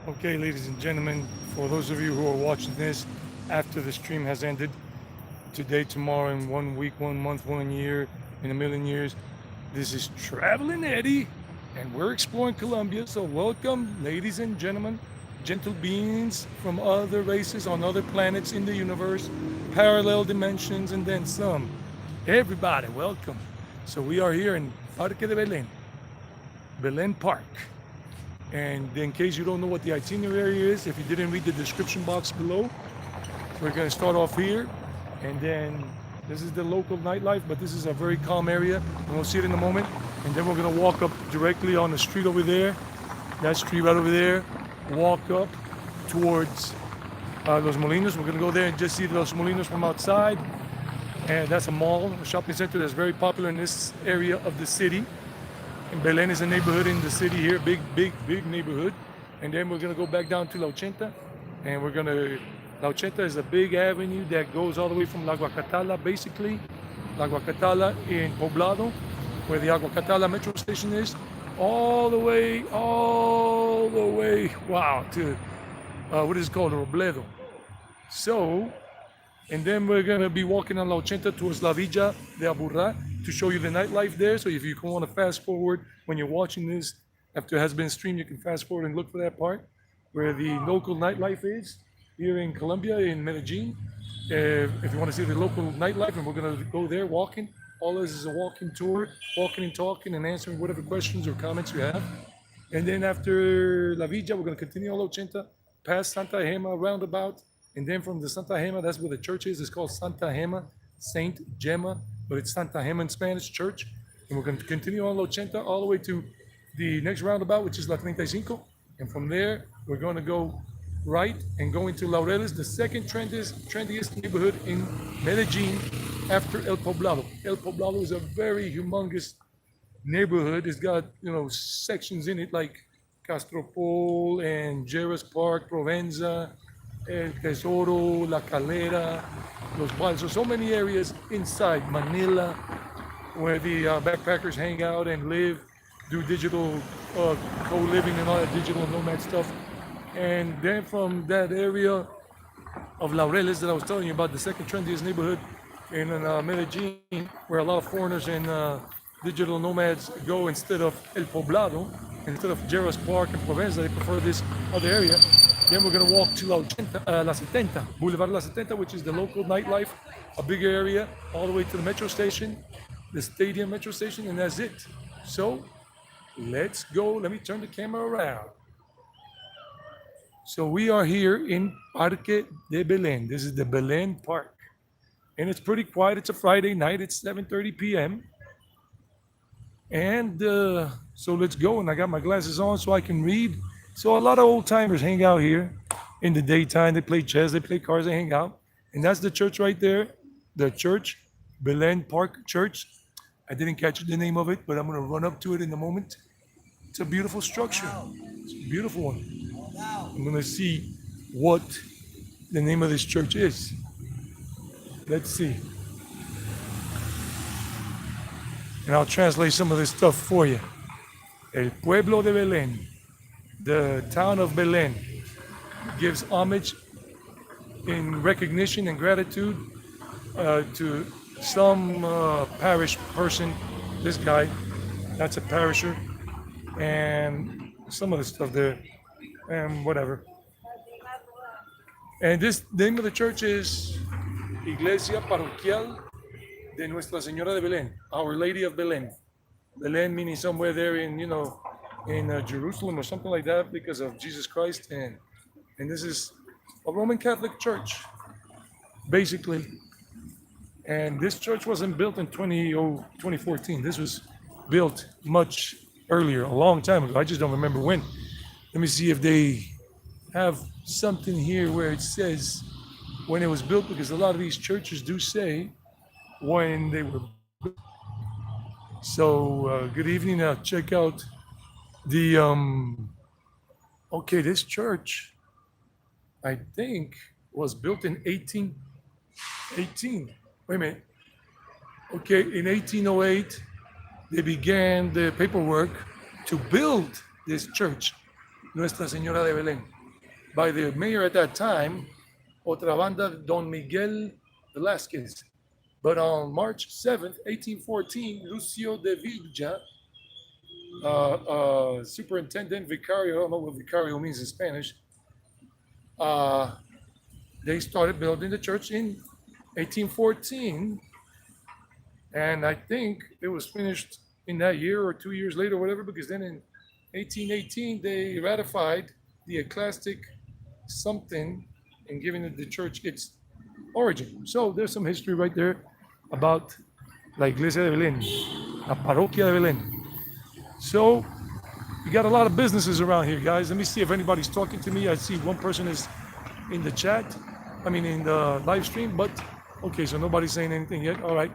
Okay, ladies and gentlemen, for those of you who are watching this after the stream has ended, today, tomorrow, in 1 week, 1 month, 1 year, in a million years, this is Traveling Eddie, and we're exploring Colombia. So, welcome, ladies and gentlemen, gentle beings from other races on other planets in the universe, parallel dimensions, and then some. Everybody, welcome. So, we are here in Parque de Belen, Belen Park. And in case you don't know what the itinerary is, if you didn't read the description box below, we're going to start off here. And then this is the local nightlife, but this is a very calm area. And we'll see it in a moment. And then we're going to walk up directly on the street over there. That street right over there. Walk up towards Los Molinos. We're going to go there and just see Los Molinos from outside. And that's a mall, a shopping center that's very popular in this area of the city. And Belen is a neighborhood in the city here, big neighborhood. And then we're gonna go back down to La Ochenta, and La Ochenta is a big avenue that goes all the way from La Guacatala, basically, La Guacatala in Poblado, where the Aguacatala metro station is, all the way, wow, to, what is it called, Robledo. So, and then we're gonna be walking on La Ochenta towards La Villa de Aburrá to show you the nightlife there. So if you want to fast forward when you're watching this, after it has been streamed, you can fast forward and look for that part where the local nightlife is here in Colombia, in Medellin. If you want to see the local nightlife, and we're gonna go there walking. All this is a walking tour, walking and talking and answering whatever questions or comments you have. And then after La Villa, we're gonna continue on La Ochenta, past Santa Gema roundabout. And then from the Santa Gema, that's where the church is. It's called Santa Gema, Saint Gema, but it's Santa Gema in Spanish, church. And we're going to continue on La Ochenta all the way to the next roundabout, which is La 35. And from there, we're going to go right and go into Laureles, the second trendiest neighborhood in Medellin after El Poblado. El Poblado is a very humongous neighborhood. It's got, sections in it like Castropol and Jerez Park, Provenza, El Tesoro, La Calera, Los Molinos. So many areas inside Manila where the backpackers hang out and live, do digital co-living and all that digital nomad stuff. And then from that area of Laureles that I was telling you about, the second trendiest neighborhood in Medellin, where a lot of foreigners and digital nomads go instead of El Poblado, instead of Jerez Park and Provenza, they prefer this other area. Then we're gonna walk to La 70, Boulevard La 70, which is the local nightlife, a bigger area, all the way to the metro station, the stadium metro station, and that's it. So let's go. Let me turn the camera around. So we are here in Parque de Belen. This is the Belen Park. And it's pretty quiet. It's a Friday night. It's 7:30 p.m. And so let's go. And I got my glasses on so I can read. So a lot of old timers hang out here in the daytime. They play chess, they play cards, they hang out. And that's the church right there. The church, Belen Park Church. I didn't catch the name of it, but I'm gonna run up to it in a moment. It's a beautiful structure. It's a beautiful one. I'm gonna see what the name of this church is. Let's see. And I'll translate some of this stuff for you. El Pueblo de Belen, the town of Belen, gives homage in recognition and gratitude to some parish person. This guy, that's a parisher, and some of the stuff there, and whatever. And this the name of the church is Iglesia Parroquial de Nuestra Señora de Belen, Our Lady of Belen. Belen meaning somewhere there in Jerusalem or something like that because of Jesus Christ, and this is a Roman Catholic church, basically. And this church wasn't built in 2014. This was built much earlier, a long time ago. I just don't remember when. Let me see if they have something here where it says when it was built, because a lot of these churches do say when they were built. So good evening. I'll check out the okay, this church I think was built in 1818. Wait a minute. Okay, in 1808 they began the paperwork to build this church. Nuestra Señora de Belén, by the mayor at that time, otra banda, Don Miguel Velázquez. But on March 7th, 1814, Lucio de Villa, superintendent vicario, I don't know what vicario means in Spanish, they started building the church in 1814, and I think it was finished in that year or 2 years later, or whatever, because then in 1818 they ratified the ecclesiastic something and giving the church its origin. So there's some history right there about la Iglesia de Belén, la Parroquia de Belén. So you got a lot of businesses around here, guys. Let me see if anybody's talking to me. I see one person is in the chat, in the live stream, but okay, so nobody's saying anything yet. All right,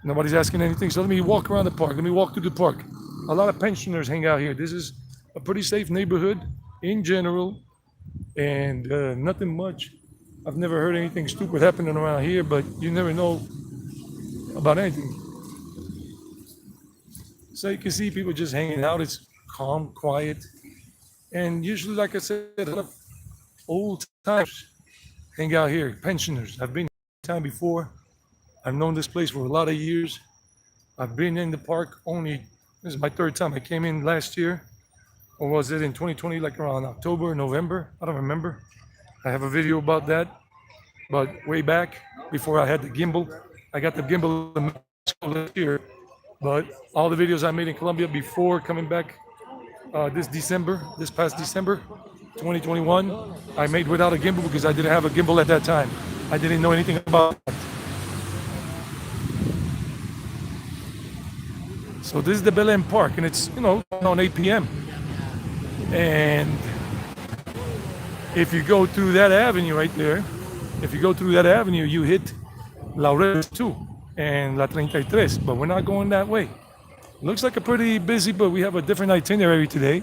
nobody's asking anything. So let me walk around the park. Let me walk through the park. A lot of pensioners hang out here. This is a pretty safe neighborhood in general, and nothing much. I've never heard anything stupid happening around here, but you never know about anything. So you can see people just hanging out. It's calm, quiet, and usually, like I said, a lot of old timers hang out here. Pensioners. I've been time before. I've known this place for a lot of years. I've been in the park only. This is my third time. I came in last year, or was it in 2020, like around October, November? I don't remember. I have a video about that, but way back before I had the gimbal. I got the gimbal in Mexico last year, but all the videos I made in Colombia before coming back this past December, 2021, I made without a gimbal because I didn't have a gimbal at that time. I didn't know anything about it. So this is the Belen Park, and it's, around 8 p.m. And if you go through that avenue right there, you hit Laureles too, and La 33, but we're not going that way. Looks like a pretty busy, but we have a different itinerary today.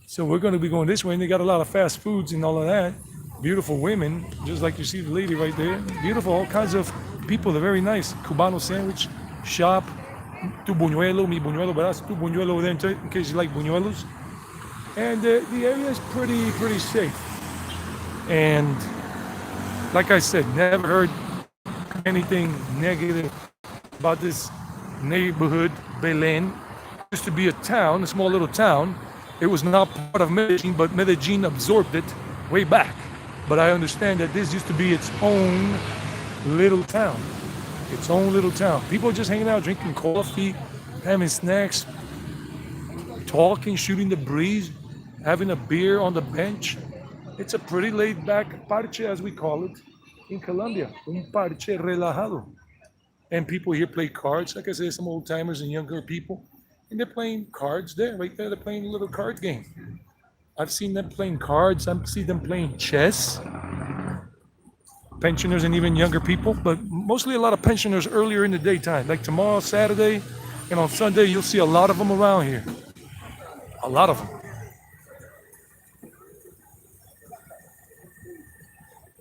So we're going to be going this way, and they got a lot of fast foods and all of that. Beautiful women, just like you see the lady right there. Beautiful, all kinds of people. They're very nice. Cubano sandwich shop. Tu buñuelo, mi buñuelo, ¿verdad? Tu buñuelo there in case you like buñuelos. And the area is pretty safe. And like I said, never heard anything negative about this neighborhood, Belen. It used to be a town, a small little town. It was not part of Medellin, but Medellin absorbed it way back. But I understand that this used to be its own little town. Its own little town. People are just hanging out, drinking coffee, having snacks, talking, shooting the breeze, having a beer on the bench. It's a pretty laid-back parche, as we call it, in Colombia. Un parche relajado. And people here play cards. Like I said, some old-timers and younger people. And they're playing cards there, right there. They're playing a little card game. I've seen them playing cards. I've seen them playing chess. Pensioners and even younger people, but mostly a lot of pensioners earlier in the daytime. Like tomorrow, Saturday, and on Sunday, you'll see a lot of them around here. A lot of them.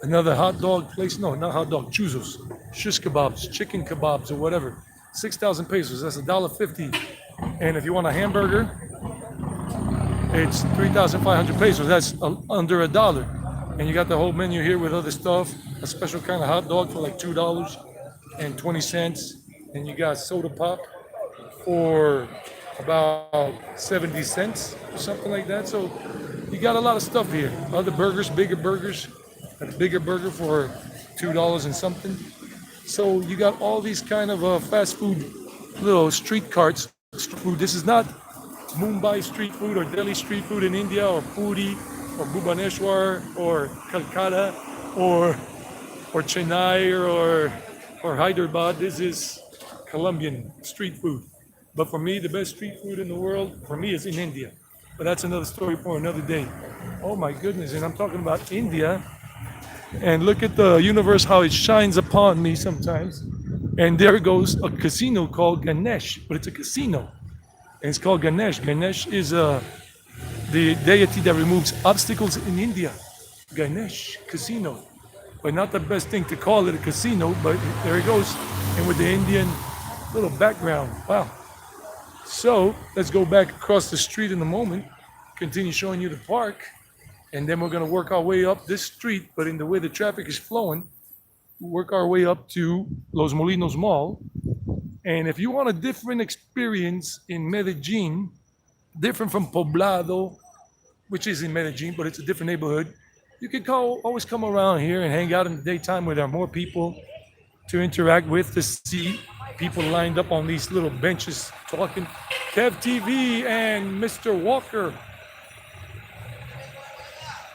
Another hot dog place. No, not hot dog. Chuzos. Shish kebabs, chicken kebabs, or whatever. 6,000 pesos. That's $1.50. And if you want a hamburger, it's 3,500 pesos. That's under $1. And you got the whole menu here with other stuff. A special kind of hot dog for like $2.20. And you got soda pop for about 70 cents or something like that. So you got a lot of stuff here. Other burgers, bigger burgers. A bigger burger for $2 and something. So you got all these kind of fast food, little street carts. Food. This is not Mumbai street food or Delhi street food in India or Puri or Bhubaneswar or Calcutta or Chennai or Hyderabad. This is Colombian street food. But for me, the best street food in the world, for me, is in India. But that's another story for another day. Oh my goodness, and I'm talking about India. And look at the universe, how it shines upon me sometimes. And there goes a casino called Ganesh, but it's a casino. And it's called Ganesh. Ganesh is the deity that removes obstacles in India. Ganesh Casino. But not the best thing to call it a casino, but there it goes. And with the Indian little background. Wow. So let's go back across the street in a moment continue showing you the park, and then we're gonna work our way up this street, but in the way the traffic is flowing, work our way up to Los Molinos Mall. And if you want a different experience in Medellin, different from Poblado, which is in Medellin, but it's a different neighborhood, you can always come around here and hang out in the daytime where there are more people to interact with, to see people lined up on these little benches talking. Kev TV and Mr. Walker.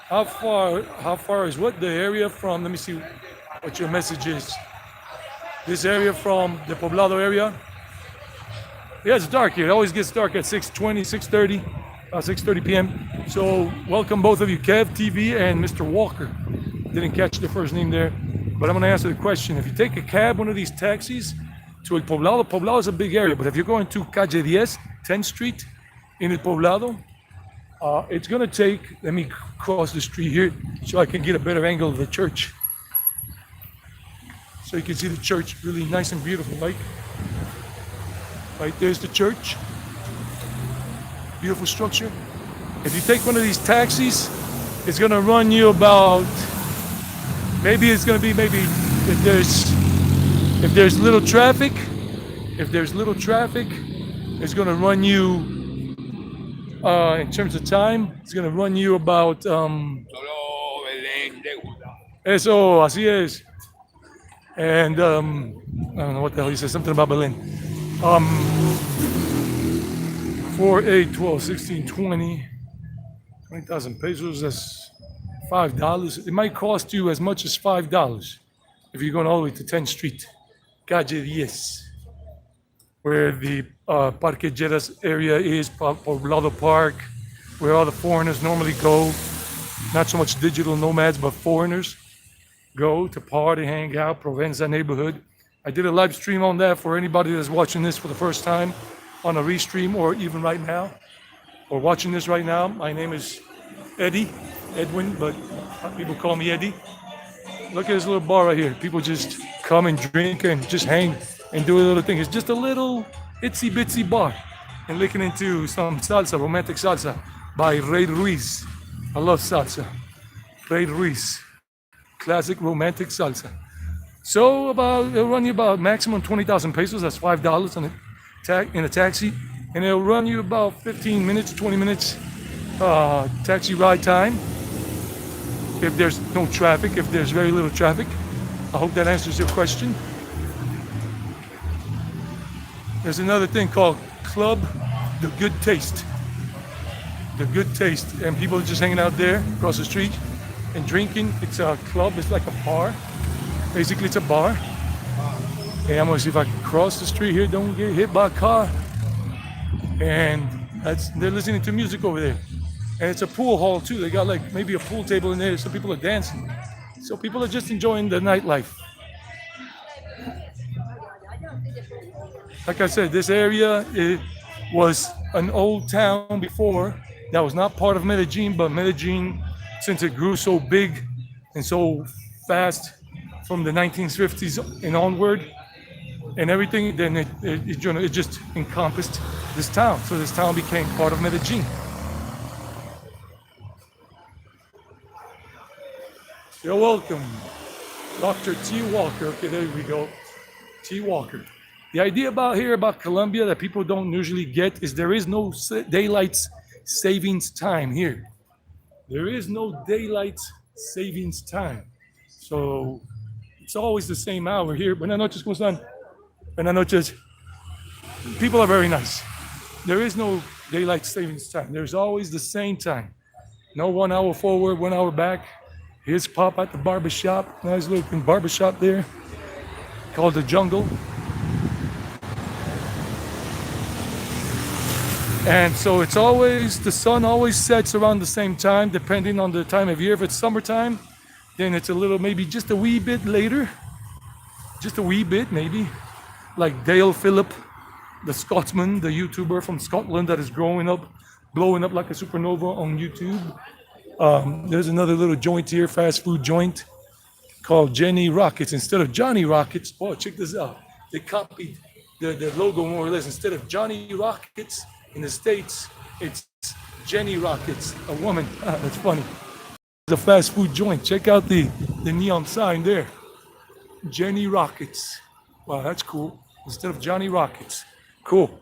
How far is what? The area from, let me see what your message is. This area from the Poblado area. Yeah, it's dark here. It always gets dark at 6:20, 6:30, 6:30 p.m. So welcome both of you, Kev TV and Mr. Walker. Didn't catch the first name there, but I'm gonna answer the question. If you take a cab, one of these taxis, to El Poblado, Poblado is a big area, but if you're going to Calle 10, 10th Street in El Poblado, it's gonna take, let me cross the street here so I can get a better angle of the church. So you can see the church really nice and beautiful, like right there's the church. Beautiful structure. If you take one of these taxis, it's gonna run you about, maybe it's gonna be, maybe if there's little traffic, it's gonna run you, in terms of time, it's gonna run you about, eso, así es. And, I don't know what the hell he said, something about Belen. 4, 8, 12, 16, 20,000 pesos, that's $5. It might cost you as much as $5 if you're going all the way to 10th Street, Calle 10, where the Parque de Belen area is, Poblado Park, where all the foreigners normally go. Not so much digital nomads, but foreigners go to party, hang out, Provenza neighborhood. I did a live stream on that for anybody that's watching this for the first time on a restream, or even right now, or watching this right now. My name is Edwin, but people call me Eddie. Look at this little bar right here. People just come and drink and just hang and do a little thing. It's just a little itsy bitsy bar. And looking into some salsa, romantic salsa by Ray Ruiz. I love salsa. Ray Ruiz. Classic romantic salsa. So it'll run you about maximum 20,000 pesos. That's $5 in a taxi. And it'll run you about 15 minutes, 20 minutes taxi ride time. If there's no traffic, if there's very little traffic. I hope that answers your question. There's another thing called Club The Good Taste. The Good Taste. And people are just hanging out there across the street and drinking. It's a club, it's like a bar. Basically, it's a bar. And I'm gonna see if I can cross the street here, don't get hit by a car. And they're listening to music over there. And it's a pool hall too. They got like maybe a pool table in there, so people are dancing. So people are just enjoying the nightlife. Like I said, this area, it was an old town before that was not part of Medellin, but Medellin, since it grew so big and so fast from the 1950s and onward and everything, then it just encompassed this town. So this town became part of Medellin. You're welcome, Dr. T. Walker. Okay, there we go. T. Walker. The idea about Colombia that people don't usually get is there is no daylight savings time here. There is no daylight savings time. So it's always the same hour here. Buenas noches, ¿cómo están? Buenas noches. People are very nice. There is no daylight savings time. There's always the same time. No 1 hour forward, 1 hour back. Here's Pop at the barbershop. Nice looking barbershop there called The Jungle. And so it's always, the sun always sets around the same time, depending on the time of year. If it's summertime, then it's a little, maybe just a wee bit later. Just a wee bit, maybe. Like Dale Phillip, the Scotsman, the YouTuber from Scotland that is blowing up like a supernova on YouTube. There's another little joint here, fast food joint called Jenny Rockets. Instead of Johnny Rockets, oh, check this out. They copied the logo more or less. Instead of Johnny Rockets in the States, it's Jenny Rockets, a woman. That's funny. It's a fast food joint. Check out the neon sign there. Jenny Rockets. Wow, that's cool. Instead of Johnny Rockets. Cool.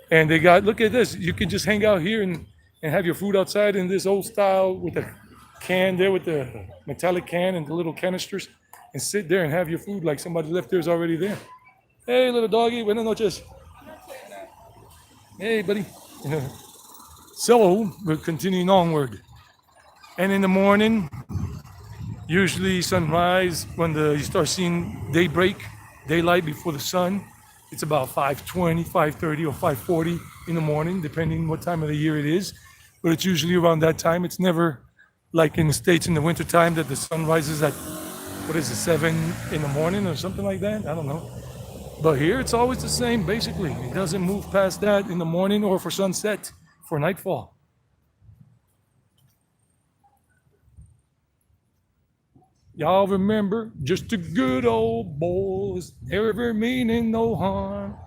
And they got, look at this. You can just hang out here and have your food outside in this old style with a can there with the metallic can and the little canisters and sit there and have your food like somebody left theirs already there. Hey, little doggy. Buenas noches. Hey, buddy. So, we're continuing onward. And in the morning, usually sunrise, when you start seeing daybreak, daylight before the sun, it's about 5:20, 5:30, or 5:40 in the morning, depending what time of the year it is. But it's usually around that time. It's never like in the States in the winter time that the sun rises at, 7 in the morning or something like that? I don't know. But here it's always the same, basically. It doesn't move past that in the morning or for sunset, for nightfall. Y'all remember, just a good old boys, never meaning no harm.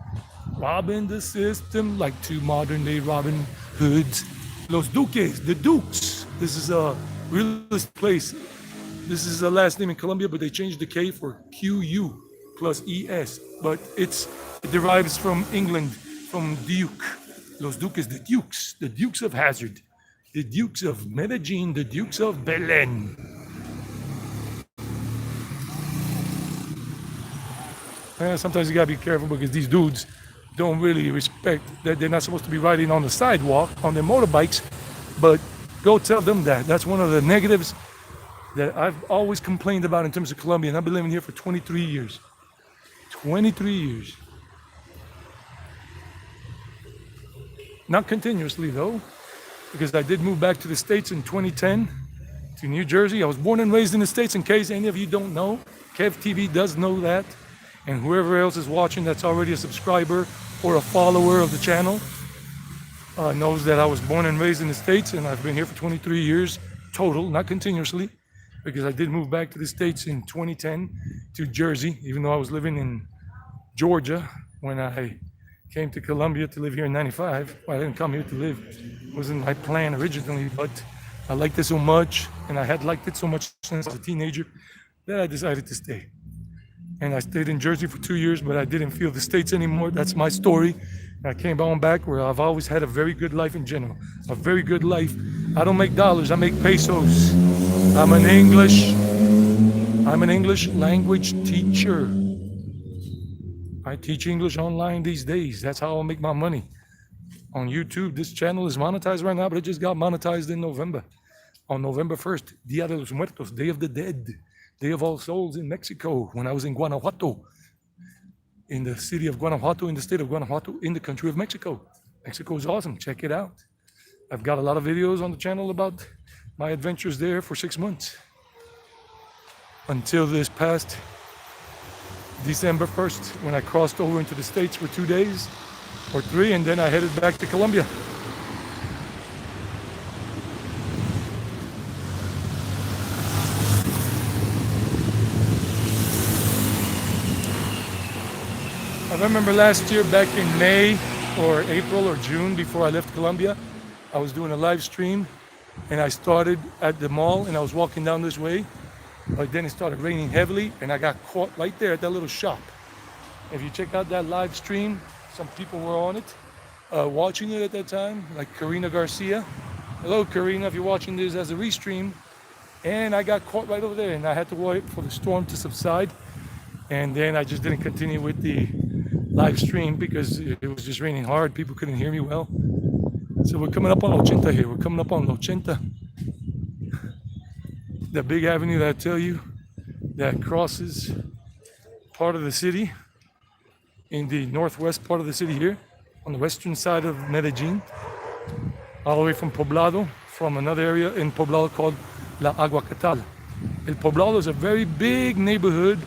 Robbing the system like two modern day Robin Hoods. Los Duques, the Dukes. This is a realist place. This is a last name in Colombia, but they changed the K for QU plus ES. But it derives from England, from Duke. Los Duques, the Dukes of Hazard, the Dukes of Medellin, the Dukes of Belen. Sometimes you gotta be careful because these dudes don't really respect that they're not supposed to be riding on the sidewalk on their motorbikes, but go tell them that. That's one of the negatives that I've always complained about in terms of Colombia, and I've been living here for 23 years. 23 years. Not continuously though, because I did move back to the States in 2010 to New Jersey. I was born and raised in the States, in case any of you don't know. Kev TV does know that. And whoever else is watching that's already a subscriber or a follower of the channel knows that I was born and raised in the States, and I've been here for 23 years total, not continuously, because I did move back to the States in 2010 to Jersey, even though I was living in Georgia when I came to Colombia to live here in 95. Well, I didn't come here to live. It wasn't my plan originally, but I liked it so much, and I had liked it so much since I was a teenager, that I decided to stay. And I stayed in Jersey for 2 years, but I didn't feel the States anymore. That's my story. I came on back where I've always had a very good life in general. A very good life. I don't make dollars, I make pesos. I'm an English language teacher. I teach English online these days. That's how I make my money. On YouTube, this channel is monetized right now, but it just got monetized in November. On November 1st, Dia de los Muertos, Day of the Dead. Day of All Souls in Mexico, when I was in Guanajuato, in the city of Guanajuato, in the state of Guanajuato, in the country of Mexico. Mexico is awesome. Check it out. I've got a lot of videos on the channel about my adventures there for 6 months. Until this past December 1st, when I crossed over into the States for 2 days or 3, and then I headed back to Colombia. I remember last year, back in May or April or June, before I left Colombia, I was doing a live stream, and I started at the mall, and I was walking down this way, but then it started raining heavily, and I got caught right there at that little shop. If you check out that live stream, some people were on it, watching it at that time, like Karina Garcia. Hello, Karina, if you're watching this as a restream. And I got caught right over there, and I had to wait for the storm to subside, and then I just didn't continue with the live stream because it was just raining hard. People couldn't hear me well. So we're coming up on 80 here. We're coming up on 80. The big avenue that I tell you that crosses part of the city in the northwest part of the city here on the western side of Medellin, all the way from Poblado, from another area in Poblado called La Agua Catal. El Poblado is a very big neighborhood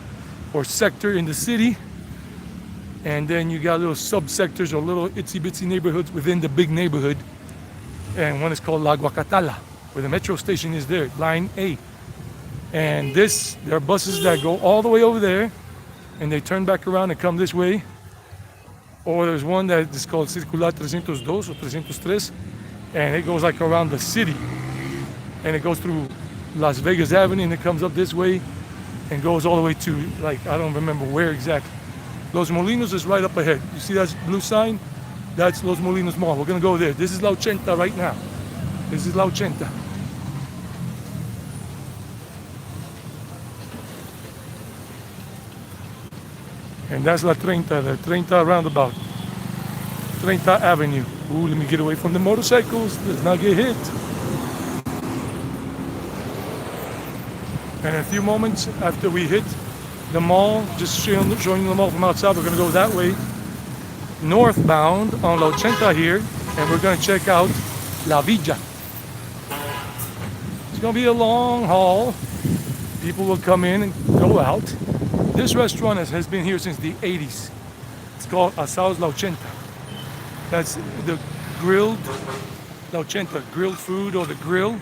or sector in the city. And then you got little subsectors or little itsy bitsy neighborhoods within the big neighborhood. And one is called La Guacatala, where the metro station is there, line A. And there are buses that go all the way over there, and they turn back around and come this way. Or there's one that is called Circular 302 or 303, and it goes like around the city, and it goes through Las Vegas Avenue, and it comes up this way and goes all the way to, like, I don't remember where exactly. Los Molinos is right up ahead. You see that blue sign? That's Los Molinos Mall. We're gonna go there. This is La Ochenta right now. This is La Ochenta. And that's La Treinta, the Treinta roundabout. Treinta Avenue. Ooh, let me get away from the motorcycles. Let's not get hit. And in a few moments after we hit the mall, just showing you the mall from outside, we're gonna go that way, northbound on La Ochenta here, and we're gonna check out La Villa. It's gonna be a long haul. People will come in and go out. This restaurant has been here since the 80s. It's called Asados La Ochenta. That's the grilled La Ochenta, grilled food, or the grilled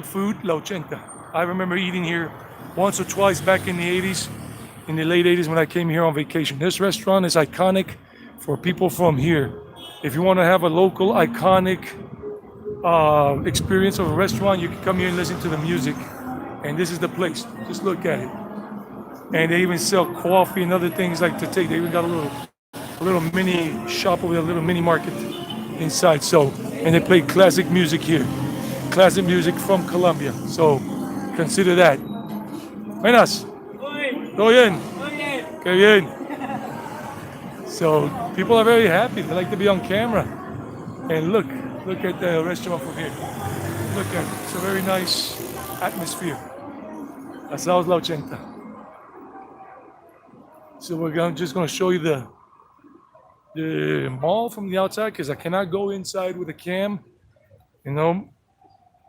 food La Ochenta. I remember eating here once or twice back in the 80s, in the late 80s when I came here on vacation. This restaurant is iconic for people from here. If you want to have a local iconic experience of a restaurant, you can come here and listen to the music. And this is the place. Just look at it. And they even sell coffee and other things like to take. They even got a little mini shop over there, a little mini market inside. So, and they play classic music here. Classic music from Colombia. So consider that. Buenas. ¿Todo bien? Qué bien. So people are very happy. They like to be on camera. And look at the restaurant from here. Look at it. It's a very nice atmosphere. Asados La Ochenta. So we're just going to show you the mall from the outside, because I cannot go inside with a cam. You know,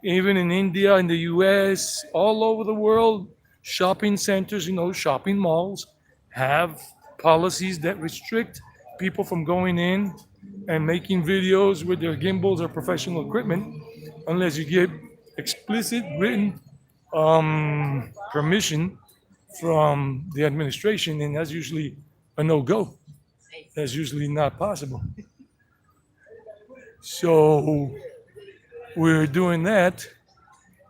even in India, in the US, all over the world, shopping centers, shopping malls have policies that restrict people from going in and making videos with their gimbals or professional equipment unless you get explicit written permission from the administration, and that's usually a no-go. That's usually not possible. So we're doing that,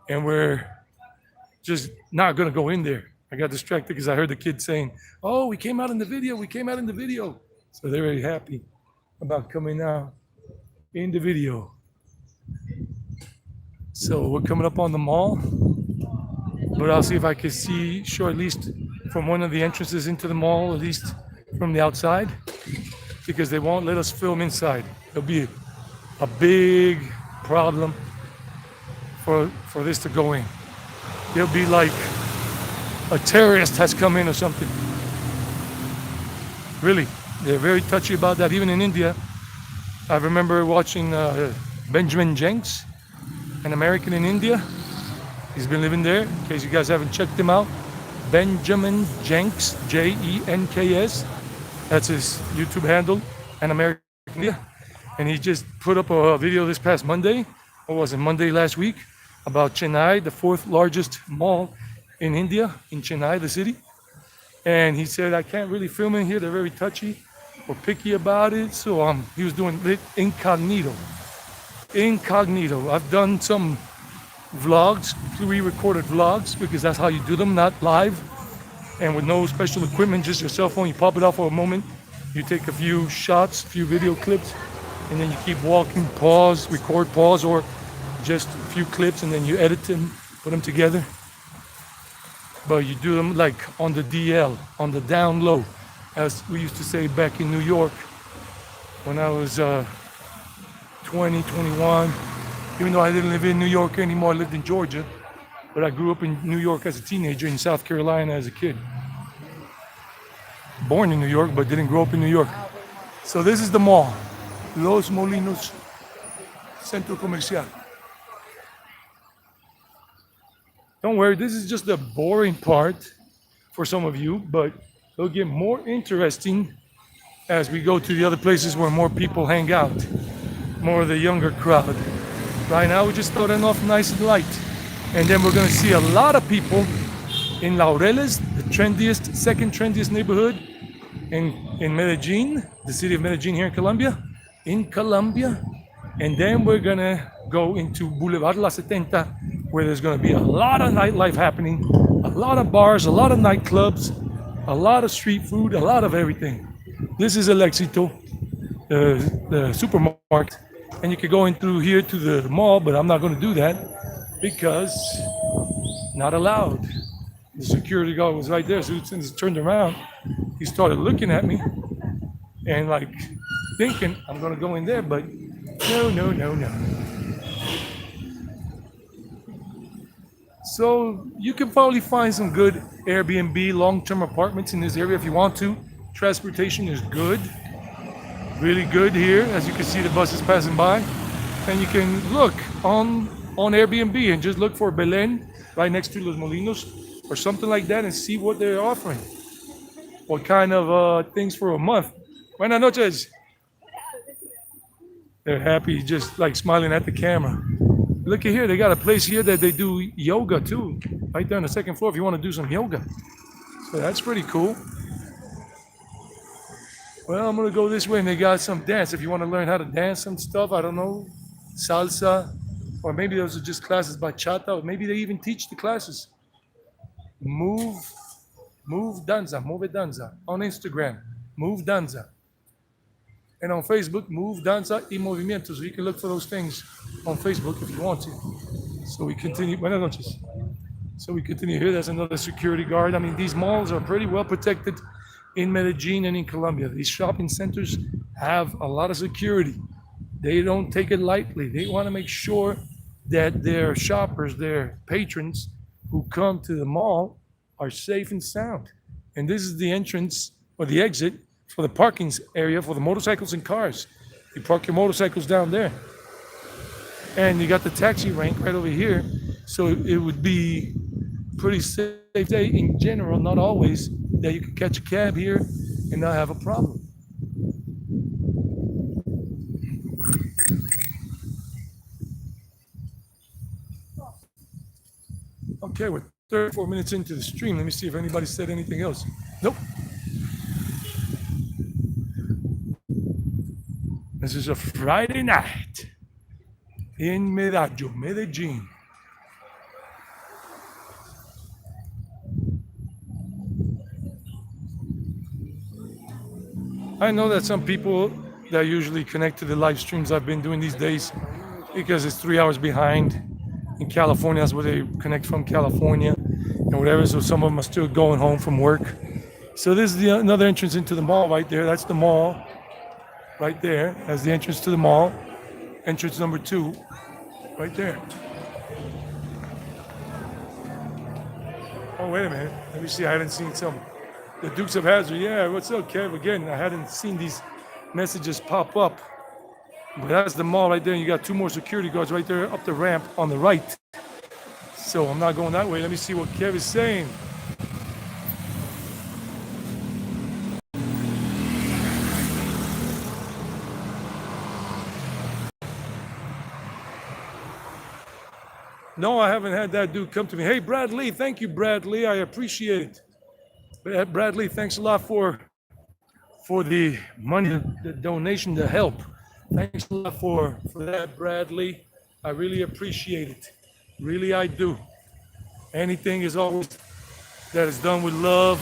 and we're just not gonna go in there. I got distracted because I heard the kids saying, "Oh, we came out in the video, we came out in the video." So they're very happy about coming out in the video. So we're coming up on the mall, but I'll see if I can show at least from one of the entrances into the mall, at least from the outside, because they won't let us film inside. There'll be a big problem for this to go in. It'll be like a terrorist has come in or something. Really, they're very touchy about that. Even in India, I remember watching Benjamin Jenks, an American in India. He's been living there, in case you guys haven't checked him out. Benjamin Jenks, Jenks. That's his YouTube handle, an American in India. And he just put up a video this past Monday, or was it Monday last week, about Chennai, the fourth largest mall in India, in Chennai, the city. And he said, I can't really film in here. They're very touchy or picky about it. So he was doing it incognito. I've done some vlogs, pre-recorded vlogs, because that's how you do them, not live. And with no special equipment, just your cell phone, you pop it off for a moment. You take a few shots, a few video clips, and then you keep walking, pause, record, pause, or just a few clips, and then you edit them, put them together. But you do them like on the DL, on the down low, as we used to say back in New York when I was 20, 21. Even though I didn't live in New York anymore, I lived in Georgia. But I grew up in New York as a teenager, in South Carolina as a kid. Born in New York, but didn't grow up in New York. So this is the mall, Los Molinos Centro Comercial. Don't worry, this is just the boring part for some of you, but it'll get more interesting as we go to the other places where more people hang out, more of the younger crowd. Right now, we're just starting off nice and light. And then we're gonna see a lot of people in Laureles, the second trendiest neighborhood in Medellin, the city of Medellin here in Colombia. And then we're gonna go into Boulevard La Setenta, where there's gonna be a lot of nightlife happening, a lot of bars, a lot of nightclubs, a lot of street food, a lot of everything. This is El Éxito, the supermarket. And you could go in through here to the mall, but I'm not gonna do that because not allowed. The security guard was right there, so as soon as he turned around, he started looking at me and like thinking I'm gonna go in there, but no. So you can probably find some good Airbnb long-term apartments in this area if you want to. Transportation is good, really good here. As you can see, the buses passing by, and you can look on Airbnb and just look for Belen right next to Los Molinos or something like that and see what they're offering. What kind of things for a month. Buenas noches. They're happy, just like smiling at the camera. Look at here, they got a place here that they do yoga too. Right there on the second floor if you want to do some yoga. So that's pretty cool. Well, I'm gonna go this way and they got some dance. If you want to learn how to dance some stuff, I don't know, salsa, or maybe those are just classes bachata, or maybe they even teach the classes. Move Danza, Move Danza on Instagram, Move Danza. And on Facebook, Move Danza y Movimiento. So you can look for those things on Facebook if you want to. So we continue. Buenas noches. So we continue here. There's another security guard. I mean, these malls are pretty well protected in Medellin and in Colombia. These shopping centers have a lot of security. They don't take it lightly. They want to make sure that their shoppers, their patrons who come to the mall are safe and sound. And this is the entrance or the exit for the parking area for the motorcycles and cars. You park your motorcycles down there. And you got the taxi rank right over here. So it would be pretty safe in general, not always, that you could catch a cab here and not have a problem. Okay, we're 34 minutes into the stream. Let me see if anybody said anything else. Nope. This is a Friday night in Medellin. I know that some people that usually connect to the live streams I've been doing these days, because it's 3 hours behind in California. That's where they connect from, California and whatever. So some of them are still going home from work. So this is another entrance into the mall right there. That's the mall right there. That's the entrance to the mall. Entrance number 2 right there. Oh, wait a minute. Let me see. I hadn't seen some. The Dukes of Hazzard. Yeah, what's up, Kev? Again, I hadn't seen these messages pop up. But that's the mall right there. And you got 2 more security guards right there up the ramp on the right. So I'm not going that way. Let me see what Kev is saying. No, I haven't had that dude come to me. Hey, Bradley. Thank you, Bradley. I appreciate it. Bradley, thanks a lot for the money, the donation, the help. Thanks a lot for that, Bradley. I really appreciate it. Really, I do. Anything is always that is done with love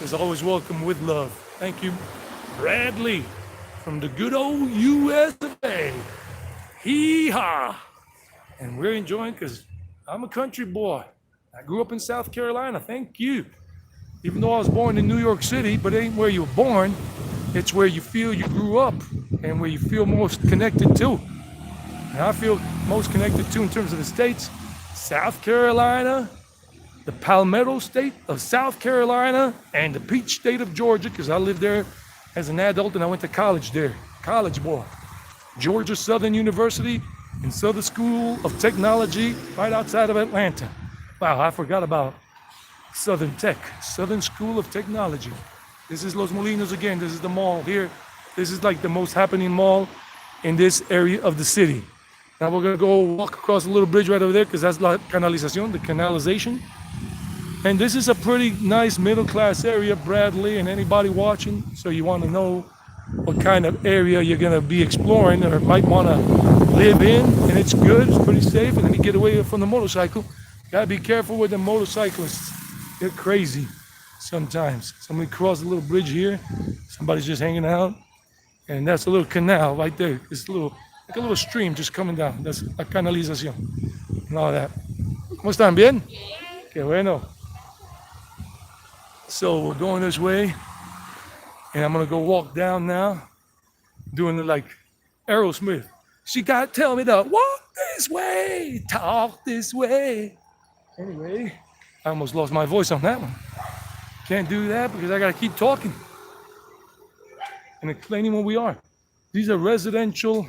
is always welcome with love. Thank you, Bradley, from the good old USA. Hee-haw. And we're enjoying because I'm a country boy. I grew up in South Carolina. Thank you. Even though I was born in New York City, but it ain't where you were born. It's where you feel you grew up and where you feel most connected to. And I feel most connected to in terms of the states, South Carolina, the Palmetto State of South Carolina, and the Peach State of Georgia, because I lived there as an adult and I went to college there. College boy. Georgia Southern University and Southern School of Technology right outside of Atlanta. Wow, I forgot about Southern Tech, Southern School of Technology. This is Los Molinos again. This is the mall here. This is like the most happening mall in this area of the city. Now we're gonna go walk across a little bridge right over there because that's la canalización, the canalization. And this is a pretty nice middle class area, Bradley, and anybody watching. So you want to know what kind of area you're gonna be exploring or might want to live in, and it's good, it's pretty safe, and then you get away from the motorcycle. Gotta be careful with the motorcyclists. They're crazy sometimes. Somebody crossed a little bridge here, somebody's just hanging out, and that's a little canal right there. It's a little, like a little stream just coming down. That's la canalización and all that. ¿Cómo están? ¿Bien? Qué bueno. So we're going this way, and I'm gonna go walk down now, doing the like Aerosmith. She got to tell me to walk this way, talk this way. Anyway, I almost lost my voice on that one. Can't do that because I gotta keep talking and explaining where we are. These are residential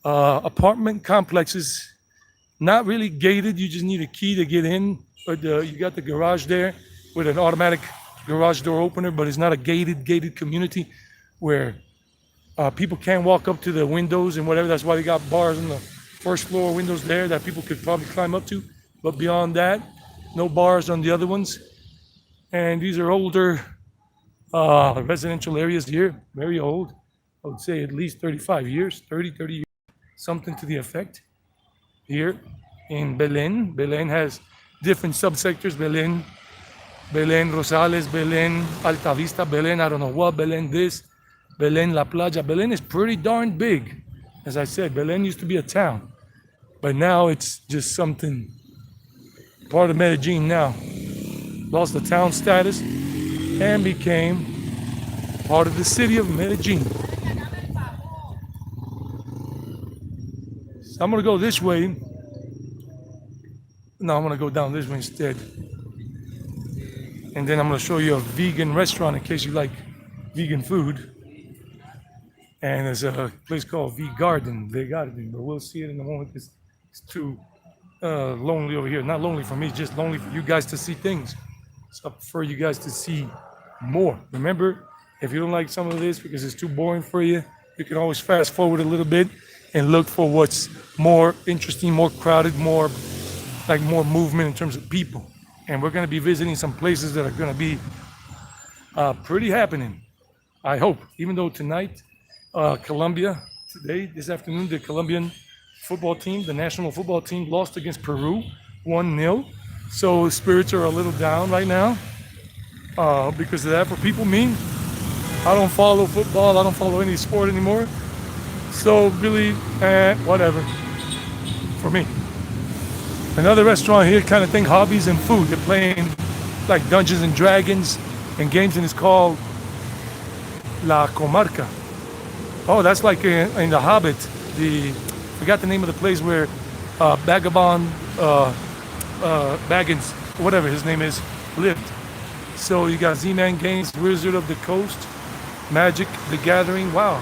apartment complexes, not really gated. You just need a key to get in, but you got the garage there with an automatic garage door opener, but it's not a gated community where people can't walk up to the windows and whatever. That's why they got bars on the first floor windows there that people could probably climb up to. But beyond that, no bars on the other ones. And these are older residential areas here, very old. I would say at least 35 years, 30 years, something to the effect. Here in Belen, Belen has different subsectors. Belen, Rosales, Belen, Altavista, Belen, I don't know what, Belen this, Belen, La Playa. Belen is pretty darn big. As I said, Belen used to be a town, but now it's just something, part of Medellin now. Lost the town status and became part of the city of Medellin. So I'm gonna go this way. No, I'm gonna go down this way instead. And then I'm gonna show you a vegan restaurant in case you like vegan food. And there's a place called V Garden, but we'll see it in a moment. It's too lonely over here. Not lonely for me, just lonely for you guys to see things. So I prefer you guys to see more. Remember, if you don't like some of this because it's too boring for you, you can always fast forward a little bit and look for what's more interesting, more crowded, more movement in terms of people. And we're gonna be visiting some places that are gonna be pretty happening, I hope. Even though tonight, Colombia, this afternoon, the Colombian football team, the national football team, lost against Peru, 1-0. So spirits are a little down right now because of that. For people, me, I don't follow football. I don't follow any sport anymore. So really, whatever for me. Another restaurant here, kind of thing, hobbies and food. They're playing like Dungeons and Dragons and games, and it's called La Comarca. Oh, that's like in The Hobbit. Forgot the name of the place where Vagabond Baggins, whatever his name is, lived. So you got Z-Man games, Wizard of the Coast, Magic the Gathering, wow,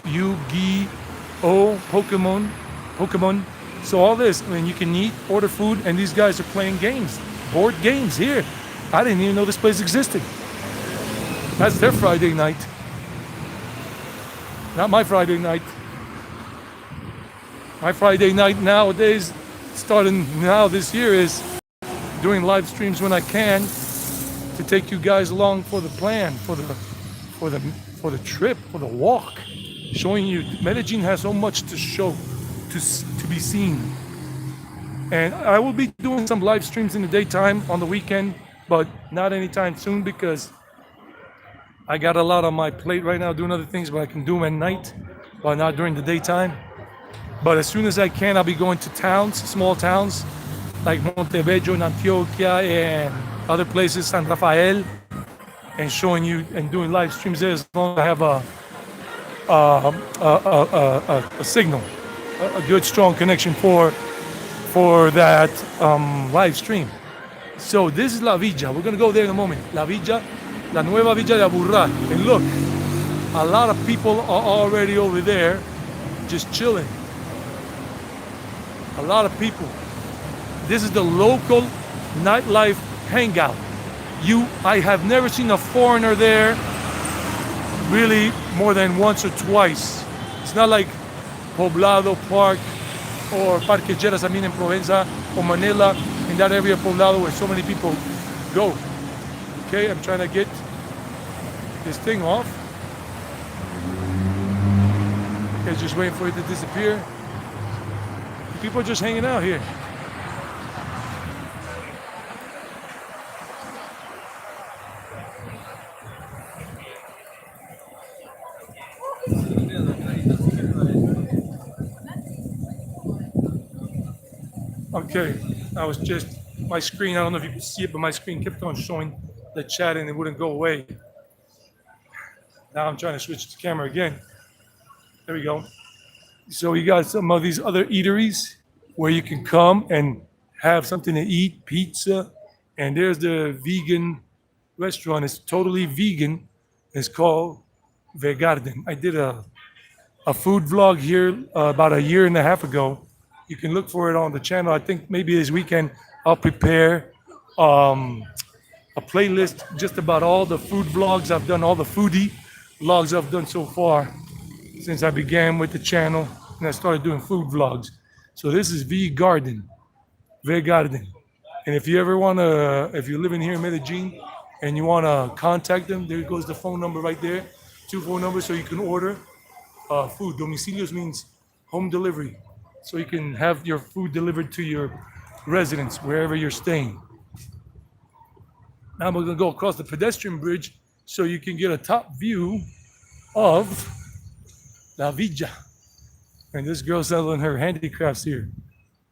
Yu-Gi-Oh, Pokemon. So all this, I mean, you can eat, order food, and these guys are playing games, board games here. I didn't even know this place existed. That's their Friday night. Not my Friday night. My Friday night nowadays, starting now this year, is doing live streams when I can to take you guys along for the plan, for the trip, for the walk, showing you Medellin has so much to show, to be seen. And I will be doing some live streams in the daytime on the weekend, but not anytime soon because I got a lot on my plate right now doing other things, but I can do them at night, but not during the daytime. But as soon as I can, I'll be going to towns, small towns, like Montebello in Antioquia and other places, San Rafael, and showing you and doing live streams there as long as I have a signal, a good, strong connection for that live stream. So this is La Villa. We're going to go there in a moment. La Villa, La Nueva Villa de Aburrá. And look, a lot of people are already over there just chilling. A lot of people. This is the local nightlife hangout. I have never seen a foreigner there really more than once or twice. It's not like Poblado Park or Parque de Belen in Provenza or Manila, in that area of Poblado where so many people go. Okay, I'm trying to get this thing off. Guys just waiting for it to disappear. People are just hanging out here. Okay, I was just, my screen, I don't know if you can see it, but my screen kept on showing the chat and it wouldn't go away. Now I'm trying to switch the camera again. There we go. So you got some of these other eateries where you can come and have something to eat, pizza. And there's the vegan restaurant. It's totally vegan. It's called The Garden. I did a food vlog here about a year and a half ago. You can look for it on the channel. I think maybe this weekend I'll prepare a playlist just about all the food vlogs I've done, all the foodie vlogs I've done so far since I began with the channel and I started doing food vlogs. So this is The Garden. And if you ever want to, if you're living here in Medellin and you want to contact them, there goes the phone number right there. 2 phone numbers so you can order food. Domicilios means home delivery. So you can have your food delivered to your residence, wherever you're staying. Now we're gonna go across the pedestrian bridge so you can get a top view of La Villa. And this girl's selling her handicrafts here,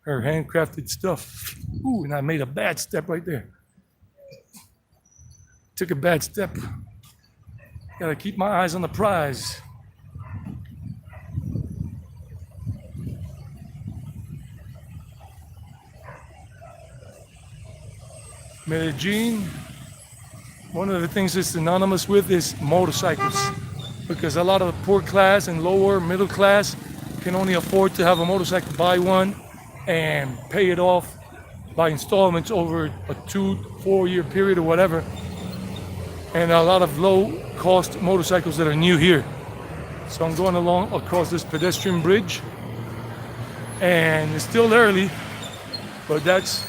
her handcrafted stuff. Ooh, and I made a bad step right there. Took a bad step. Gotta keep my eyes on the prize. Medellin, one of the things it's synonymous with is motorcycles, because a lot of the poor class and lower middle class can only afford to have a motorcycle, buy one and pay it off by installments over a 2-4 year period or whatever. And a lot of low cost motorcycles that are new here. So I'm going along across this pedestrian bridge and it's still early, but that's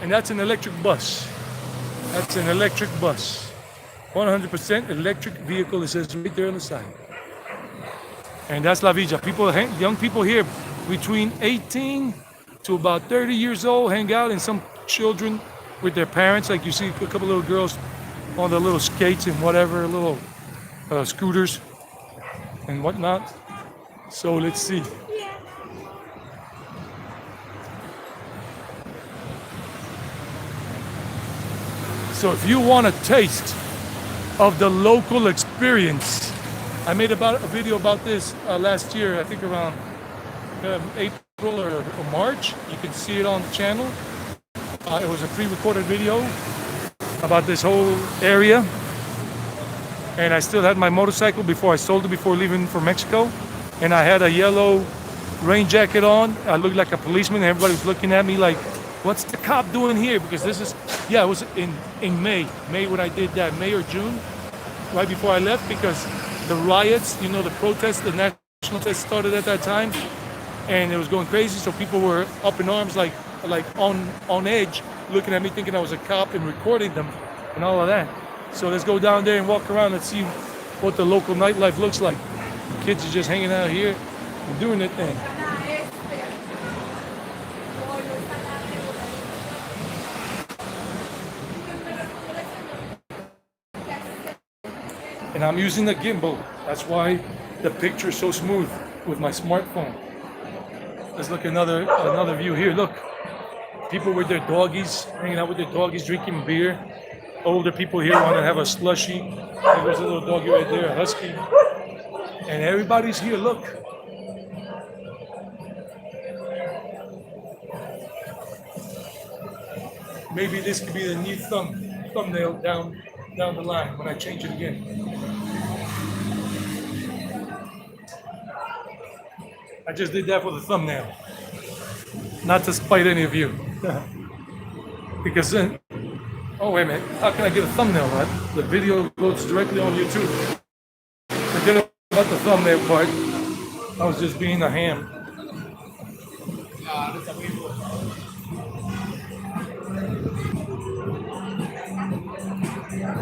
an electric bus. That's an electric bus. 100% electric vehicle, it says right there on the side. And that's La Villa. Young people here between 18 to about 30 years old hang out, and some children with their parents. Like you see a couple little girls on the little skates and whatever, little scooters and whatnot. So let's see. So if you want a taste of the local experience, I made a video about this last year, I think around April or March. You can see it on the channel. It was a pre-recorded video about this whole area. And I still had my motorcycle before I sold it, before leaving for Mexico. And I had a yellow rain jacket on. I looked like a policeman. Everybody was looking at me like, what's the cop doing here? Because this is, it was in May when I did that, May or June, right before I left, because the riots, the protests, the national protests started at that time, and it was going crazy. So people were up in arms, like on edge, looking at me, thinking I was a cop and recording them and all of that. So let's go down there and walk around and see what the local nightlife looks like. The kids are just hanging out here and doing their thing. And I'm using the gimbal. That's why the picture is so smooth with my smartphone. Let's look another view here. Look, people with their doggies, hanging out with their doggies, drinking beer. Older people here want to have a slushie. There's a little doggy right there, a husky. And everybody's here, look. Maybe this could be the new thumbnail down the line when I change it again. I just did that for the thumbnail, not to spite any of you. Because then, oh wait a minute, how can I get a thumbnail, right? The video goes directly on YouTube. Forget about the thumbnail part. I was just being a ham.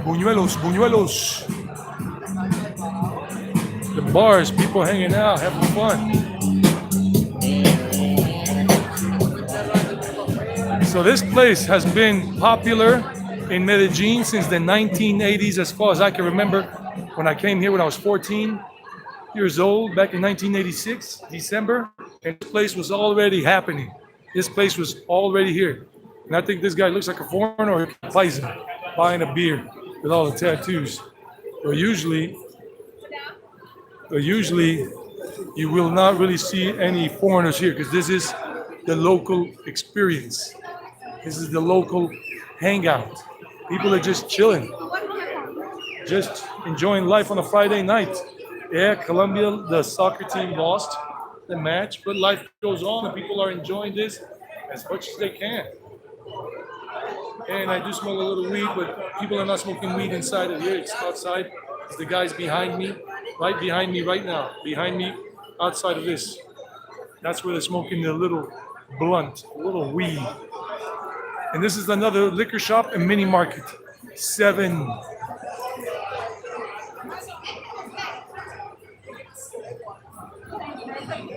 Buñuelos, buñuelos. the bars, people hanging out, having fun. So this place has been popular in Medellin since the 1980s, as far as I can remember. When I came here when I was 14 years old, back in 1986, December, and this place was already happening. This place was already here. And I think this guy looks like a foreigner or a Paisan buying a beer with all the tattoos. But usually you will not really see any foreigners here because this is the local experience. This is the local hangout. People are just chilling, just enjoying life on a Friday night. Yeah, Colombia, the soccer team lost the match, but life goes on and people are enjoying this as much as they can. And I do smoke a little weed, but people are not smoking weed inside of here. It's outside. It's the guys behind me, right behind me right now, behind me outside of this. That's where they're smoking the little blunt, a little weed. And this is another liquor shop and mini market. 7.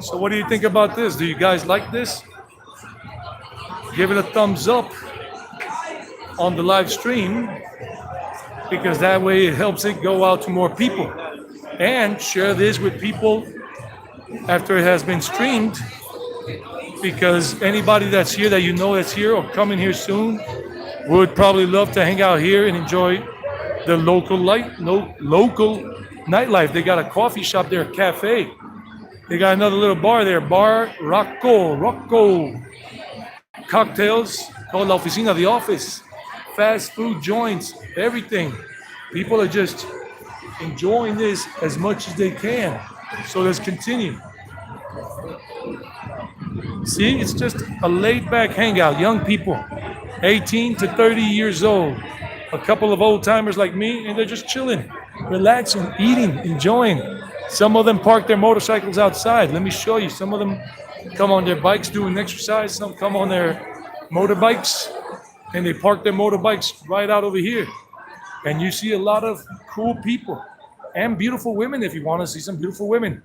So what do you think about this? Do you guys like this? Give it a thumbs up on the live stream because that way it helps it go out to more people. And share this with people after it has been streamed, because anybody that's here that you know that's here or coming here soon would probably love to hang out here and enjoy the local nightlife. They got a coffee shop there, a cafe. They got another little bar there, Bar Rocco. Cocktails called La Oficina, the office. Fast food joints, everything. People are just enjoying this as much as they can. So let's continue. See, it's just a laid-back hangout. Young people, 18 to 30 years old. A couple of old-timers like me, and they're just chilling, relaxing, eating, enjoying. Some of them park their motorcycles outside. Let me show you. Some of them come on their bikes doing exercise. Some come on their motorbikes, and they park their motorbikes right out over here. And you see a lot of cool people and beautiful women if you want to see some beautiful women.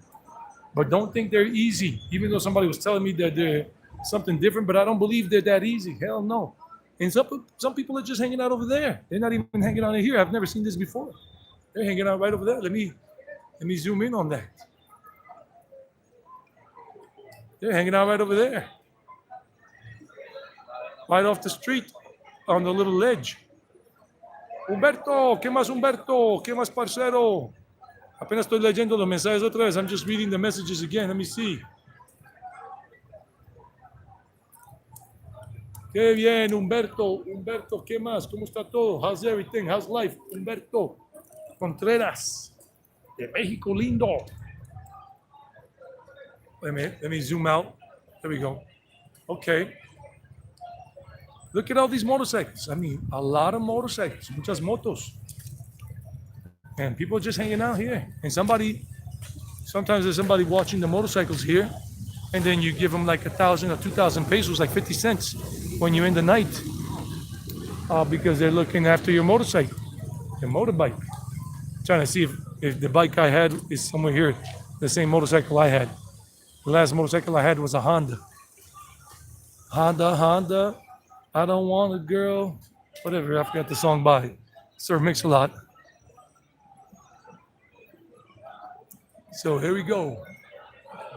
But don't think they're easy, even though somebody was telling me that they're something different, but I don't believe they're that easy. Hell no. And some people are just hanging out over there. They're not even hanging out here. I've never seen this before. They're hanging out right over there. Let me zoom in on that. They're hanging out right over there. Right off the street on the little ledge. Humberto, ¿qué más Humberto? ¿Qué más parcero? Apenas estoy leyendo los mensajes otra vez. I'm just reading the messages again. Let me see. Qué bien, Humberto. Humberto, ¿qué más? ¿Cómo está todo? How's everything? How's life? Humberto Contreras, de México lindo. Wait a minute. Let me zoom out. There we go. Okay. Look at all these motorcycles. I mean, a lot of motorcycles. Muchas motos. And people are just hanging out here. And sometimes there's somebody watching the motorcycles here, and then you give them like 1,000 or 2,000 pesos, like 50 cents when you end the night, because they're looking after your motorcycle, your motorbike. Trying to see if the bike I had is somewhere here, the same motorcycle I had. The last motorcycle I had was a Honda. Honda, I don't want a girl. Whatever, I forgot the song by Sir Mix-a-Lot. So here we go.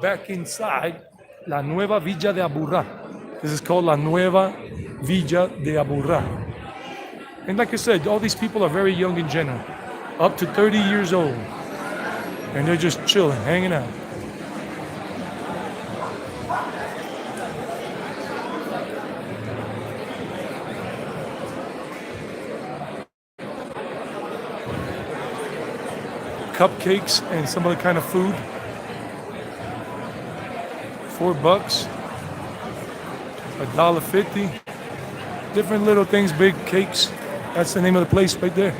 Back inside La Nueva Villa de Aburrá. This is called La Nueva Villa de Aburrá. And like I said, all these people are very young in general, up to 30 years old. And they're just chilling, hanging out. Cupcakes and some other kind of food. $4, $1.50. Different little things, big cakes. That's the name of the place right there.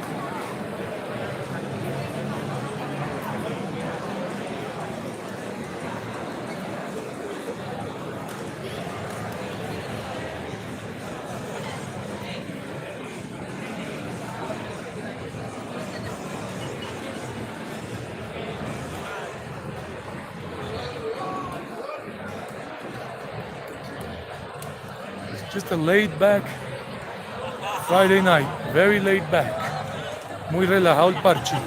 Just a laid back Friday night. Very laid back. Muy relajado el parche.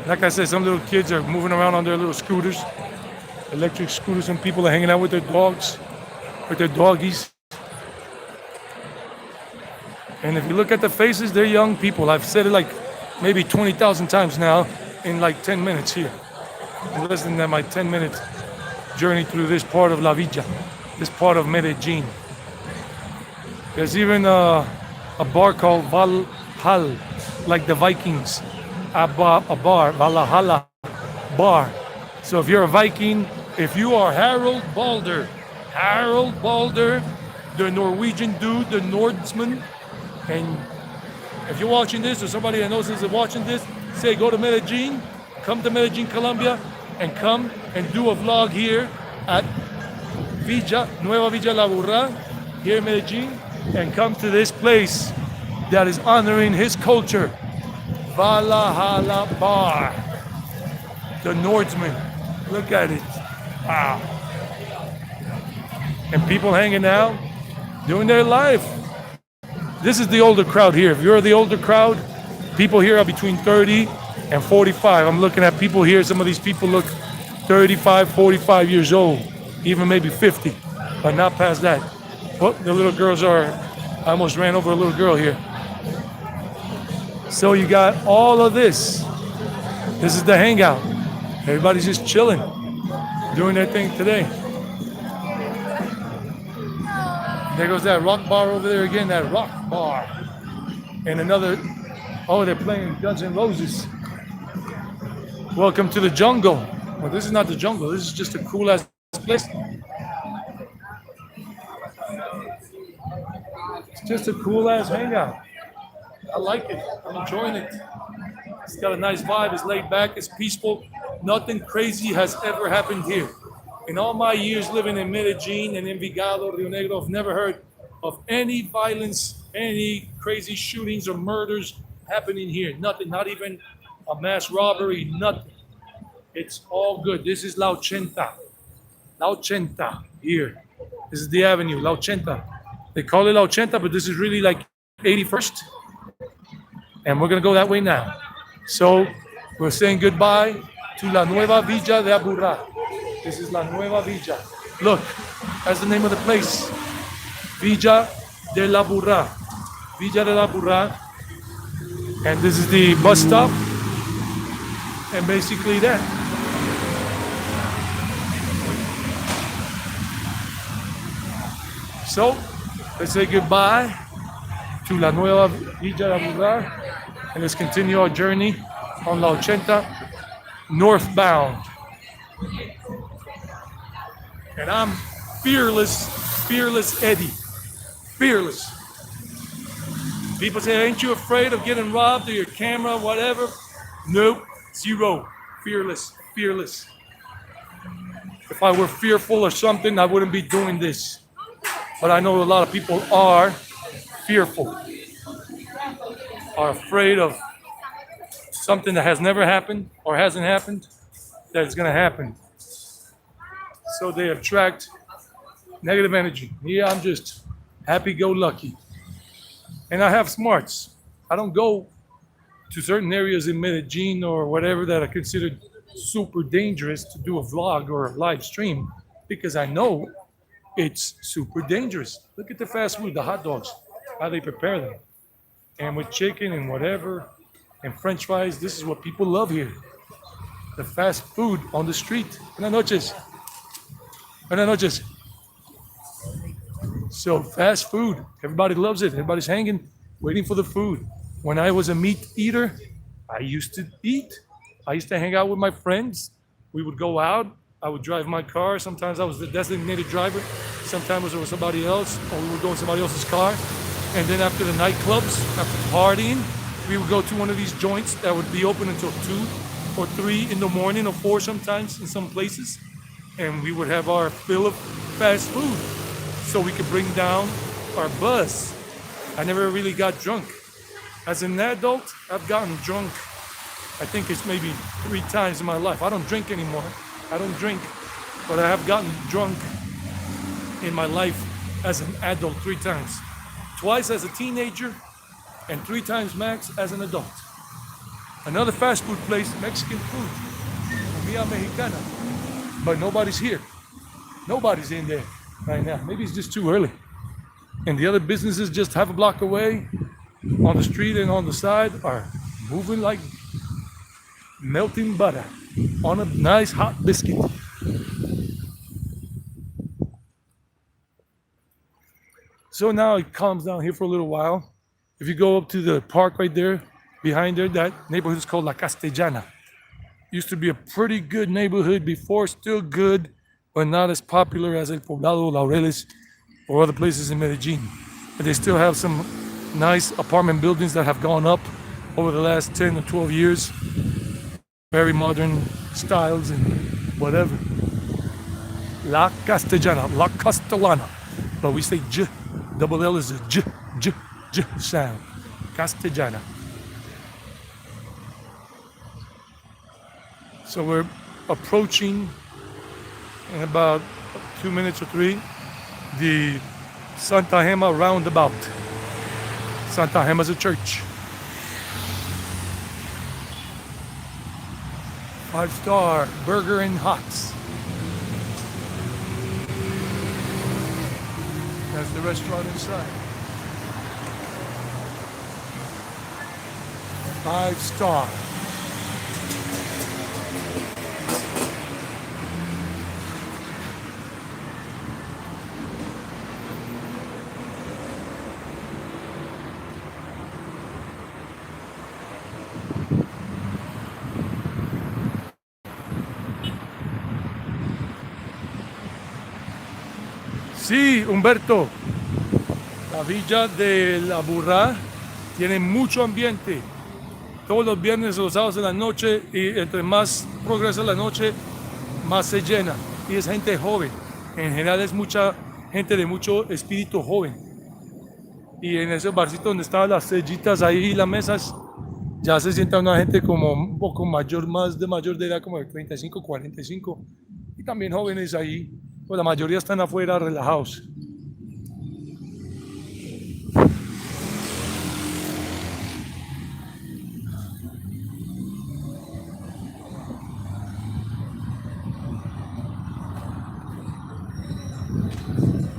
Like I said, some little kids are moving around on their little scooters, electric scooters. Some people are hanging out with their dogs, with their doggies. And if you look at the faces, they're young people. I've said it like maybe 20,000 times now in like 10 minutes here. Less than my 10-minute journey through this part of La Villa, this part of Medellin. There's even a bar called Valhalla, like the Vikings. A bar, Valhalla bar. So if you're a Viking, if you are Harold Balder, the Norwegian dude, the Nordsman, and if you're watching this or somebody that knows is watching this, say go to Medellin, come to Medellin, Colombia, and come and do a vlog here at Nueva Villa de Aburrá, here in Medellin, and come to this place that is honoring his culture. Valhalla Bar. The Nordsman. Look at it. Wow. And people hanging out, doing their life. This is the older crowd here. If you're the older crowd, people here are between 30 and 45. I'm looking at people here. Some of these people look 35, 45 years old, even maybe 50, but not past that. Oh, the little girls are, I almost ran over a little girl here. So you got all of this. This is the hangout. Everybody's just chilling, doing their thing today. There goes that rock bar over there again, that rock bar. And another, oh, they're playing Guns N' Roses. Welcome to the jungle. Well, this is not the jungle. This is just a cool ass place. It's just a cool ass hangout. I like it. I'm enjoying it. It's got a nice vibe. It's laid back. It's peaceful. Nothing crazy has ever happened here. In all my years living in Medellin and Envigado, Rio Negro, I've never heard of any violence, any crazy shootings or murders happening here. Nothing. Not even a mass robbery. Nothing. It's all good. This is La Ochenta. La Ochenta here. This is the avenue, La Ochenta. They call it La Ochenta, but this is really like 81st. And we're going to go that way now. So we're saying goodbye to La Nueva Villa de Aburrá. This is La Nueva Villa. Look, that's the name of the place. Villa de la Aburrá. Villa de la Aburrá. And this is the bus stop. And basically that. So let's say goodbye to La Nueva Villa de Aburrá. And let's continue our journey on La Ochenta, northbound. And I'm fearless Eddie. Fearless. People say, ain't you afraid of getting robbed or your camera, whatever? Nope, zero. Fearless. If I were fearful or something, I wouldn't be doing this. But I know a lot of people are fearful, are afraid of something that has never happened or hasn't happened, that is going to happen. So they attract negative energy. Yeah, I'm just happy-go-lucky. And I have smarts. I don't go to certain areas in Medellin or whatever that are considered super dangerous to do a vlog or a live stream because I know it's super dangerous. Look at the fast food, the hot dogs, how they prepare them. And with chicken and whatever, and French fries, this is what people love here. The fast food on the street. Buenas noches. Buenas noches. So fast food, everybody loves it. Everybody's hanging, waiting for the food. When I was a meat eater, I used to eat. I used to hang out with my friends. We would go out. I would drive my car. Sometimes I was the designated driver. Sometimes it was somebody else, or we would go in somebody else's car. And then after the nightclubs, after partying, we would go to one of these joints that would be open until 2 or 3 in the morning, or 4 sometimes in some places. And we would have our fill of fast food so we could bring down our buzz. I never really got drunk. As an adult, I've gotten drunk, I think it's maybe 3 times in my life. I don't drink anymore. I don't drink. but I have gotten drunk in my life as an adult 3 times. Twice as a teenager and 3 times max as an adult. Another fast food place, Mexican food, comida mexicana, but nobody's here. Nobody's in there right now. Maybe it's just too early. And the other businesses just half a block away on the street and on the side are moving like melting butter on a nice hot biscuit. So now it calms down here for a little while. If you go up to the park right there, behind there, that neighborhood is called La Castellana. Used to be a pretty good neighborhood before, still good, but not as popular as El Poblado, Laureles, or other places in Medellin. But they still have some nice apartment buildings that have gone up over the last 10 or 12 years. Very modern styles and whatever. La Castellana, La Castellana. But we say J, double L is a J sound. Castellana. So we're approaching in about 2 minutes or 3 the Santa Gema roundabout. Santa Gema is a church. 5-star burger and hots. That's the restaurant inside. 5-star. Sí, Humberto. La Villa de Aburrá tiene mucho ambiente. Todos los viernes y los sábados de la noche, y entre más progresa la noche, más se llena. Y es gente joven. En general es mucha gente de mucho espíritu joven. Y en ese barcito donde estaban las sillitas ahí y las mesas, ya se sienta una gente como un poco mayor, más de mayor de edad, como de 35, 45. Y también jóvenes ahí. Pues la mayoría están afuera relajados.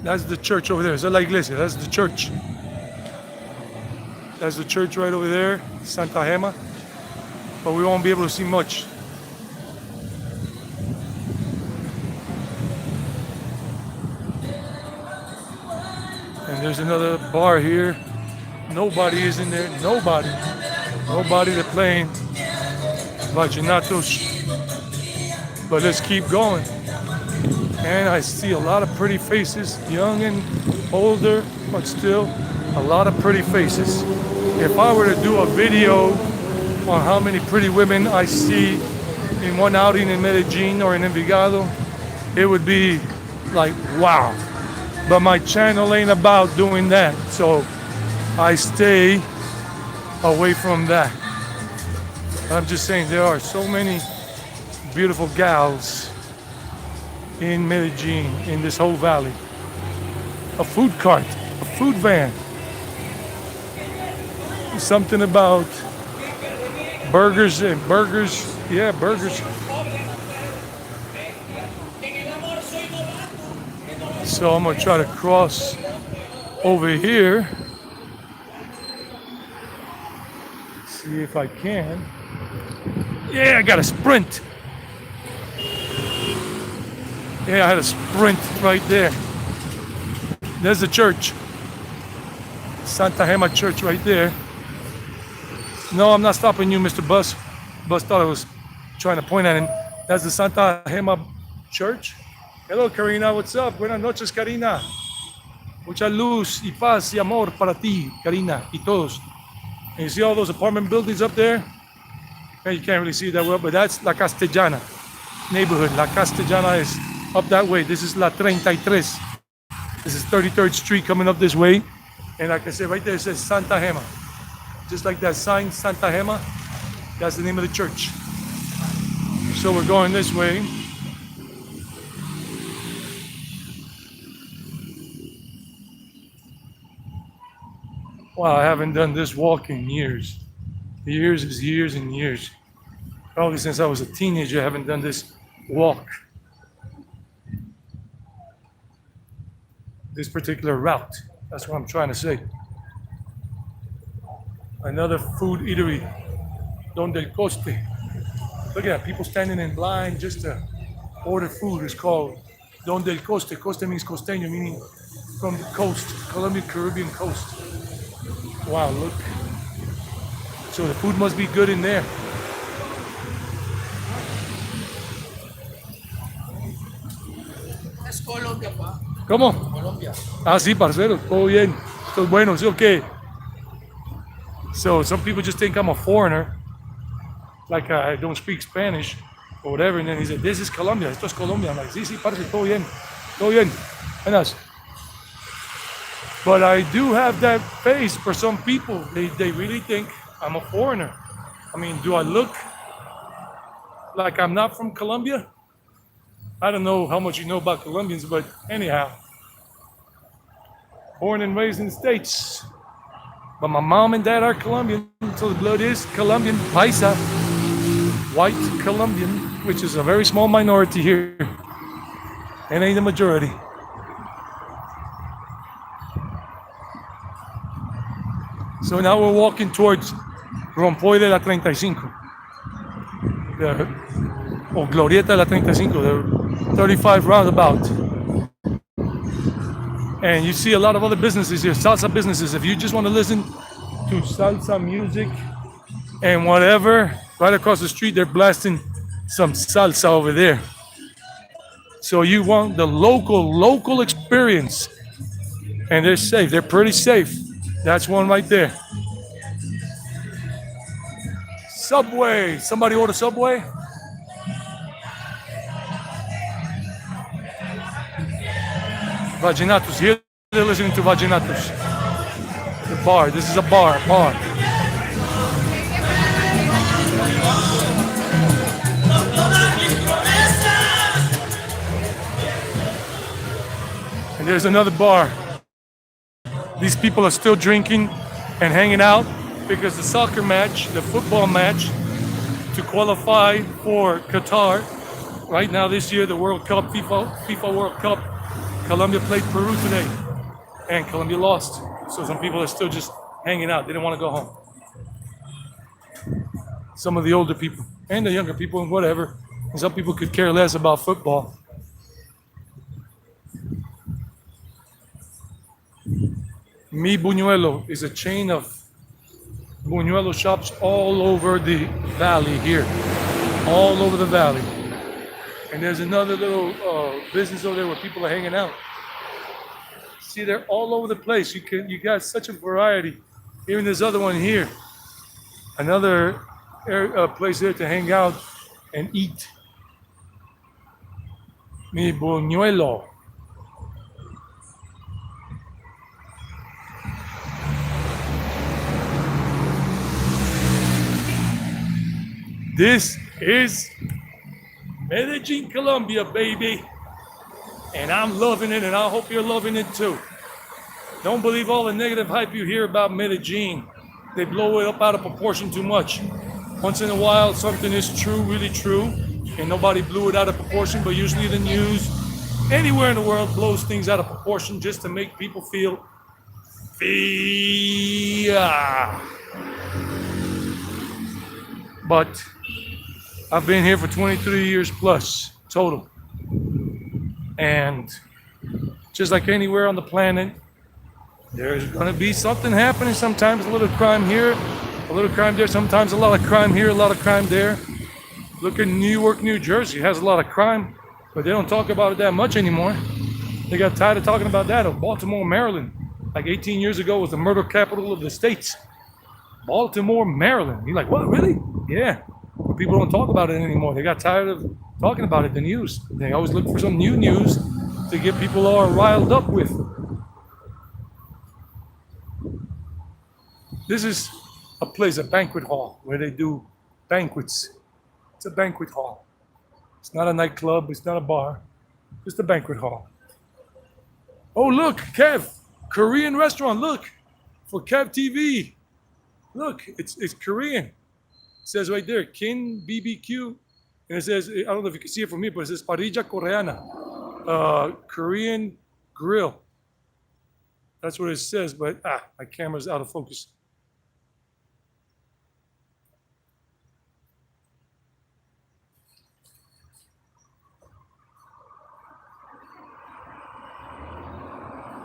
That's the church over there. Esa es la iglesia. That's the church. That's the church right over there, Santa Gema. But we won't be able to see much. And there's another bar here. Nobody is in there. Nobody. They're playing vallenatos. But let's keep going. And I see a lot of pretty faces, young and older, but still a lot of pretty faces. If I were to do a video on how many pretty women I see in one outing in Medellin or in Envigado, it would be like, wow. But my channel ain't about doing that, so I stay away from that. I'm just saying there are so many beautiful gals in Medellin, in this whole valley. A food cart, a food van. Something about burgers and burgers. Yeah, burgers. So I'm gonna try to cross over here. See if I can. Yeah, I got a sprint. Yeah, I had a sprint right there. There's the church. Santa Gema Church right there. No, I'm not stopping you, Mr. Bus. Bus thought I was trying to point at him. That's the Santa Gema Church. Hello, Karina. What's up? Buenas noches, Karina. Mucha luz y paz y amor para ti, Karina, y todos. And you see all those apartment buildings up there? You can't really see that well, but that's La Castellana neighborhood. La Castellana is up that way. This is La 33. This is 33rd Street coming up this way. And like I said, right there it says Santa Gema. Just like that sign, Santa Gema, that's the name of the church. So we're going this way. Wow, I haven't done this walk in years. Years is years and years. Probably since I was a teenager, I haven't done this walk, this particular route. That's what I'm trying to say. Another food eatery, Don del Coste. Look at that, people standing in line just to order food. It's called Don del Coste. Coste means costeño, meaning from the coast, Colombian Caribbean coast. Wow, look. So the food must be good in there. Es Colombia, pa. ¿Cómo? Colombia. Ah, sí, parcero, todo bien. Esto es bueno, sí, okay. So some people just think I'm a foreigner, like I don't speak Spanish or whatever. And then he said, this is Colombia, esto es Colombia. I'm like, sí, sí, parce, todo bien, todo bien. Buenas. But I do have that face for some people. They really think I'm a foreigner. I mean, do I look like I'm not from Colombia? I don't know how much you know about Colombians, but anyhow, born and raised in the States. But my mom and dad are Colombian, so the blood is Colombian, paisa, white Colombian, which is a very small minority here, and ain't the majority. So now we're walking towards Rompoy de la 35, or Glorieta de la 35, the 35 roundabout. And you see a lot of other businesses here, salsa businesses. If you just want to listen to salsa music and whatever, right across the street, they're blasting some salsa over there. So you want the local experience. And they're safe, they're pretty safe. That's one right there. Subway, somebody order Subway? Vaginatos, here they're listening to Vaginatos. The bar, this is a bar. And there's another bar. These people are still drinking and hanging out because the soccer match, the football match to qualify for Qatar, right now this year, the World Cup, FIFA World Cup, Colombia played Peru today, and Colombia lost. So some people are still just hanging out. They didn't want to go home. Some of the older people and the younger people and whatever. And some people could care less about football. Mi Buñuelo is a chain of Buñuelo shops all over the valley here. All over the valley. And there's another little business over there where people are hanging out. See, they're all over the place. You got such a variety. Even this other one here, another place there to hang out and eat. Mi Buñuelo. This is Medellin, Colombia, baby. And I'm loving it, and I hope you're loving it too. Don't believe all the negative hype you hear about Medellin. They blow it up out of proportion too much. Once in a while, something is true, really true, and nobody blew it out of proportion, but usually the news anywhere in the world blows things out of proportion just to make people feel fear. But I've been here for 23 years plus total. And just like anywhere on the planet, there's going to be something happening. Sometimes a little crime here, a little crime there. Sometimes a lot of crime here, a lot of crime there. Look at New York, New Jersey. It has a lot of crime, but they don't talk about it that much anymore. They got tired of talking about that. Or Baltimore, Maryland, like 18 years ago, was the murder capital of the states. Baltimore, Maryland. You're like, what, really? Yeah. But people don't talk about it anymore. They got tired of talking about it, the news. They always look for some new news to get people all riled up with. This is a place, a banquet hall, where they do banquets. It's a banquet hall. It's not a nightclub, it's not a bar, just a banquet hall. Oh, look, Kev, Korean restaurant, look. for Kev TV. Look, it's Korean. It says right there, Kin BBQ. And it says, I don't know if you can see it from here, but it says Parrilla Coreana, Korean grill. That's what it says, but my camera's out of focus.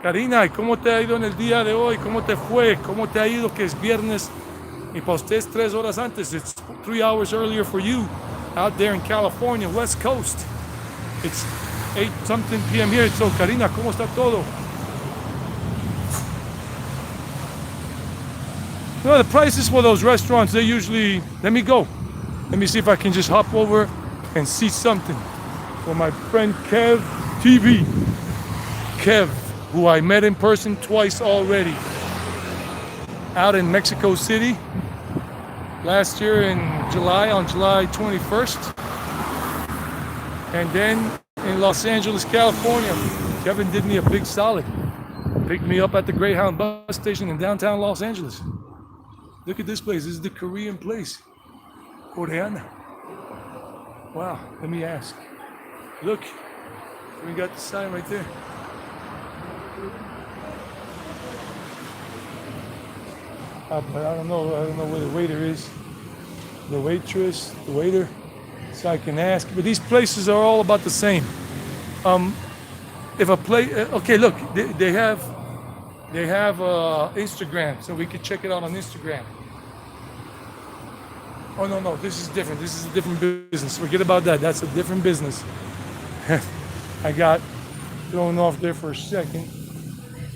Karina, ¿cómo te ha ido en el día de hoy? ¿Cómo te fue? ¿Cómo te ha ido que es viernes? Y para usted es 3 horas antes. It's 3 hours earlier for you out there in California, West Coast. It's 8 something p.m. here. So, Karina, ¿cómo está todo? Well, the prices for those restaurants, they usually, let me go. Let me see if I can just hop over and see something. For my friend Kev TV. Kev, who I met in person twice already. Out in Mexico City last year in July, on July 21st. And then in Los Angeles, California, Kevin did me a big solid. Picked me up at the Greyhound bus station in downtown Los Angeles. Look at this place. This is the Korean place. Coreana. Wow, let me ask. Look, we got the sign right there. But I don't know where the waiter is. The waitress, the waiter. So I can ask. But these places are all about the same. If a place, okay, look, they have Instagram, so we could check it out on Instagram. Oh no, this is different. This is a different business. Forget about that. That's a different business. I got thrown off there for a second,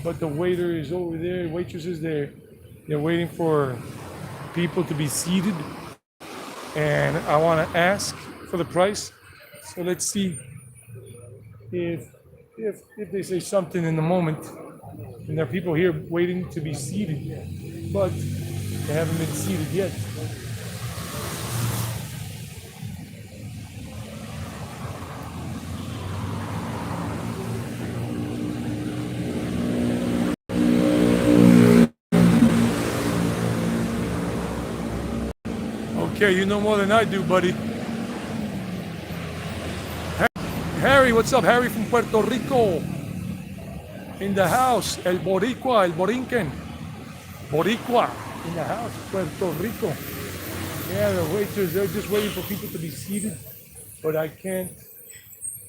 but the waiter is over there. Waitress is there. They're waiting for people to be seated, and I want to ask for the price. So let's see if they say something in the moment. And there are people here waiting to be seated, but they haven't been seated yet. Okay, you know more than I do, buddy. Harry, what's up? Harry from Puerto Rico. In the house. El Boricua, El Borinquen. Boricua. In the house. Puerto Rico. Yeah, the waiters, they're just waiting for people to be seated. But I can't.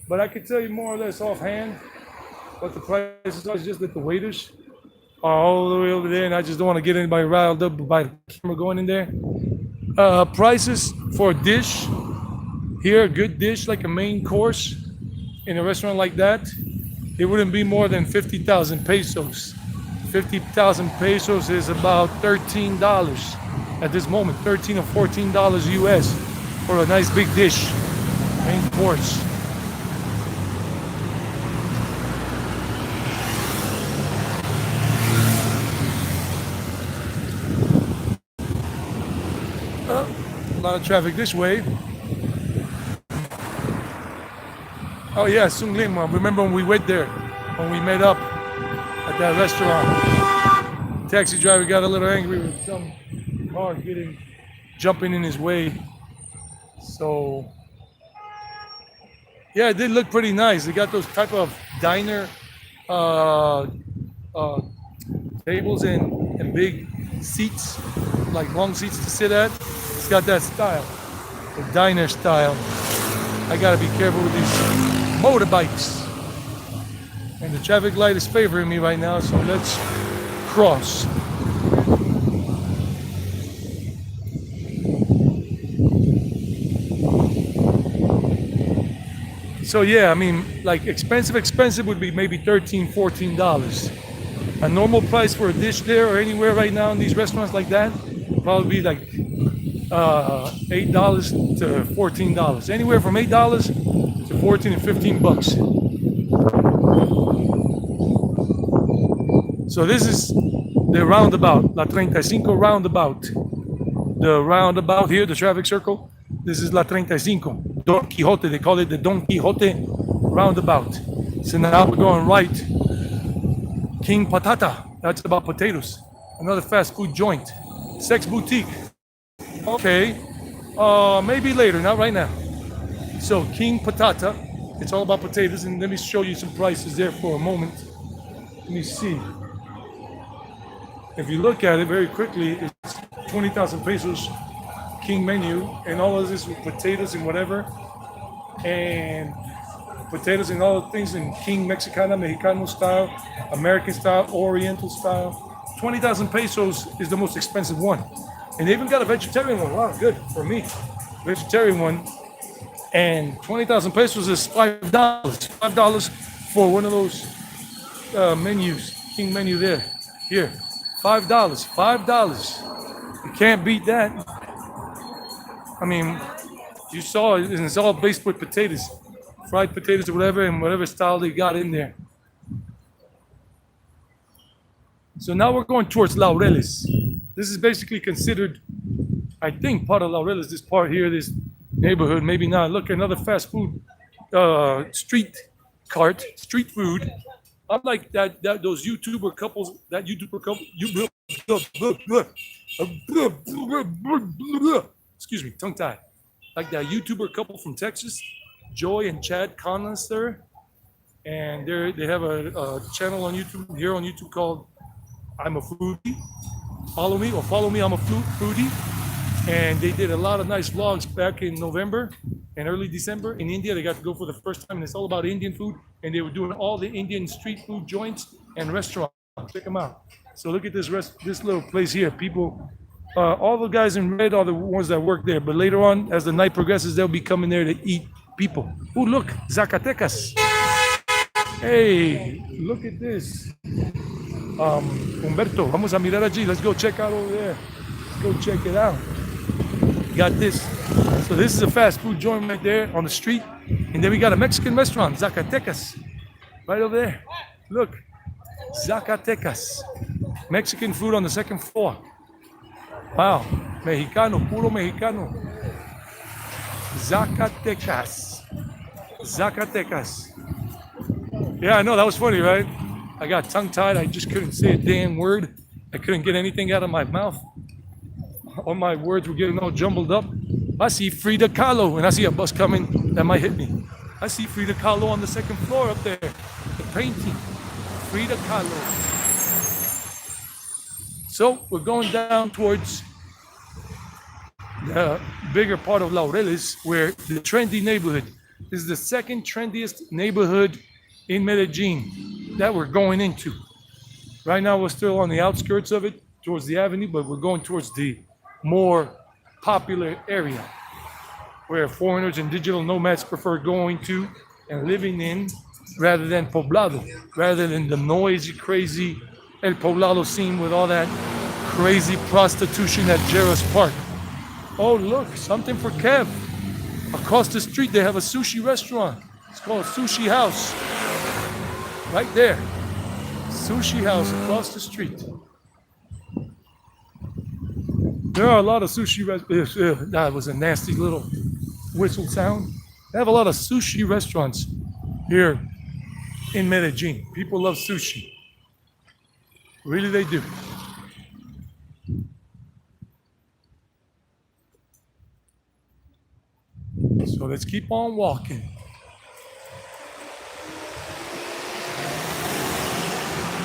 But I can tell you more or less offhand what the prices are. It's just that the waiters are all the way over there, and I just don't want to get anybody riled up by the camera going in there. Prices for a dish here, a good dish like a main course in a restaurant like that, it wouldn't be more than 50,000 pesos. 50,000 pesos is about $13 at this moment, $13 or $14 US for a nice big dish, main course. A lot of traffic this way. Oh yeah, Sung Lim. Remember when we went there, when we met up at that restaurant? Taxi driver got a little angry with some car jumping in his way. So yeah, it did look pretty nice. They got those type of diner tables and big seats, like long seats to sit at. It's got that style, the diner style. I gotta be careful with these motorbikes. And the traffic light is favoring me right now, so let's cross. So yeah, I mean, like expensive would be maybe $13, $14. A normal price for a dish there or anywhere right now in these restaurants like that would probably be like $8 to $14. Anywhere from $8 to 14 and 15 bucks. So this is the roundabout, La 35 roundabout. The roundabout here, the traffic circle, this is La 35. Don Quixote, they call it the Don Quixote roundabout. So now we're going right. King Patata, that's about potatoes. Another fast food joint. Sex boutique. Okay. Maybe later, not right now. So King Patata. It's all about potatoes, and let me show you some prices there for a moment. Let me see. If you look at it very quickly, it's 20,000 pesos king menu, and all of this with potatoes and whatever, and potatoes and all the things in king Mexicana, Mexicano style, American style, Oriental style. 20,000 pesos is the most expensive one. And they even got a vegetarian one. Wow, good for me. Vegetarian one. And 20,000 pesos is $5. $5 for one of those menus, king menu there. Here, $5. $5. You can't beat that. I mean, you saw it, and it's all based with potatoes, fried potatoes or whatever, and whatever style they got in there. So now we're going towards Laureles. This is basically considered, I think, part of Laureles, this part here, this neighborhood, maybe not. Look, another fast food street cart, street food. I'm like those YouTuber couples, excuse me, tongue tied. Like that YouTuber couple from Texas, Joy and Chad Conlister. And they have a channel on YouTube, here on YouTube, called I'm a Foodie. Follow me, I'm a foodie. And they did a lot of nice vlogs back in November and early December in India. They got to go for the first time, and it's all about Indian food. And they were doing all the Indian street food joints and restaurants. Check them out. So look at this little place here. People, all the guys in red are the ones that work there. But later on, as the night progresses, they'll be coming there to eat people. Oh, look, Zacatecas. Hey, look at this. Humberto, vamos a mirar allí. Let's go check out over there. Let's go check it out. Got this. So this is a fast food joint right there on the street. And then we got a Mexican restaurant, Zacatecas, right over there. Look, Zacatecas. Mexican food on the second floor. Wow, Mexicano, puro Mexicano. Zacatecas. Zacatecas. Yeah, I know, that was funny, right? I got tongue-tied. I just couldn't say a damn word. I couldn't get anything out of my mouth. All my words were getting all jumbled up. I see Frida Kahlo, and I see a bus coming that might hit me. I see Frida Kahlo on the second floor up there. The painting. Frida Kahlo. So we're going down towards the bigger part of Laureles, where the trendy neighborhood. This is the second trendiest neighborhood in Medellin that we're going into. Right now we're still on the outskirts of it, towards the avenue, but we're going towards the more popular area where foreigners and digital nomads prefer going to and living in, rather than Poblado, rather than the noisy, crazy El Poblado scene with all that crazy prostitution at Jarrah's Park. Oh, look, something for Kev. Across the street, they have a sushi restaurant. It's called Sushi House. Right there. Sushi House across the street. There are a lot of sushi restaurants. That was a nasty little whistle sound. They have a lot of sushi restaurants here in Medellin. People love sushi. Really, they do. So let's keep on walking.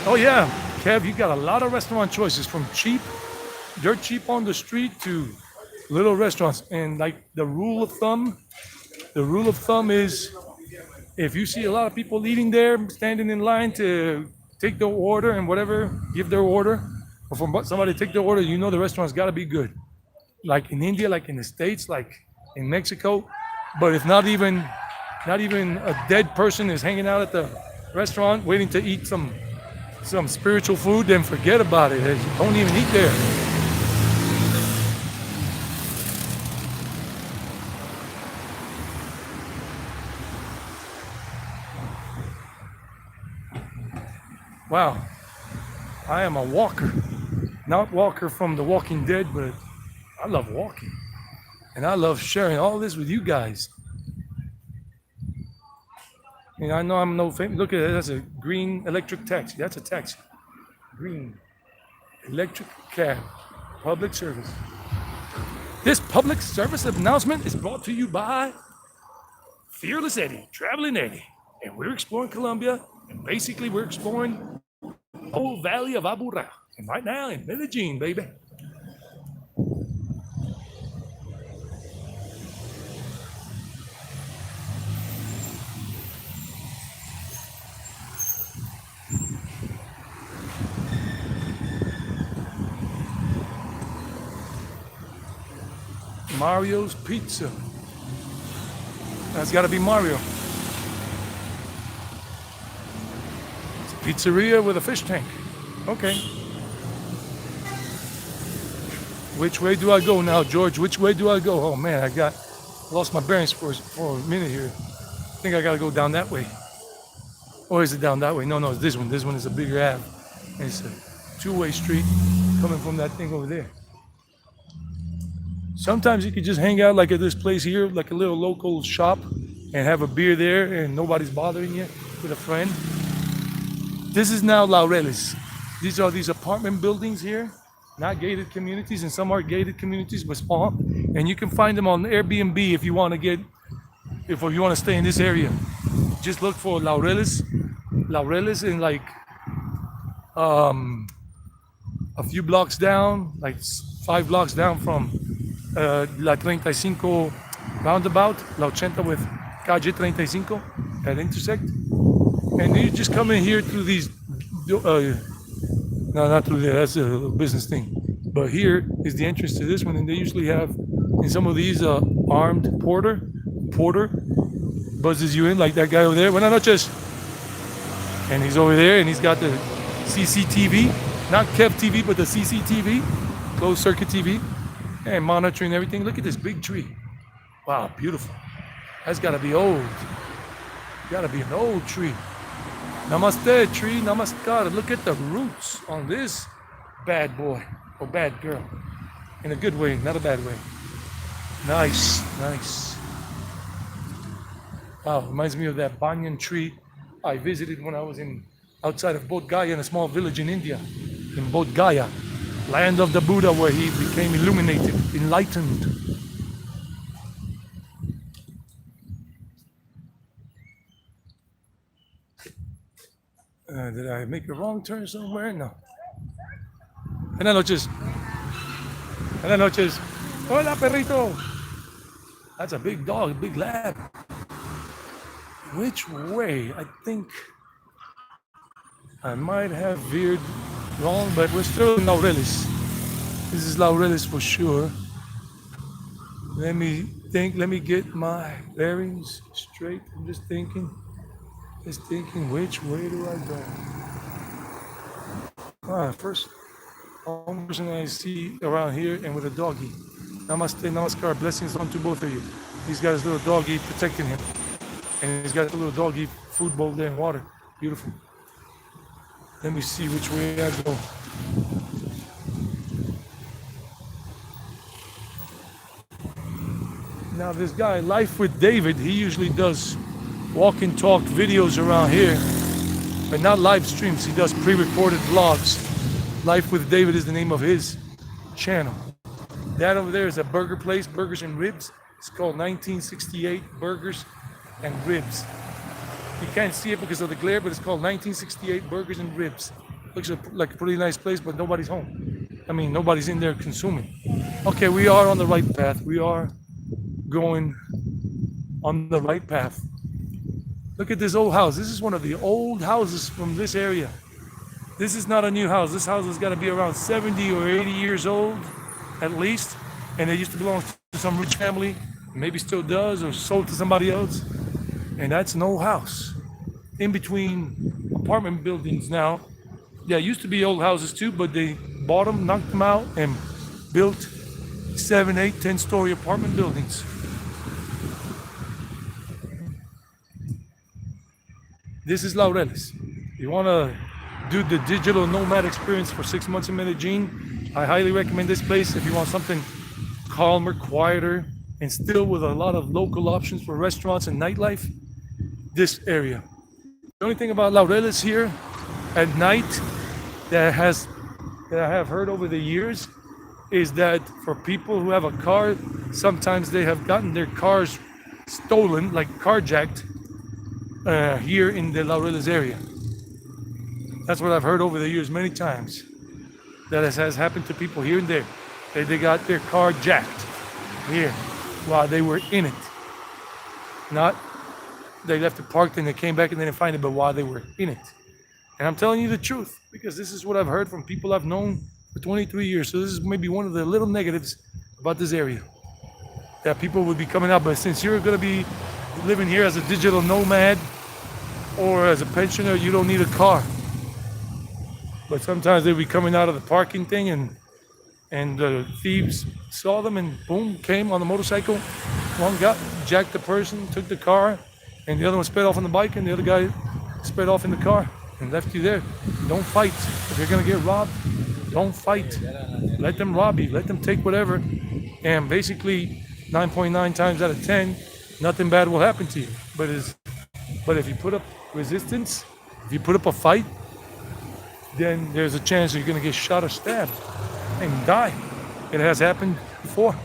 Oh yeah, Kev, you got a lot of restaurant choices, from cheap, dirt cheap on the street, to little restaurants. And like the rule of thumb is, if you see a lot of people eating there, standing in line to take their order and whatever, give their order, or for somebody to take their order, you know the restaurant's got to be good. Like in India, like in the States, like in Mexico. But if not even a dead person is hanging out at the restaurant waiting to eat some spiritual food, then forget about it. Don't even eat there. Wow, I am a walker. Not Walker from The Walking Dead, but I love walking. And I love sharing all this with you guys. And I know I'm no famous. Look at that, that's a green electric taxi. That's a taxi. Green. electric cab, public service. This public service announcement is brought to you by Fearless Eddie, Traveling Eddie. And we're exploring Colombia, and basically we're exploring the whole valley of Aburrá. And right now in Medellin, baby. Mario's Pizza. That's got to be Mario. It's a pizzeria with a fish tank. Okay. Which way do I go now, George? Which way do I go? Oh man, lost my bearings for a minute here. I think I got to go down that way. Or is it down that way? No, it's this one. This one is a bigger Ave. And it's a two-way street coming from that thing over there. Sometimes you could just hang out like at this place here, like a little local shop, and have a beer there and nobody's bothering you with a friend. This is now Laureles. These are these apartment buildings here, not gated communities, and some are gated communities but small. And you can find them on Airbnb if you want to stay in this area. Just look for Laureles in like a few blocks down, like 5 blocks down from La 35 roundabout, La 80 with Calle 35, that intersect. And you just come in here through these, no, not through there, that's a business thing. But here is the entrance to this one, and they usually have, in some of these, armed porter buzzes you in, like that guy over there. Buenas noches. And he's over there, and he's got the CCTV, not Kev TV, but the CCTV, closed circuit TV. And monitoring everything. Look at this big tree. Wow, beautiful. That's gotta be old. Gotta be an old tree. Namaste, tree. Namaskar. Look at the roots on this bad boy or bad girl. In a good way, not a bad way. Nice. Wow, reminds me of that banyan tree I visited when I was outside of Bodh Gaya in a small village in India. In Bodh Gaya. Land of the Buddha, where he became enlightened. Did I make a wrong turn somewhere? No. Buenas noches. Hola, perrito. That's a big dog, a big lab. Which way? I think I might have veered wrong, but we're still in Laureles. This is Laureles for sure. Let me get my bearings straight. I'm just thinking, which way do I go? First only person I see around here, and with a doggy. Namaste, namaskar, blessings unto both of you. He's got his little doggy protecting him. And he's got a little doggy food bowl there in water. Beautiful. Let me see which way I go. Now this guy, Life with David, he usually does walk and talk videos around here, but not live streams. He does pre-recorded vlogs. Life with David is the name of his channel. That over there is a burger place, Burgers and Ribs. It's called 1968 Burgers and Ribs. You can't see it because of the glare, but it's called 1968 Burgers and Ribs. Looks like a pretty nice place, but nobody's home. I mean, nobody's in there consuming. Okay, we are on the right path. We are going on the right path. Look at this old house. This is one of the old houses from this area. This is not a new house. This house has got to be around 70 or 80 years old, at least. And it used to belong to some rich family, maybe still does, or sold to somebody else. And that's an old house. In between apartment buildings now. Yeah, it used to be old houses too, but they bought them, knocked them out, and built 7, 8, 10-story apartment buildings. This is Laureles. You want to do the digital nomad experience for 6 months in Medellin, I highly recommend this place if you want something calmer, quieter, and still with a lot of local options for restaurants and nightlife. This area. The only thing about Laureles here at night that has that I have heard over the years is that for people who have a car, sometimes they have gotten their cars stolen, like carjacked, here in the Laureles area. That's what I've heard over the years many times. That has happened to people here and there. They got their car jacked here while they were in it. Not they left it parked and they came back and they didn't find it, but while they were in it. And I'm telling you the truth because this is what I've heard from people I've known for 23 years. So this is maybe one of the little negatives about this area. That people would be coming out, but since you're going to be living here as a digital nomad or as a pensioner, you don't need a car. But sometimes they'll be coming out of the parking thing and the thieves saw them and boom, came on the motorcycle. One got jacked the person, took the car, and the other one sped off on the bike, and the other guy sped off in the car and left you there. Don't fight. If you're gonna get robbed, don't fight. Let them rob you. Let them take whatever. And basically, 9.9 times out of 10, nothing bad will happen to you. But if you put up resistance, if you put up a fight, then there's a chance you're gonna get shot or stabbed and die. It has happened before.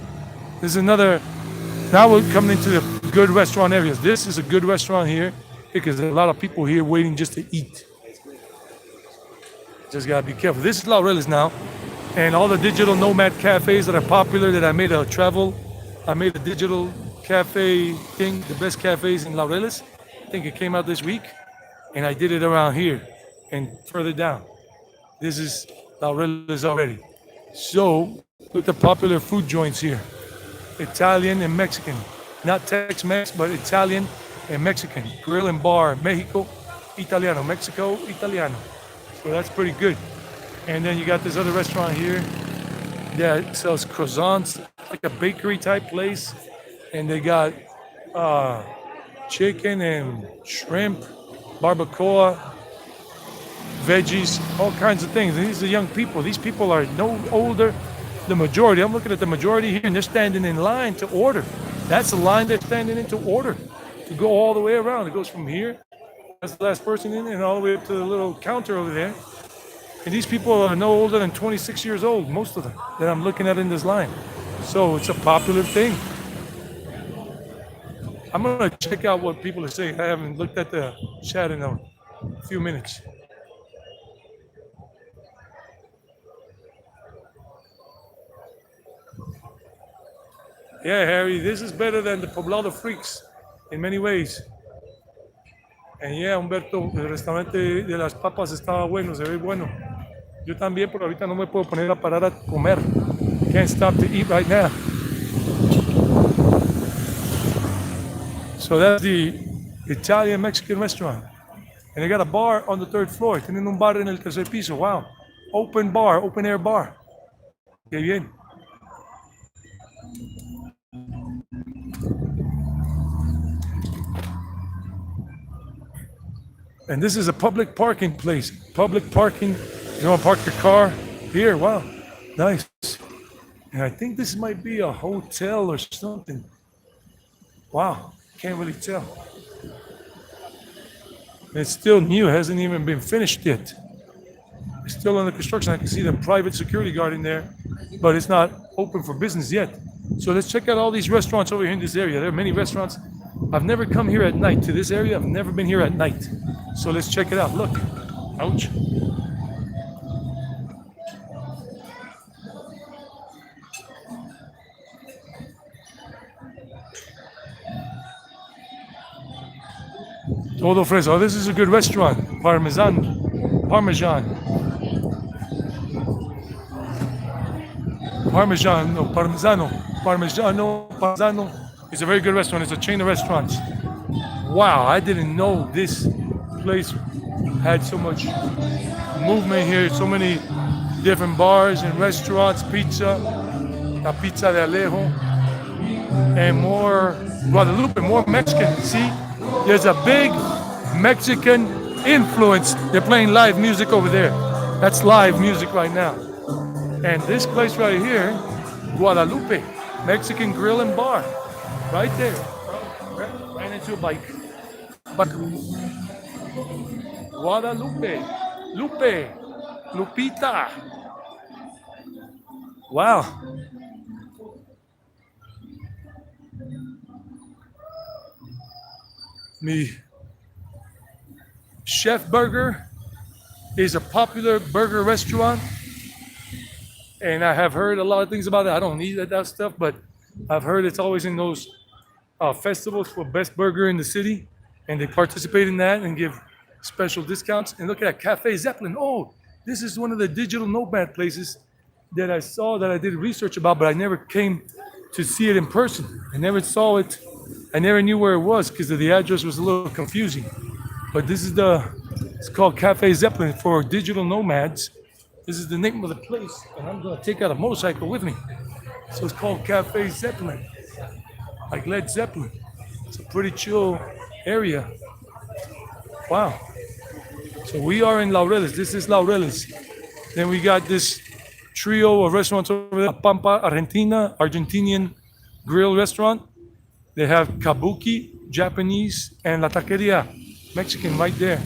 This is another. Now we're coming into the good restaurant areas. This is a good restaurant here because there are a lot of people here waiting just to eat. Just gotta be careful. This is Laureles now, and all the digital nomad cafes that are popular that I made a digital cafe thing, the best cafes in Laureles. I think it came out this week, and I did it around here and further down. This is Laureles already. So, look at the popular food joints here. Italian and Mexican. Not Tex-Mex, but Italian and Mexican. Grill and bar, Mexico, Italiano. Mexico, Italiano. So that's pretty good. And then you got this other restaurant here that sells croissants, like a bakery type place. And they got chicken and shrimp, barbacoa, veggies, all kinds of things. And these are young people. These people are no older. The majority, I'm looking at the majority here, and they're standing in line to order. That's the line they're standing in to order, to go all the way around. It goes from here, that's the last person in, and all the way up to the little counter over there. And these people are no older than 26 years old, most of them, that I'm looking at in this line. So it's a popular thing. I'm gonna check out what people are saying. I haven't looked at the chat in a few minutes. Yeah, Harry, this is better than the Poblado Freaks in many ways. And yeah, Humberto, el restaurante de las papas estaba bueno, se ve bueno. Yo también, pero ahorita no me puedo poner a parar a comer. Can't stop to eat right now. So that's the Italian Mexican restaurant. And they got a bar on the third floor. Tienen un bar en el tercer piso. Wow. Open bar, open air bar. Qué bien. And this is a public parking place. Public parking. You want to park your car here? Wow, nice. And I think this might be a hotel or something. Wow, can't really tell. It's still new, hasn't even been finished yet. It's still under construction. I can see the private security guard in there, but it's not open for business yet. So let's check out all these restaurants over here in this area. There are many restaurants. I've never come here at night to this area. I've never been here at night. So let's check it out. Look. Ouch. Todo fresco. Oh, this is a good restaurant. Parmesan. Parmesan. Parmesan. No, Parmesano. Parmigiano. Parmesano. It's a very good restaurant. It's a chain of restaurants. Wow, I didn't know this place had so much movement here. So many different bars and restaurants. Pizza. La Pizza de Alejo. And more Guadalupe, more Mexican. See? There's a big Mexican influence. They're playing live music over there. That's live music right now. And this place right here, Guadalupe, Mexican Grill and Bar. Right there. Ran into a bike. Guadalupe. Lupe. Lupita. Wow. Me Chef Burger is a popular burger restaurant, and I have heard a lot of things about it. I don't eat that stuff, but I've heard it's always in those festivals for best burger in the city, and they participate in that and give special discounts. And look at that Cafe Zeppelin. Oh, this is one of the digital nomad places that I saw that I did research about, but I never came to see it in person. I never saw it. I never knew where it was because the address was a little confusing. But this is it's called Cafe Zeppelin for digital nomads. This is the name of the place, and I'm gonna take out a motorcycle with me. So it's called Cafe Zeppelin, like Led Zeppelin. It's a pretty chill area. Wow. So we are in Laureles. This is Laureles. Then we got this trio of restaurants over there. Pampa Argentina, Argentinian grill restaurant. They have Kabuki, Japanese, and La Taqueria, Mexican right there.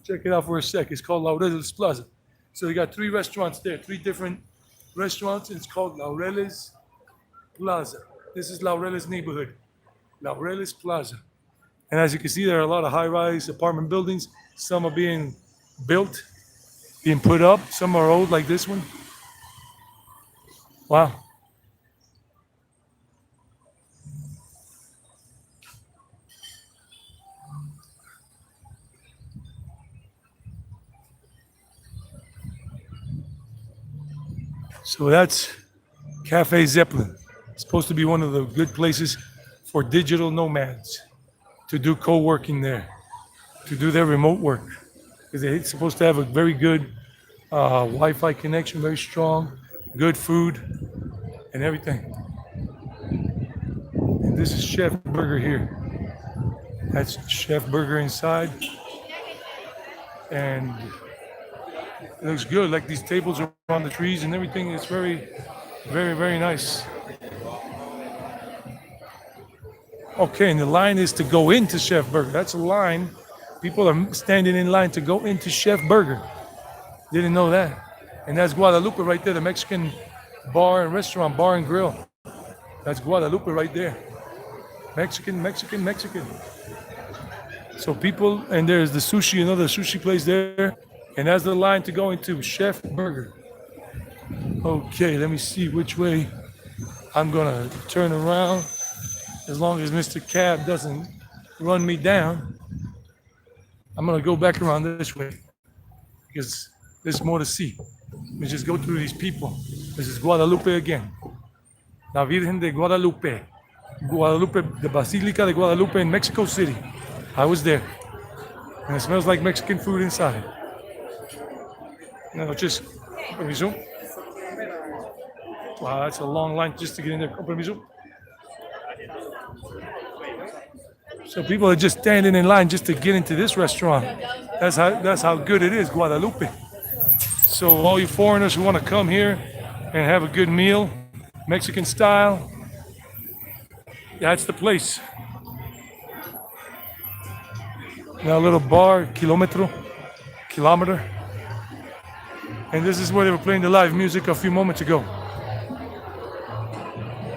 Check it out for a sec. It's called Laureles Plaza. So we got three restaurants there, three different restaurants. It's called Laureles Plaza. This is Laureles neighborhood, Laureles Plaza. And as you can see, there are a lot of high-rise apartment buildings. Some are being built, being put up. Some are old, like this one. Wow. So that's Cafe Zeppelin. It's supposed to be one of the good places for digital nomads to do co-working there, to do their remote work. Because they're supposed to have a very good Wi-Fi connection, very strong, good food, and everything. And this is Chef Burger here. That's Chef Burger inside. And it looks good, like these tables are on the trees and everything. It's very, very, very nice. Okay, and the line is to go into Chef Burger. That's a line. People are standing in line to go into Chef Burger. Didn't know that. And that's Guadalupe right there, the Mexican bar and restaurant, bar and grill. That's Guadalupe right there. Mexican, Mexican, Mexican. So people, and there's the sushi, another sushi place there. And that's the line to go into Chef Burger. Okay, let me see which way I'm gonna turn around. As long as Mr. Cab doesn't run me down, I'm gonna go back around this way because there's more to see. Let me just go through these people. This is Guadalupe again. La Virgen de Guadalupe. Guadalupe, the Basilica de Guadalupe in Mexico City. I was there. And it smells like Mexican food inside. No, just, permiso. Wow, that's a long line just to get in there. Permiso. So people are just standing in line just to get into this restaurant. That's how good it is, Guadalupe. So all you foreigners who want to come here and have a good meal, Mexican style, that's the place. Now a little bar, kilometer. And this is where they were playing the live music a few moments ago.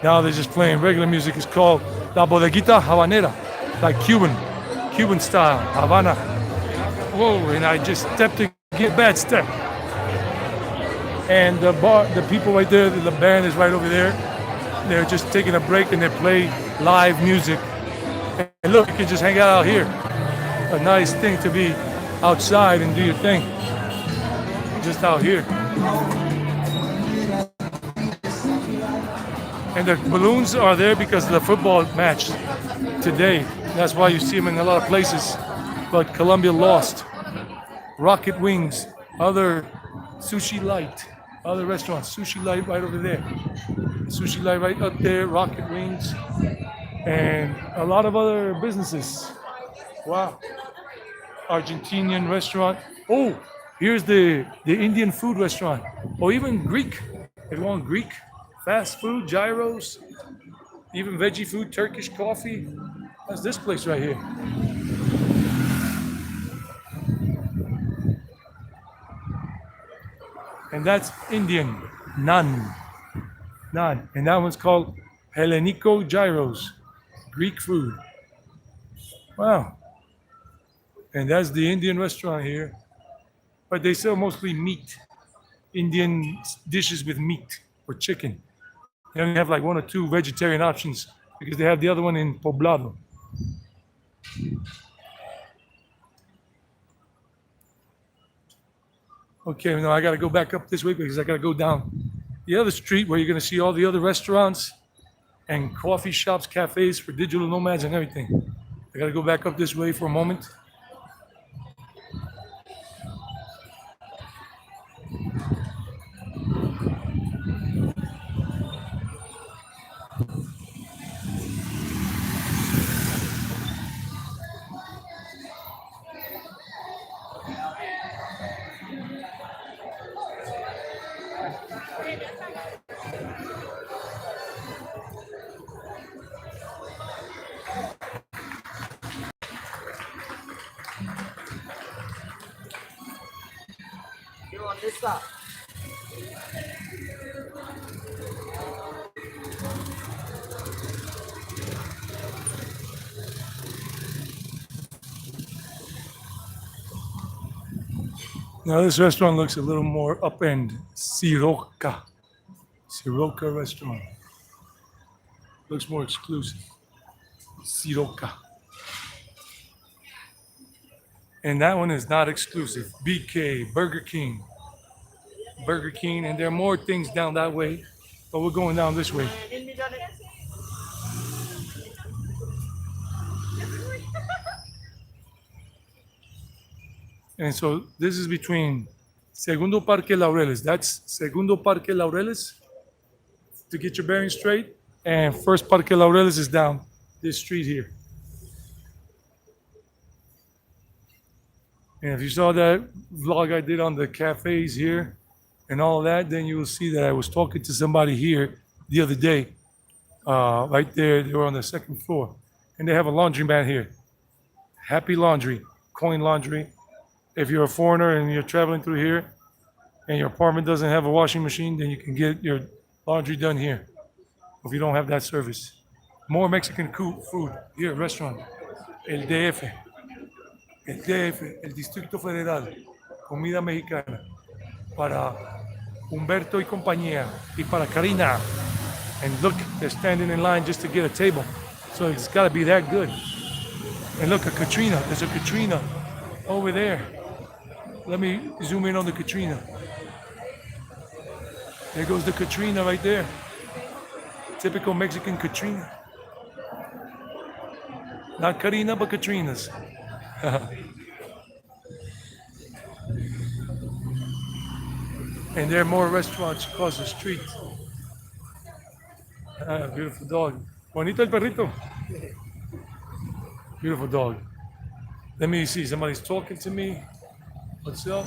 Now they're just playing regular music. It's called La Bodeguita Habanera, like Cuban style, Havana. Whoa, and I just stepped to get bad step. And the people right there, the band is right over there. They're just taking a break and they play live music. And look, you can just hang out here. A nice thing to be outside and do your thing. Just out here. And the balloons are there because of the football match today. That's why you see them in a lot of places. But Colombia lost. Rocket Wings, other Sushi Light, other restaurants. Sushi Light right over there. Sushi Light right up there, Rocket Wings, and a lot of other businesses. Wow. Argentinian restaurant. Oh, here's the Indian food restaurant. Or even Greek. If you want Greek, fast food, gyros, even veggie food, Turkish coffee. That's this place right here. and that's Indian, naan. Naan. And that one's called Hellenico Gyros, Greek food. Wow. And that's the Indian restaurant here. But they sell mostly meat, Indian dishes with meat or chicken. They only have like one or two vegetarian options because they have the other one in Poblado. Okay, now I got to go back up this way because I got to go down the other street where you're going to see all the other restaurants and coffee shops, cafes for digital nomads and everything. I got to go back up this way for a moment. You want this stuff? Now this restaurant looks a little more up end. Siroca restaurant. Looks more exclusive. Siroca. And that one is not exclusive. BK, Burger King. Burger King, and there are more things down that way, but we're going down this way. And so this is between Segundo Parque Laureles. That's Segundo Parque Laureles to get your bearings straight. And first Parque Laureles is down this street here. And if you saw that vlog I did on the cafes here and all that, then you will see that I was talking to somebody here the other day. Right there, they were on the second floor. And they have a laundromat here. Happy Laundry, Coin Laundry. If you're a foreigner and you're traveling through here and your apartment doesn't have a washing machine, then you can get your laundry done here. If you don't have that service. More Mexican food here, restaurant. El DF. El DF, el Distrito Federal. Comida mexicana. Para Humberto y compañía. Y para Karina. And look, they're standing in line just to get a table. So it's got to be that good. And look, a Katrina. There's a Katrina over there. Let me zoom in on the Katrina. There goes the Katrina right there. Typical Mexican Katrina. Not Karina, but Katrinas. And there are more restaurants across the street. Beautiful dog. Bonito el perrito. Beautiful dog. Let me see. Somebody's talking to me. What's up?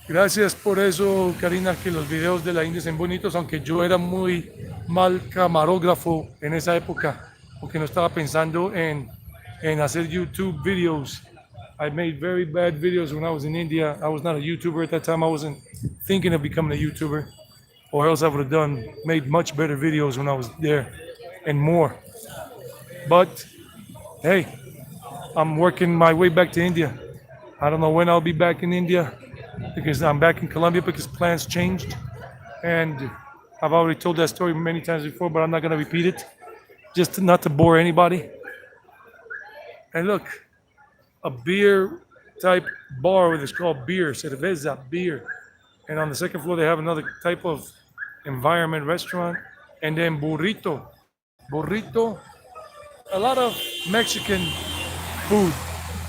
Gracias por eso, Karina, que los videos de la India son bonitos, aunque yo era muy mal camarógrafo en esa época, porque no estaba pensando en hacer YouTube videos. I made very bad videos when I was in India. I was not a YouTuber at that time. I wasn't thinking of becoming a YouTuber, or else I would have made much better videos when I was there and more. But hey, I'm working my way back to India. I don't know when I'll be back in India, because I'm back in Colombia because plans changed. And I've already told that story many times before, but I'm not going to repeat it, just not to bore anybody. And look, a beer type bar where it's called beer, cerveza, beer. And on the second floor, they have another type of environment restaurant. And then burrito. Burrito, a lot of Mexican food.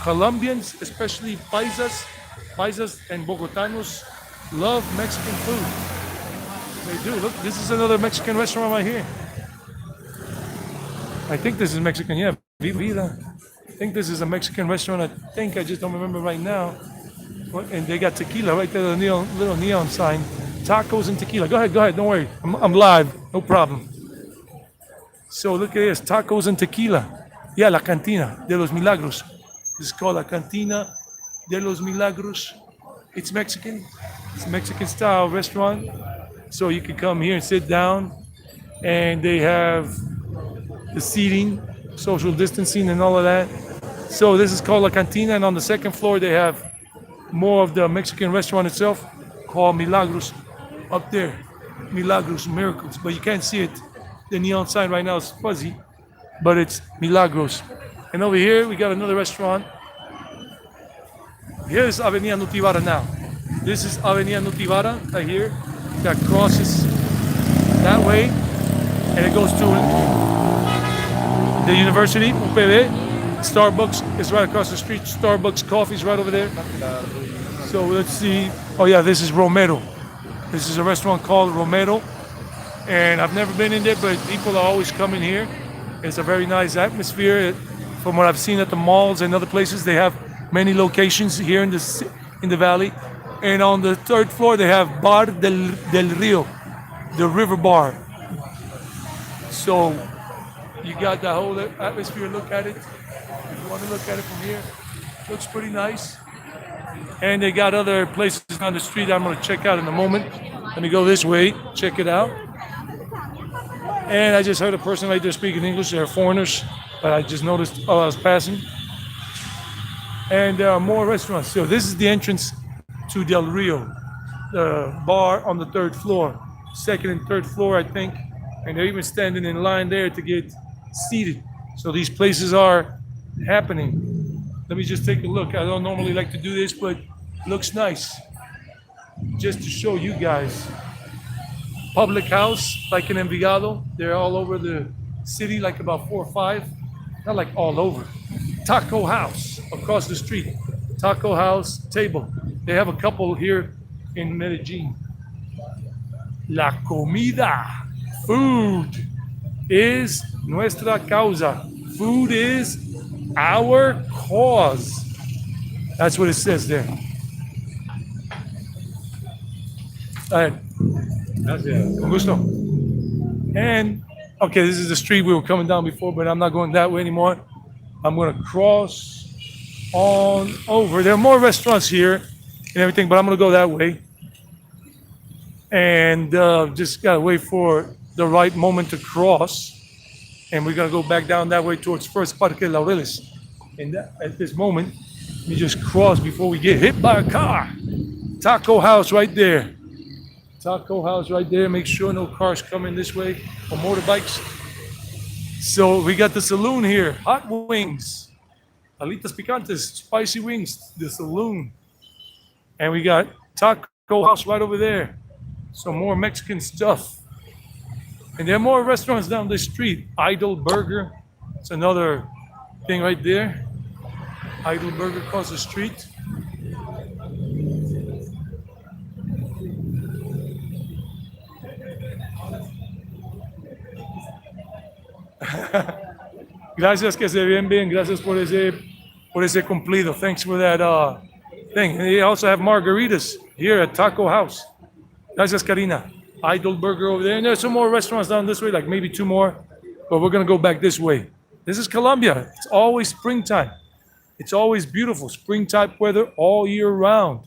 Colombians, especially paisas and Bogotanos, love Mexican food. They do. Look, this is another Mexican restaurant right here. I think this is Mexican, yeah. Vida. think this is a Mexican restaurant. I just don't remember right now. And they got tequila right there, the little neon sign. Tacos and tequila. Go ahead, don't worry. I'm live, no problem. So look at this, tacos and tequila. Yeah, La Cantina de los Milagros. This is called La Cantina de los Milagros. It's Mexican. It's a Mexican style restaurant. So you can come here and sit down, and they have the seating, social distancing and all of that. So this is called La Cantina, and on the second floor they have more of the Mexican restaurant itself called Milagros up there. Milagros, miracles, but you can't see it. The neon sign right now is fuzzy, but it's Milagros. And over here we got another restaurant. Here's Avenida Nutivara now. This is Avenida Nutivara right here. That crosses that way, and it goes to the university, UPB. Starbucks is right across the street. Starbucks coffee is right over there. So let's see. Oh yeah, this is Romero. This is a restaurant called Romero, and I've never been in there, but people are always coming here. It's a very nice atmosphere. From what I've seen at the malls and other places, they have many locations here in the valley. And on the third floor, they have Bar del Rio, the river bar. So you got the whole atmosphere. Look at it. If you want to look at it from here, looks pretty nice. And they got other places on the street I'm going to check out in a moment. Let me go this way, check it out. And I just heard a person right there speaking English. They're foreigners, but I just noticed while I was passing. And there are more restaurants. So this is the entrance to Del Rio, the bar on the third floor, second and third floor, I think. And they're even standing in line there to get seated. So these places are happening. Let me just take a look. I don't normally like to do this, but it looks nice. Just to show you guys. Public house, like in Envigado. They're all over the city, like about 4 or 5. Not like all over. Taco house across the street. Taco house, table. They have a couple here in Medellin. La comida. Food is nuestra causa. Food is our cause. That's what it says there. All right. Con gusto. And, okay, this is the street we were coming down before, but I'm not going that way anymore. I'm going to cross on over. There are more restaurants here and everything, but I'm going to go that way. And just got to wait for the right moment to cross. And we're going to go back down that way towards first Parque de Laureles. And at this moment, we just cross before we get hit by a car. Taco house right there. Taco house right there. Make sure no cars coming this way or motorbikes. So we got the saloon here. Hot wings. Alitas picantes. Spicy wings. The saloon. And we got taco house right over there. Some more Mexican stuff. And there are more restaurants down the street. Idol Burger. It's another thing right there. Idol Burger across the street. Gracias, que se ven bien. Gracias por ese cumplido. Thanks for that thing. And they also have margaritas here at Taco House. Gracias, Karina. Idol Burger over there. And there's some more restaurants down this way, like maybe 2 more. But we're going to go back this way. This is Colombia. It's always springtime. It's always beautiful. Spring type weather all year round.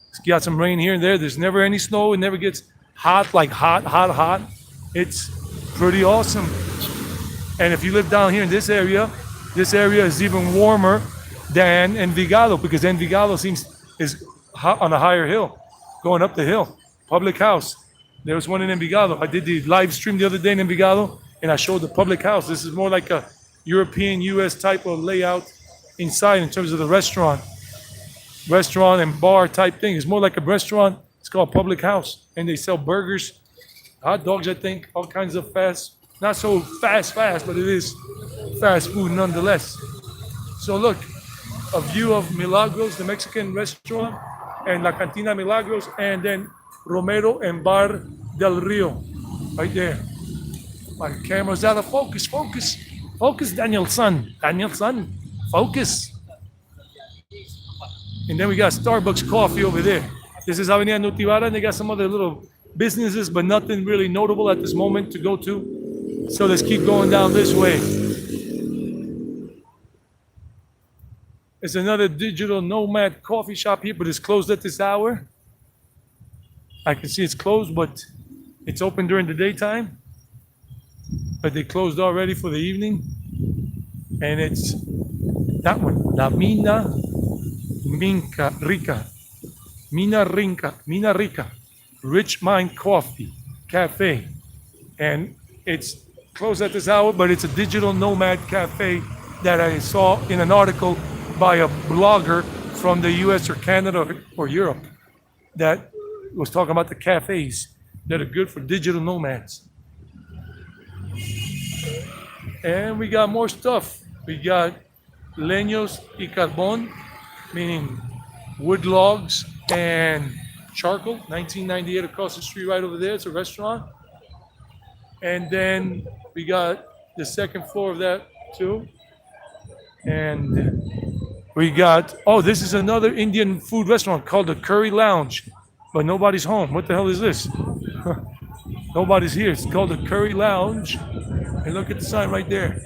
It's got some rain here and there. There's never any snow. It never gets hot, like hot. It's pretty awesome. And if you live down here in this area is even warmer than Envigado, because Envigado is on a higher hill, going up the hill. Public house. There was one in Envigado. I did the live stream the other day in Envigado, and I showed the public house. This is more like a European, US type of layout inside in terms of the restaurant and bar type thing. It's more like a restaurant. It's called Public House, and they sell burgers, hot dogs, I think, all kinds of not so fast, but it is fast food nonetheless. So look, a view of Milagros, the Mexican restaurant, and La Cantina Milagros, and then Romero and Bar del Rio, right there. My camera's out of focus, Danielson, Focus. And then we got Starbucks coffee over there. This is Avenida Nutivara, and they got some other little businesses, but nothing really notable at this moment to go to. So let's keep going down this way. It's another digital nomad coffee shop here, but it's closed at this hour. I can see it's closed, but it's open during the daytime. But they closed already for the evening. And it's that one, La Mina Rica. Mina Rica. Rich Mind Coffee Cafe. And it's closed at this hour, but it's a digital nomad cafe that I saw in an article by a blogger from the US or Canada or Europe that was talking about the cafes that are good for digital nomads. And we got more stuff. We got leños y carbón, meaning wood logs and charcoal. 1998 across the street right over there. It's a restaurant. And then we got the second floor of that too. And we got, oh, this is another Indian food restaurant called the Curry Lounge, but nobody's home. What the hell is this? Nobody's here. It's called the Curry Lounge. And look at the sign right there.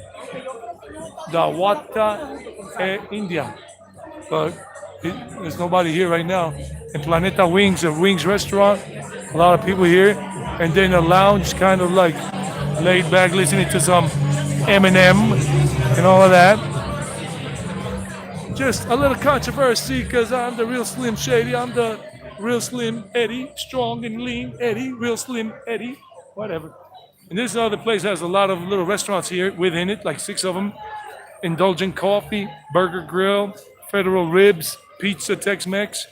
Dawata India. But there's nobody here right now. And Planeta Wings, a wings restaurant. A lot of people here. And then a lounge, kind of like laid back, listening to some Eminem and all of that. Just a little controversy because I'm the real Slim Shady. I'm the real Slim Eddie, strong and lean Eddie, real Slim Eddie, whatever. And this other place has a lot of little restaurants here within it, like 6 of them. Indulgent Coffee, Burger Grill, Federal Ribs, Pizza Tex-Mex,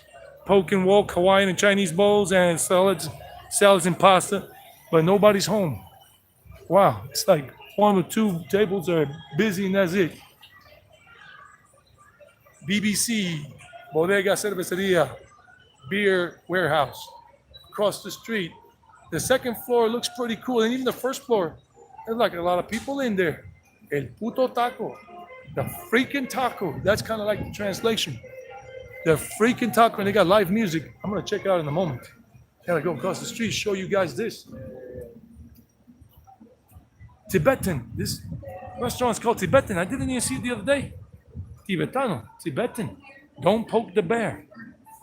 Poke and Wok, Hawaiian and Chinese bowls, and salads and pasta. But nobody's home. Wow, it's like 1 or 2 tables are busy and that's it. BBC, Bodega Cerveceria, Beer Warehouse. Across the street. The second floor looks pretty cool. And even the first floor, there's like a lot of people in there. El puto taco. The freaking taco. That's kind of like the translation. The freaking taco. And they got live music. I'm going to check it out in a moment. Gotta go across the street, show you guys this. Tibetan. This restaurant's called Tibetan. I didn't even see it the other day. Tibetano. Tibetan. Don't poke the bear.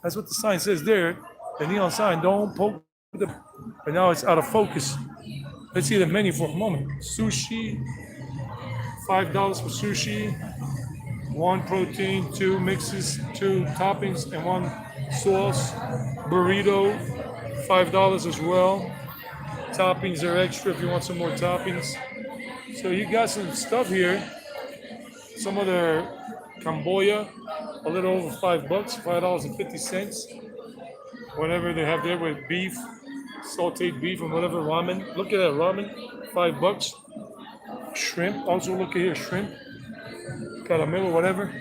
That's what the sign says there. The neon sign, don't poke the bear. But now it's out of focus. Let's see the menu for a moment. Sushi. $5 for sushi. 1 protein, 2 mixes, 2 toppings, and 1 sauce. Burrito. $5 as well. Toppings are extra if you want some more toppings. So you got some stuff here. Some of their Camboya, a little over $5, $5.50. Whatever they have there with beef, sauteed beef and whatever ramen. Look at that ramen, $5. Shrimp, also look at here, shrimp, caramel, whatever.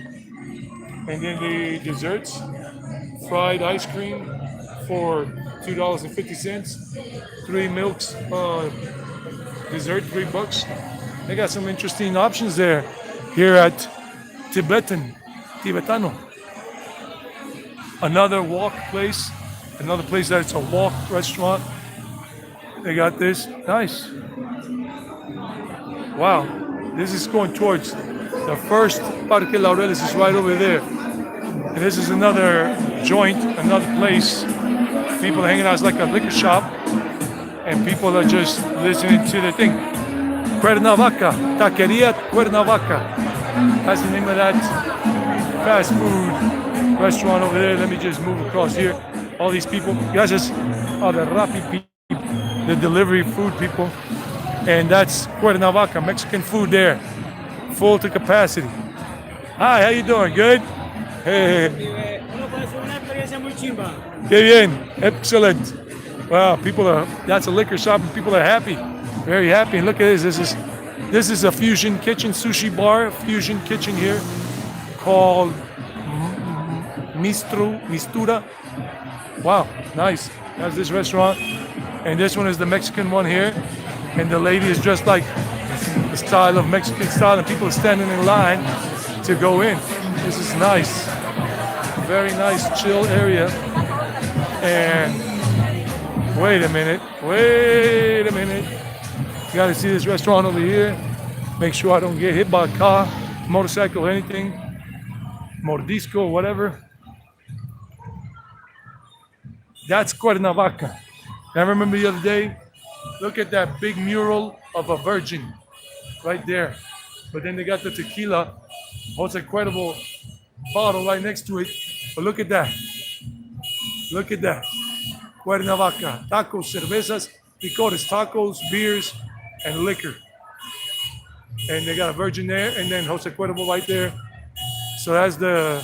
And then the desserts, fried ice cream for $2.50. 3 milks, dessert, $3. They got some interesting options there here at Tibetano. Another walk place, another place that's a walk restaurant. They got this, nice. Wow, this is going towards the first Parque Laureles is right over there. And this is another joint, another place. People are hanging out, it's like a liquor shop. And people are just listening to the thing. Cuernavaca, Taqueria Cuernavaca. That's the name of that fast food restaurant over there. Let me just move across here. All these people, guys, just are the Rappi people, the delivery food people. And that's Cuernavaca, Mexican food there, full to capacity. Hi, how you doing? Good? Hey. Qué bien, excellent. Wow, that's a liquor shop and people are happy, very happy. And look at this, this is a fusion kitchen, sushi bar, fusion kitchen here called Mistura. Wow, nice. That's this restaurant. And this one is the Mexican one here. And the lady is dressed like the style of Mexican style and people are standing in line. to go in. This is nice. Very nice, chill area. And wait a minute. You gotta see this restaurant over here. Make sure I don't get hit by a car, motorcycle, anything. Mordisco, whatever. That's Cuernavaca. I remember the other day, look at that big mural of a virgin right there. But then they got the tequila, Jose Cuervo bottle right next to it. But look at that. Look at that. Cuernavaca. Tacos, cervezas, licores, tacos, beers, and liquor. And they got a virgin there, and then Jose Cuervo right there. So that's the,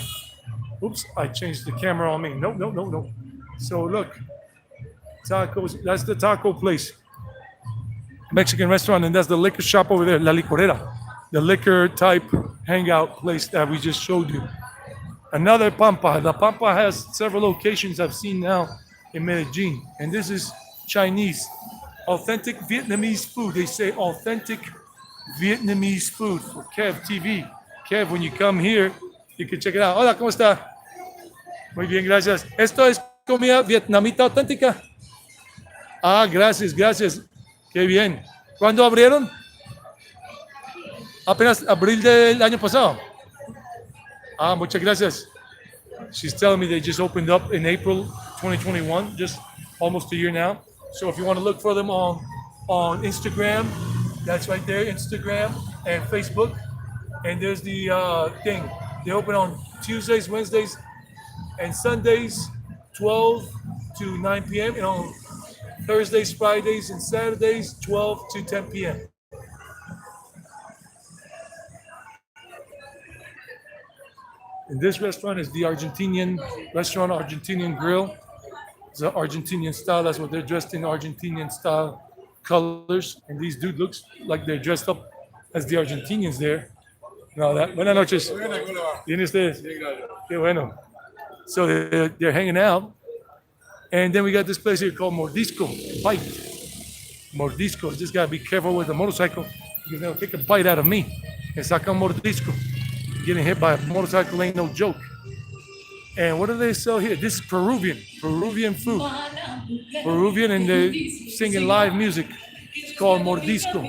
oops, I changed the camera on me. No. So look, tacos, that's the taco place. Mexican restaurant, and that's the liquor shop over there, La Licorera. The liquor type hangout place that we just showed you. Another Pampa. The Pampa has several locations I've seen now in Medellin. And this is Chinese. Authentic Vietnamese food. They say authentic Vietnamese food for Kev TV. Kev, when you come here, you can check it out. Hola, ¿cómo está? Muy bien, gracias. Esto es comida vietnamita auténtica. Ah, gracias. Qué bien. ¿Cuándo abrieron? Apenas abril del año pasado. Ah, muchas gracias. She's telling me they just opened up in April 2021, just almost a year now. So if you want to look for them on Instagram, that's right there, Instagram and Facebook. And there's the thing. They open on Tuesdays, Wednesdays, and Sundays, 12 to 9 p.m. And on Thursdays, Fridays, and Saturdays, 12 to 10 p.m. And this restaurant is the Argentinian restaurant, Argentinian Grill. It's an Argentinian style. That's what they're dressed in, Argentinian style colors. And these dudes looks like they're dressed up as the Argentinians there. No, that. Buenas noches. Bien ustedes. Qué bueno. So they're hanging out. And then we got this place here called Mordisco, bite. Mordisco. Just gotta be careful with the motorcycle because they'll take a bite out of me. And saca un mordisco. Getting hit by a motorcycle ain't no joke. And what do they sell here? This is Peruvian food. Peruvian, and they're singing live music. It's called Mordisco.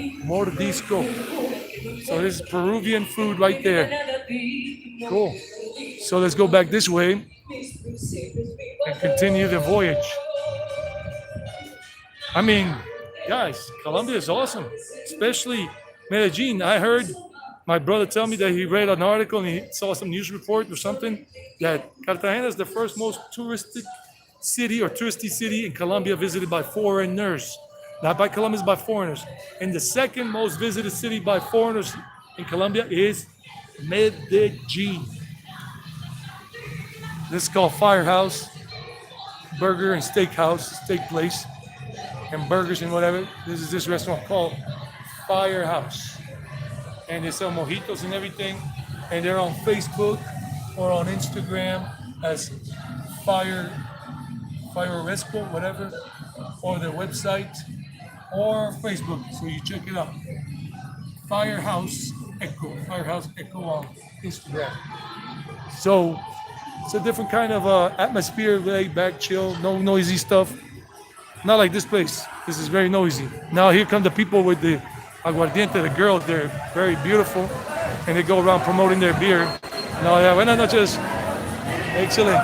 So this is Peruvian food right there. Cool. So let's go back this way and continue the voyage. I mean, guys, Colombia is awesome, especially Medellin. I heard my brother tell me that he read an article and he saw some news report or something that Cartagena is the first most touristy city in Colombia visited by foreigners. Not by Colombians, by foreigners. And the second most visited city by foreigners in Colombia is Medellin. This is called Firehouse, burger and steak place, and burgers and whatever. This is this restaurant called Firehouse. And they sell mojitos and everything. And they're on Facebook or on Instagram as Fireresco, whatever, or their website or Facebook. So you check it out. Firehouse Echo on Instagram. So it's a different kind of atmosphere, laid back, chill, no noisy stuff. Not like this place. This is very noisy. Now here come the people with the aguardiente, the girls. They're very beautiful, and they go around promoting their beer. No, yeah, buenas noches. Excellent.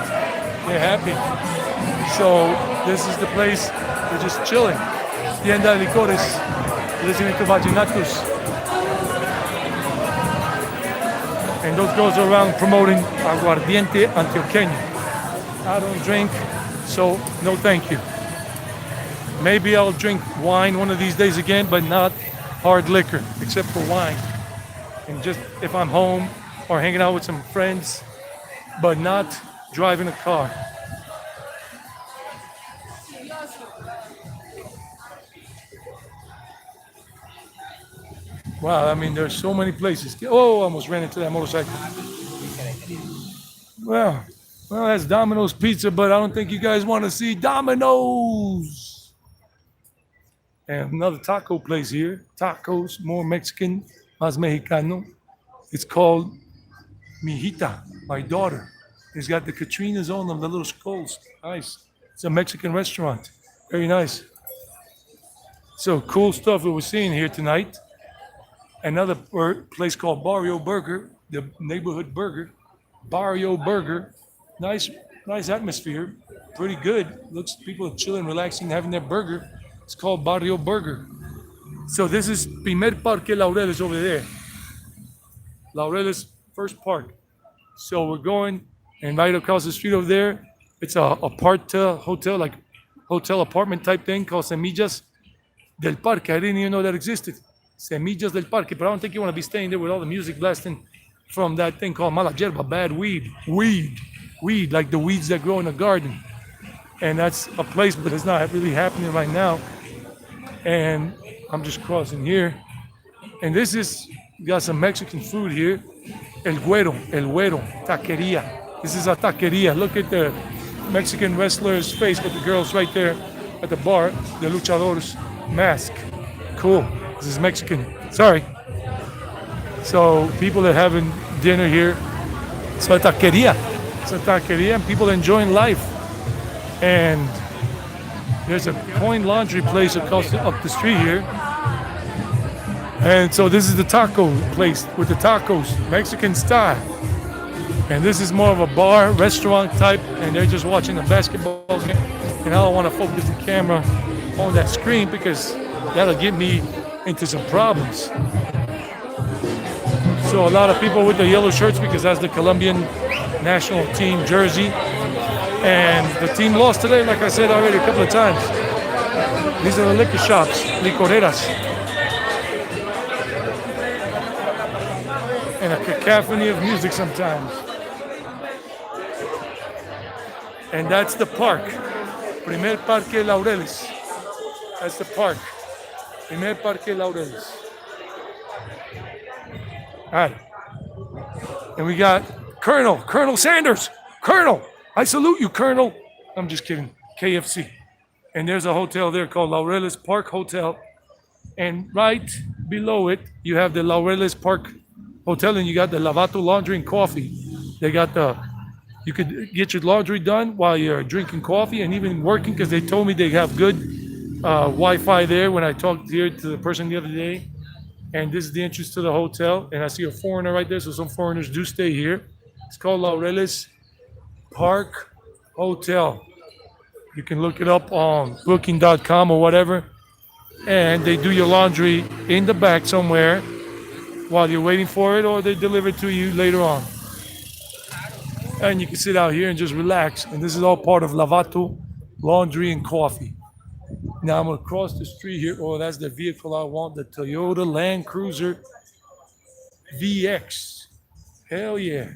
They're happy. So this is the place. They're just chilling. Tienda de licores, listening to vallenatos. And those girls are around promoting aguardiente antioqueño. I don't drink, so no thank you. Maybe I'll drink wine one of these days again, but not hard liquor, except for wine. And just if I'm home or hanging out with some friends, but not driving a car. Wow, I mean, there's so many places. Oh, I almost ran into that motorcycle. Well, that's Domino's Pizza, but I don't think you guys want to see Domino's. And another taco place here. Tacos, more Mexican, más mexicano. It's called Mijita, my daughter. It's got the Katrinas on them, the little skulls. Nice. It's a Mexican restaurant. Very nice. So cool stuff that we're seeing here tonight. Another place called Barrio Burger, the neighborhood burger. Barrio Burger. Nice atmosphere. Pretty good. Looks people are chilling, relaxing, having their burger. It's called Barrio Burger. So this is Primer Parque Laureles over there. Laureles First Park. So we're going, and right across the street over there, it's a hotel, like hotel apartment type thing called Semillas del Parque. I didn't even know that existed. Semillas del Parque, but I don't think you want to be staying there with all the music blasting from that thing called mala yerba, bad weed, like the weeds that grow in the garden. And that's a place, but it's not really happening right now. And I'm just crossing here. And this is, got some Mexican food here. El Güero, taqueria. This is a taqueria. Look at the Mexican wrestler's face with the girls right there at the bar, the luchador's mask. Cool. This is Mexican. Sorry. So people are having dinner here. It's a taqueria. It's a taqueria, and people enjoying life. And there's a coin laundry place across up the street here. And so this is the taco place with the tacos, Mexican style. And this is more of a bar, restaurant type, and they're just watching the basketball game. And I don't want to focus the camera on that screen because that'll get me into some problems. So a lot of people with the yellow shirts because that's the Colombian national team jersey. And the team lost today, like I said already a couple of times. These are the liquor shops, licoreras. And a cacophony of music sometimes. And that's the park. Primer Parque Laureles. That's the park. Primer Parque Laureles. All right. And we got Colonel Sanders. Colonel, I salute you, Colonel. I'm just kidding. KFC. And there's a hotel there called Laureles Park Hotel. And right below it, you have the Laureles Park Hotel, and you got the Lavato Laundry and Coffee. They got you could get your laundry done while you're drinking coffee and even working, because they told me they have good Wi-Fi there when I talked here to the person the other day. And this is the entrance to the hotel, and I see a foreigner right there, so some foreigners do stay here. It's called Laureles Park Hotel. You can look it up on booking.com or whatever, and they do your laundry in the back somewhere while you're waiting for it, or they deliver it to you later on. And you can sit out here and just relax. And this is all part of Lavato Laundry and Coffee. Now I'm gonna cross the street here. Oh, that's the vehicle I want, the Toyota Land Cruiser VX. Hell yeah.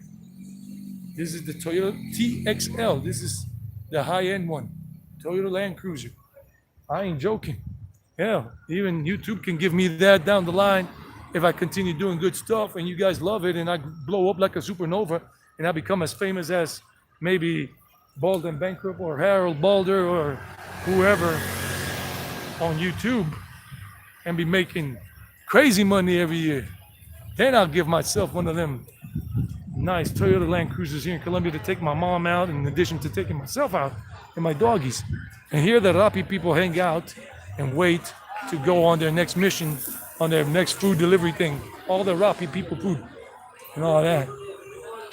This is the Toyota TXL. This is the high-end one. Toyota Land Cruiser. I ain't joking. Hell, even YouTube can give me that down the line if I continue doing good stuff and you guys love it and I blow up like a supernova and I become as famous as maybe Bald and Bankrupt or Harold Balder or whoever on YouTube and be making crazy money every year. Then I'll give myself one of them nice Toyota Land Cruisers here in Colombia to take my mom out, in addition to taking myself out and my doggies. And here the Rappi people hang out and wait to go on their next mission, on their next food delivery thing. All the Rappi people food and all that.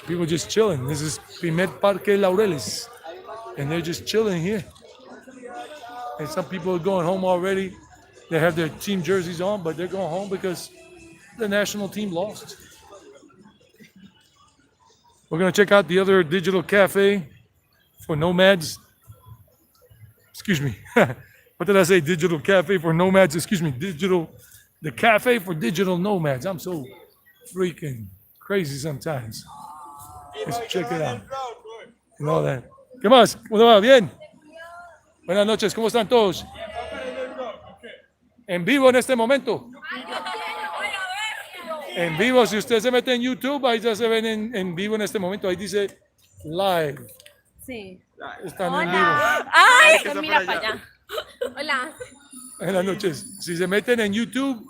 People just chilling. This is Primer Parque Laureles. And they're just chilling here. And some people are going home already. They have their team jerseys on, but they're going home because the national team lost. We're going to check out the other digital cafe for nomads. Excuse me. What did I say? Digital cafe for nomads. Excuse me. The cafe for digital nomads. I'm so freaking crazy sometimes. Let's check it out. And all that. ¿Qué más? ¿Cómo va? ¿Bien? Buenas noches. ¿Cómo están todos? En vivo en este momento. En vivo, si usted se mete en YouTube, ahí ya se ven en vivo en este momento. Ahí dice live. Sí. Están en vivo. ¡Ay! Mira para allá. Hola. Buenas noches. Si se meten en YouTube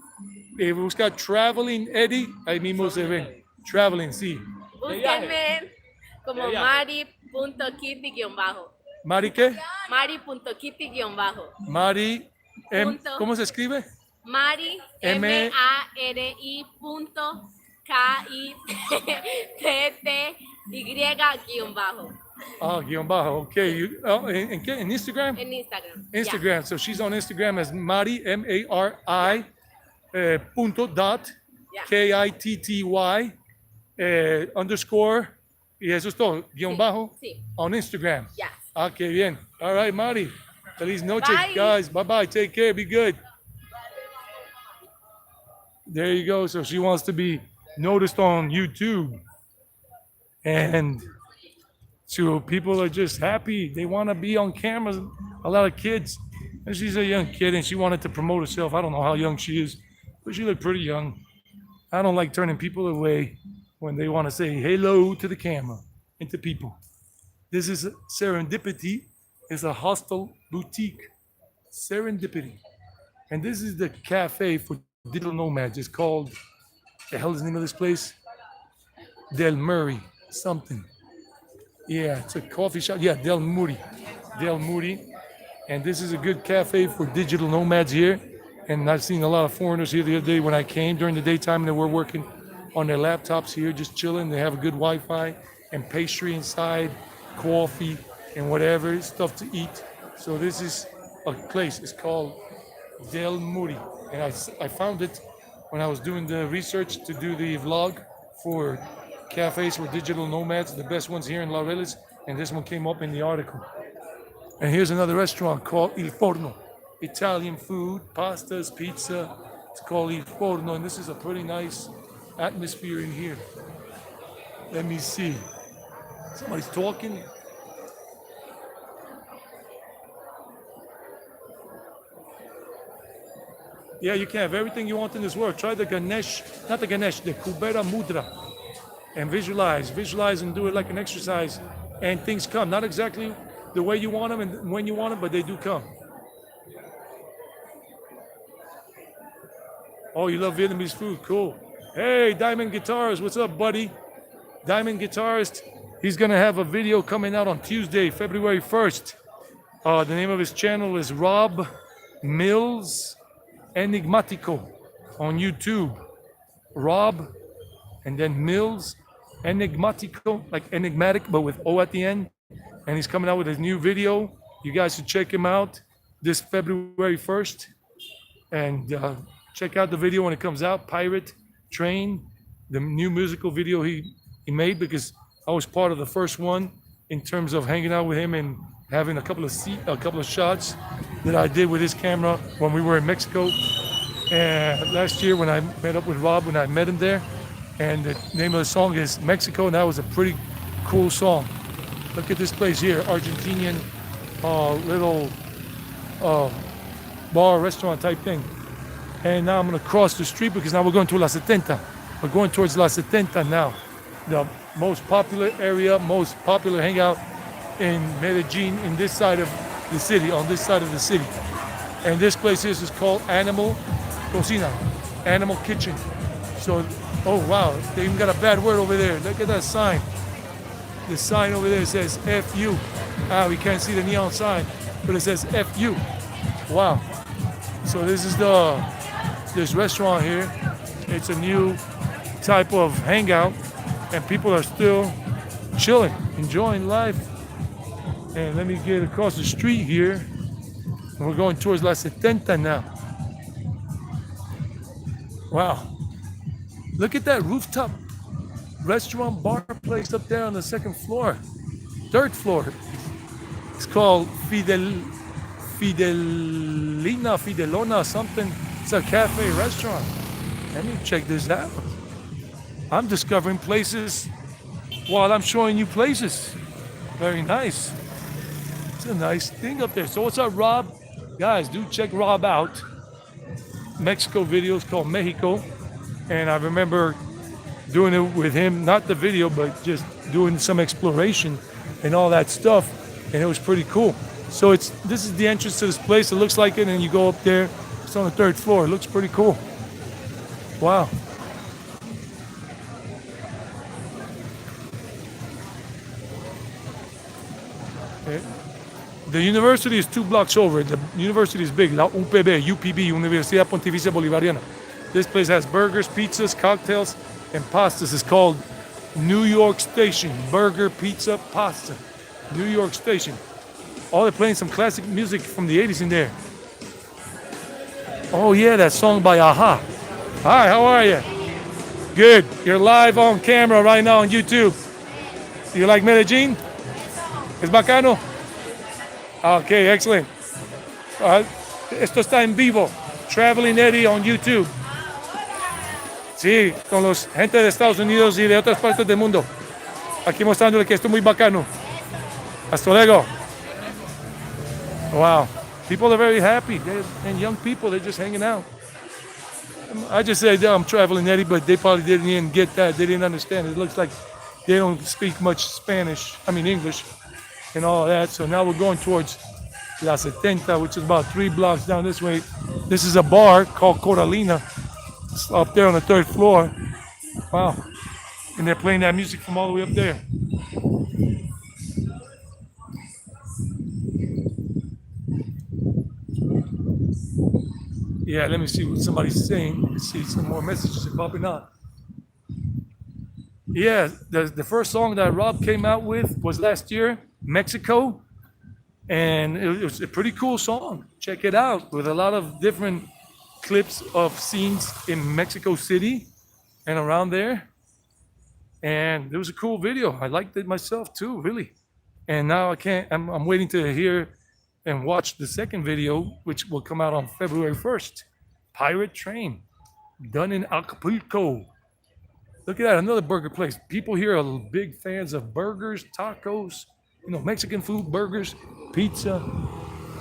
y busca Traveling Eddie, ahí mismo se ven. Traveling, sí. Búsquenme como mari.kitty-bajo. ¿Mari qué? Mari.kitty-bajo. Mari, Punto. ¿cómo se escribe? Mari, M- M-A-R-I punto K-I-T-T-Y-bajo. Guión bajo, okay. ¿En qué? ¿En Instagram? En Instagram. Instagram. So she's on Instagram as Mari, M-A-R-I punto dot Yeah. K-I-T-T-Y underscore. Y eso es todo. Guión Sí, bajo. sí. On Instagram. Yes. Qué bien. All right, Mari. Feliz noche, Bye. guys. Bye-bye. Take care. Be good. There you go. So she wants to be noticed on YouTube. And so people are just happy. They want to be on cameras. A lot of kids. And she's a young kid and she wanted to promote herself. I don't know how young she is, but she looked pretty young. I don't like turning people away when they want to say hello to the camera and to people. This is Serendipity. It's a hostel boutique. Serendipity. And this is the cafe for digital nomads. It's called, the hell is the name of this place? Del Murray something. Yeah, it's a coffee shop. Yeah, Del Muri. Del Muri. And this is a good cafe for digital nomads here. And I've seen a lot of foreigners here the other day when I came during the daytime, and they were working on their laptops here, just chilling. They have a good Wi-Fi and pastry inside, coffee and whatever, stuff to eat. So this is a place. It's called Del Muri. And I found it when I was doing the research to do the vlog for cafes for digital nomads, the best ones here in Laureles, and this one came up in the article. And here's another restaurant called Il Forno. Italian food, pastas, pizza. It's called Il Forno, and this is a pretty nice atmosphere in here. Let me see. Somebody's talking. Yeah, you can have everything you want in this world. Try the Ganesh, not the Ganesh, the Kubera Mudra. And visualize and do it like an exercise, and things come. Not exactly the way you want them and when you want them, but they do come. Oh, you love Vietnamese food, cool. Hey, Diamond Guitarist, what's up, buddy? Diamond Guitarist, he's gonna have a video coming out on Tuesday, February 1st. The name of his channel is Rob Mills Enigmatico on YouTube. Rob and then Mills Enigmatico, like enigmatic, but with O at the end. And he's coming out with his new video. You guys should check him out this February 1st. And check out the video when it comes out, Pirate Train, the new musical video he made, because I was part of the first one in terms of hanging out with him and having a couple of shots that I did with his camera when we were in Mexico. And last year when I met up with Rob, when I met him there, and the name of the song is Mexico, and that was a pretty cool song. Look at this place here, Argentinian little bar, restaurant type thing. And now I'm gonna cross the street because now we're going to La Setenta. We're going towards La Setenta now. The most popular area, most popular hangout in Medellin, in this side of the city, on this side of the city. And this place is called Animal Cocina, Animal Kitchen. So, oh wow, they even got a bad word over there. Look at that sign. The sign over there says F-U. We can't see the neon sign, but it says F-U. Wow. So this is this restaurant here. It's a new type of hangout, and people are still chilling, enjoying life. And let me get across the street here. And we're going towards La Setenta now. Wow. Look at that rooftop restaurant bar place up there on the second floor. Third floor. It's called Fidelona something. It's a cafe restaurant. Let me check this out. I'm discovering places while I'm showing you places. Very nice. It's a nice thing up there. So what's up, Rob? Guys, do check Rob out. Mexico videos called Mexico. And I remember doing it with him, not the video, but just doing some exploration and all that stuff. And it was pretty cool. So this is the entrance to this place. It looks like it, and you go up there. It's on the third floor. It looks pretty cool. Wow. Okay. The university is 2 blocks over. The university is big. La UPB, UPB, Universidad Pontificia Bolivariana. This place has burgers, pizzas, cocktails, and pastas. It's called New York Station. Burger, pizza, pasta. New York Station. Oh, they're playing some classic music from the 80s in there. Oh yeah, that song by Aha. Hi, how are you? Good. You're live on camera right now on YouTube. You like Medellin? ¿Es bacano? Okay, excellent. Esto está en vivo. Traveling Eddie on YouTube. Sí, con los gente de Estados Unidos y de otras partes del mundo. Aquí mostrándole que esto es muy bacano. Hasta luego. Wow. People are very happy. And young people, they're just hanging out. I just said I'm traveling Eddie, but they probably didn't even get that. They didn't understand. It looks like they don't speak much Spanish. I mean English and all that. So now we're going towards La 70, which is about 3 blocks down this way. This is a bar called Coralina. It's up there on the 3rd floor. Wow. And they're playing that music from all the way up there. Yeah, let me see what somebody's saying. Let's see some more messages are popping up. Yeah, the first song that Rob came out with was last year, Mexico. And it was a pretty cool song. Check it out, with a lot of different clips of scenes in Mexico City and around there. And it was a cool video. I liked it myself too, really. And now I'm waiting to hear and watch the second video, which will come out on February 1st. Pirate Train, done in Acapulco. Look at that, another burger place. People here are big fans of burgers, tacos, Mexican food, burgers, pizza.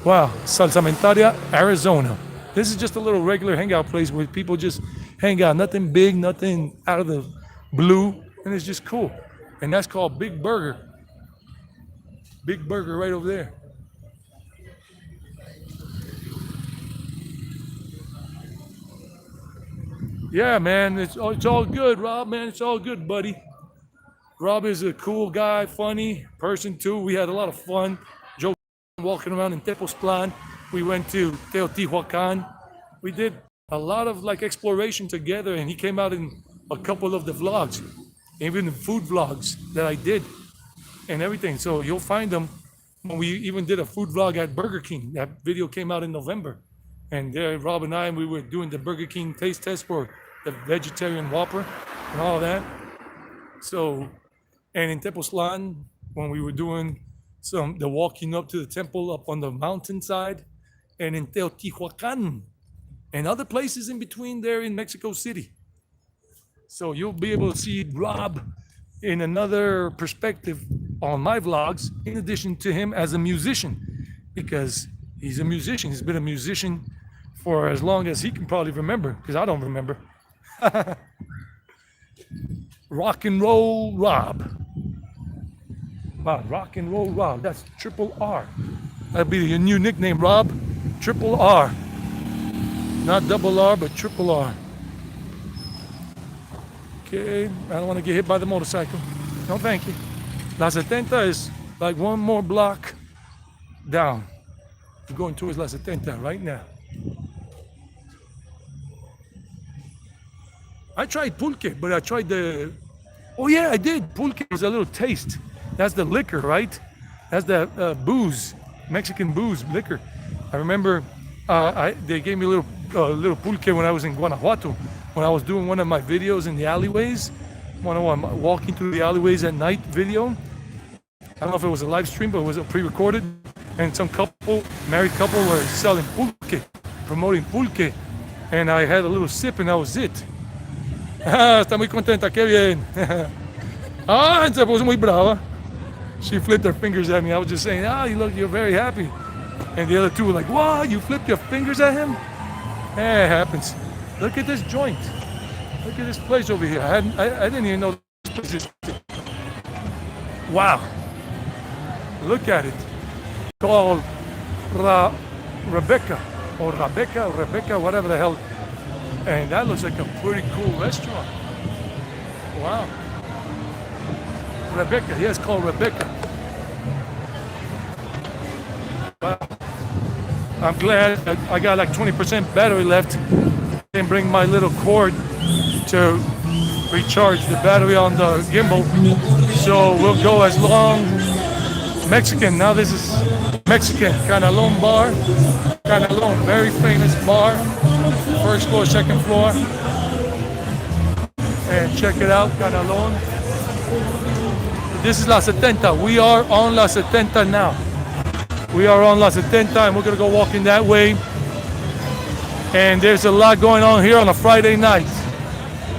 Wow, Salsamentaria, Arizona. This is just a little regular hangout place where people just hang out. Nothing big, nothing out of the blue, and it's just cool. And that's called Big Burger. Big Burger right over there. Yeah, man, it's all good, Rob, man. It's all good, buddy. Rob is a cool guy, funny person, too. We had a lot of fun. Joe walking around in Tepoztlan. We went to Teotihuacan. We did a lot of exploration together, and he came out in a couple of the vlogs, even the food vlogs that I did and everything. So you'll find them. When we even did a food vlog at Burger King. That video came out in November. And there, Rob and I, we were doing the Burger King taste test for the vegetarian Whopper and all that. So, and in Tepoztlan, when we were doing the walking up to the temple up on the mountainside, and in Teotihuacan, and other places in between there in Mexico City. So you'll be able to see Rob in another perspective on my vlogs, in addition to him as a musician, because he's a musician. He's been a musician for as long as he can probably remember, because I don't remember. Rock and Roll Rob. Wow, Rock and Roll Rob. That's triple R. That'd be your new nickname, Rob. Triple R. Not double R, but triple R. Okay, I don't want to get hit by the motorcycle. No, thank you. La 70 is like one more block down. We're going towards La 70 right now. I tried pulque, but I tried oh yeah, I did. Pulque was a little taste. That's the liquor, right? That's the booze, Mexican booze, liquor. I remember they gave me a little pulque when I was in Guanajuato, when I was doing one of my videos in the alleyways, one of my walking through the alleyways at night video. I don't know if it was a live stream, but it was a pre-recorded. And some married couple were selling pulque, promoting pulque. And I had a little sip and that was it. Está muy contenta, qué bien. Se puso muy brava. She flipped her fingers at me. I was just saying, you're very happy. And the other two were like, wow, you flipped your fingers at him? It happens. Look at this joint. Look at this place over here. I didn't even know this place is. Wow. Look at it. Called Rebecca, whatever the hell. And that looks like a pretty cool restaurant. Wow. Rebecca, yes, called Rebecca. I'm glad that I got like 20% battery left. Didn't bring my little cord to recharge the battery on the gimbal. So we'll go as long. Mexican, now this is Mexican, Canalon bar. Canalon, very famous bar. First floor, second floor. And check it out, Canalon. This is La 70. We are on La 70 now. We are on La 70 and we're gonna go walking that way. And there's a lot going on here on a Friday night.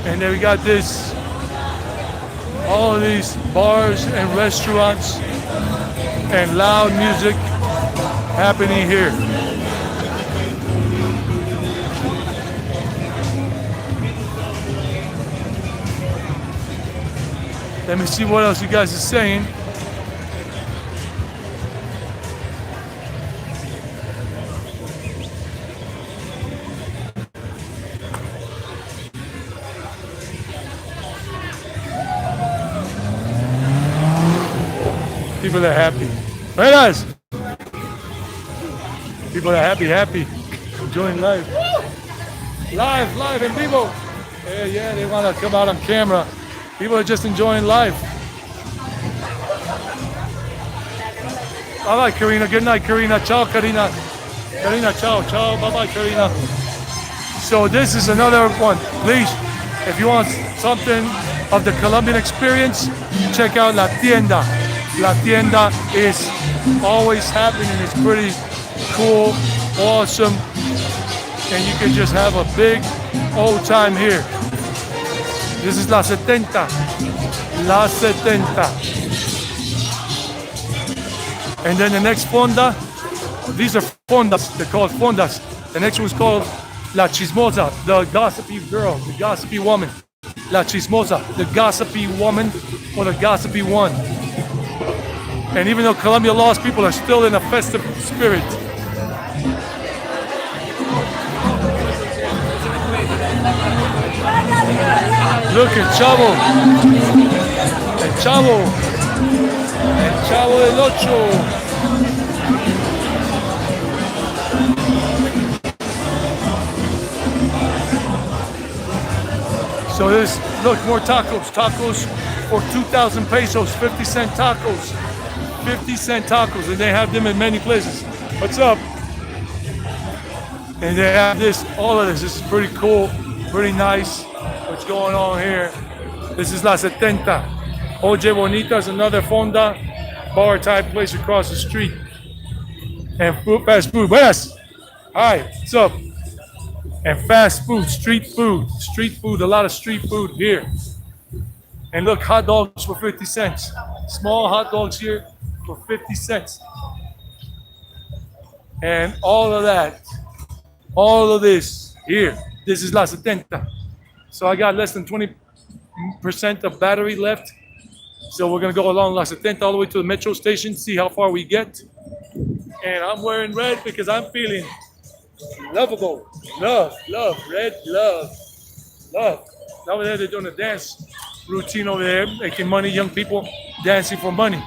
And then we got this, all of these bars and restaurants and loud music happening here. Let me see what else you guys are saying. People are happy. Buenas. People are happy. Enjoying life. Live in vivo. Yeah, they want to come out on camera. People are just enjoying life. Bye-bye, Karina. Good night, Karina. Ciao, Karina. Karina, ciao. Bye-bye, Karina. So this is another one. Please, if you want something of the Colombian experience, check out La Tienda. La Tienda is always happening. It's pretty cool, awesome, and you can just have a big old time here. This is La 70. La 70. And then the next fonda, these are fondas, they're called fondas. The next one's called La Chismosa, the gossipy girl, the gossipy woman. La Chismosa, the gossipy woman or the gossipy one. And even though Colombia lost, people are still in a festive spirit. Look at Chavo. El Chavo. El Chavo del Ocho. So this, look, more tacos. Tacos for 2,000 pesos, 50-cent tacos. 50-cent tacos, and they have them in many places. What's up? And they have this, all of this. This is pretty cool, pretty nice. What's going on here? This is La 70. Oye Bonita is another fonda, bar type place across the street. And food, fast food. Buenas. Hi, what's up? And fast food, street food, a lot of street food here. And look, hot dogs for 50 cents. Small hot dogs here for 50 cents. And all of that, all of this here, this is La 70. So I got less than 20% of battery left. So we're gonna go along La 70 all the way to the metro station, see how far we get. And I'm wearing red because I'm feeling lovable. Love, red, love. Over there they're doing a dance routine over there, making money, young people dancing for money.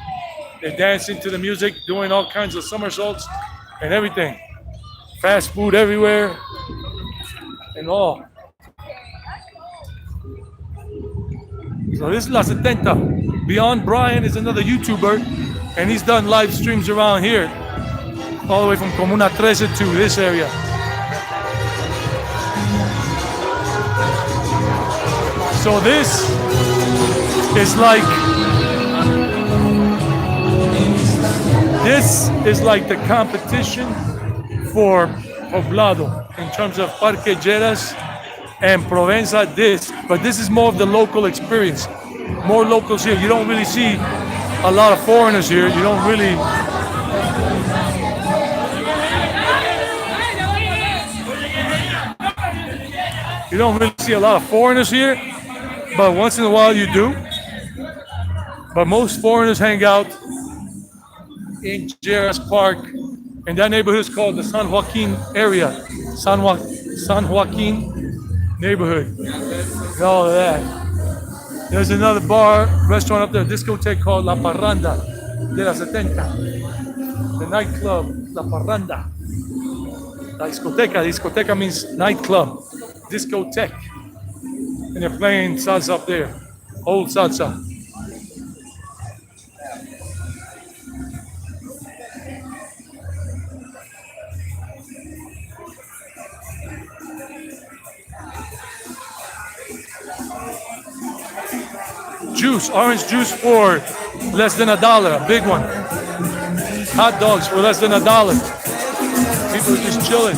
They're dancing to the music, doing all kinds of somersaults and everything. Fast food everywhere and all. So this is La 70. Beyond Brian is another YouTuber, and he's done live streams around here, all the way from Comuna 13 to this area. So this is like the competition for Poblado in terms of parquejeras and Provenza but this is more of the local experience. More locals here. You don't really see a lot of foreigners here. You don't really see a lot of foreigners here, but once in a while you do. But most foreigners hang out in Jerez Park, and that neighborhood is called the San Joaquin area. San Joaquin neighborhood. And all of that. There's another bar, restaurant up there, discotheque called La Parranda de la 70. The nightclub, La Parranda. La discoteca. Discoteca means nightclub. Discotheque. And they're playing salsa up there. Old salsa. Juice, orange juice for less than $1, a big one. Hot dogs for less than $1. People are just chilling.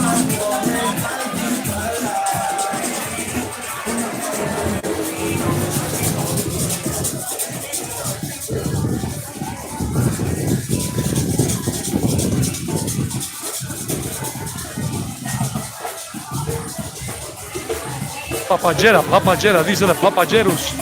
Papagera, these are the papageros.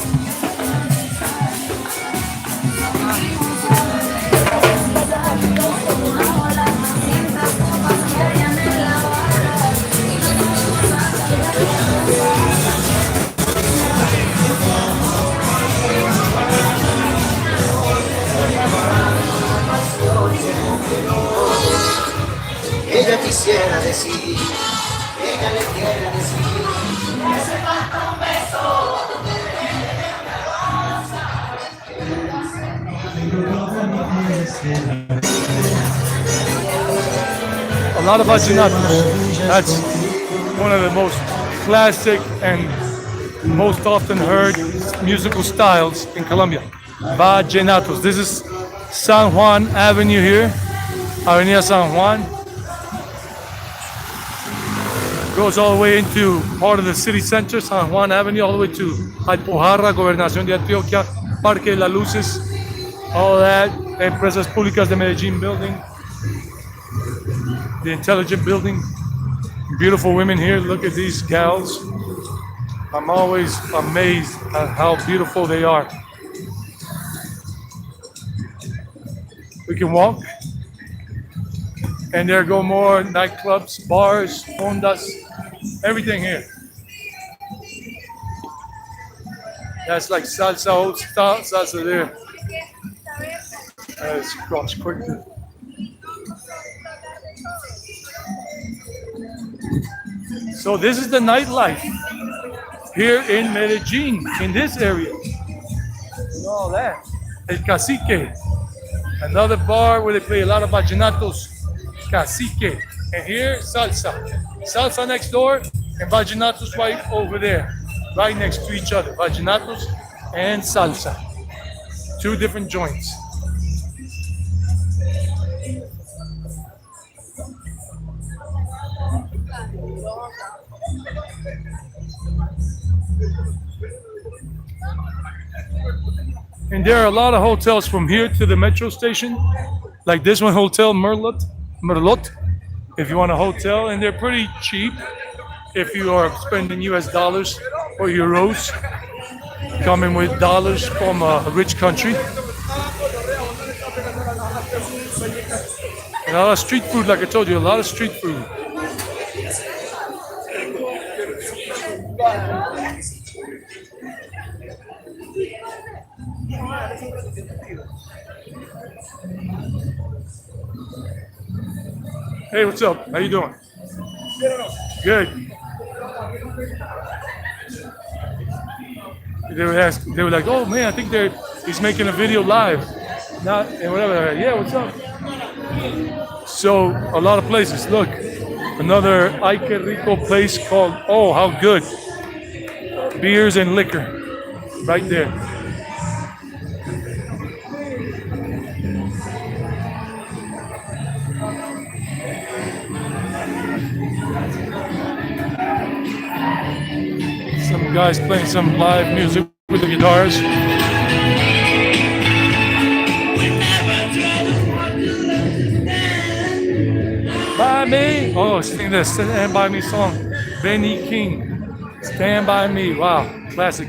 Ella quisiera decir, ella le quiere decir, hace falta un beso. A lot of vallenatos. That's one of the most classic and most often heard musical styles in Colombia. Vallenatos. This is San Juan Avenue here. Avenida San Juan. Goes all the way into part of the city center, San Juan Avenue, all the way to Alpujarra, Gobernación de Antioquia, Parque de las Luces, all that. Empresas Públicas de Medellin building, the Intelligent building. Beautiful women here. Look at these gals. I'm always amazed at how beautiful they are. We can walk. And there go more nightclubs, bars, fondas, everything here. That's like salsa, old style salsa there. Let's cross quickly. So this is the nightlife here in Medellin, in this area. And all that. El Cacique, another bar where they play a lot of vallenatos. Cacique. And here, salsa. Salsa next door, and vallenatos right over there, right next to each other. Vallenatos and salsa. Two different joints. And there are a lot of hotels from here to the metro station, like this one, Hotel Merlot, if you want a hotel, and they're pretty cheap if you are spending US dollars or euros, coming with dollars from a rich country. And a lot of street food, like I told you, a lot of street food. Hey, what's up? How you doing? Good. They were like, oh man, I think he's making a video live. Not and whatever. Yeah, what's up? So a lot of places. Look, another Ay Que Rico place called Oh How Good. Beers and liquor, right there. Some guys playing some live music with the guitars. By me. Oh, sing the Stand By Me song. Benny King. Stand By Me. Wow, classic.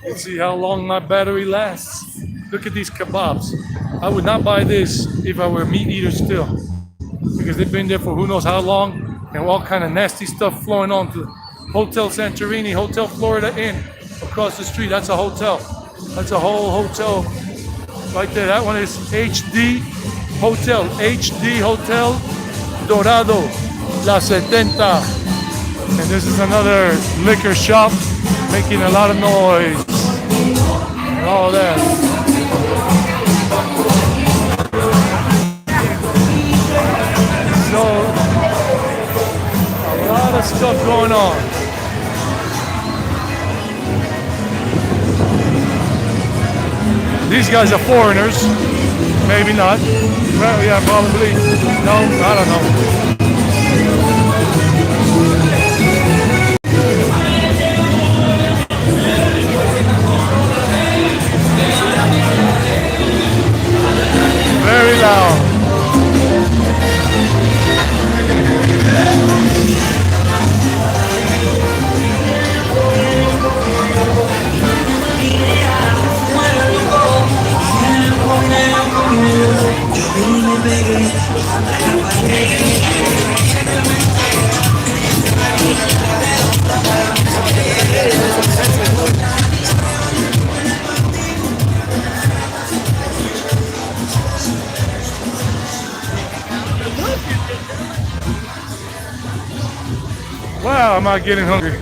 Let's see how long my battery lasts. Look at these kebabs. I would not buy this if I were a meat eater still, because they've been there for who knows how long, and all kind of nasty stuff flowing onto Hotel Santorini, Hotel Florida Inn across the street. That's a hotel. That's a whole hotel Right there, that one is HD Hotel. HD Hotel Dorado, La 70. And this is another liquor shop making a lot of noise. And all that. So, a lot of stuff going on. These guys are foreigners. Maybe not. Well, yeah, probably. No, I don't know. Very loud. Wow, am I getting hungry?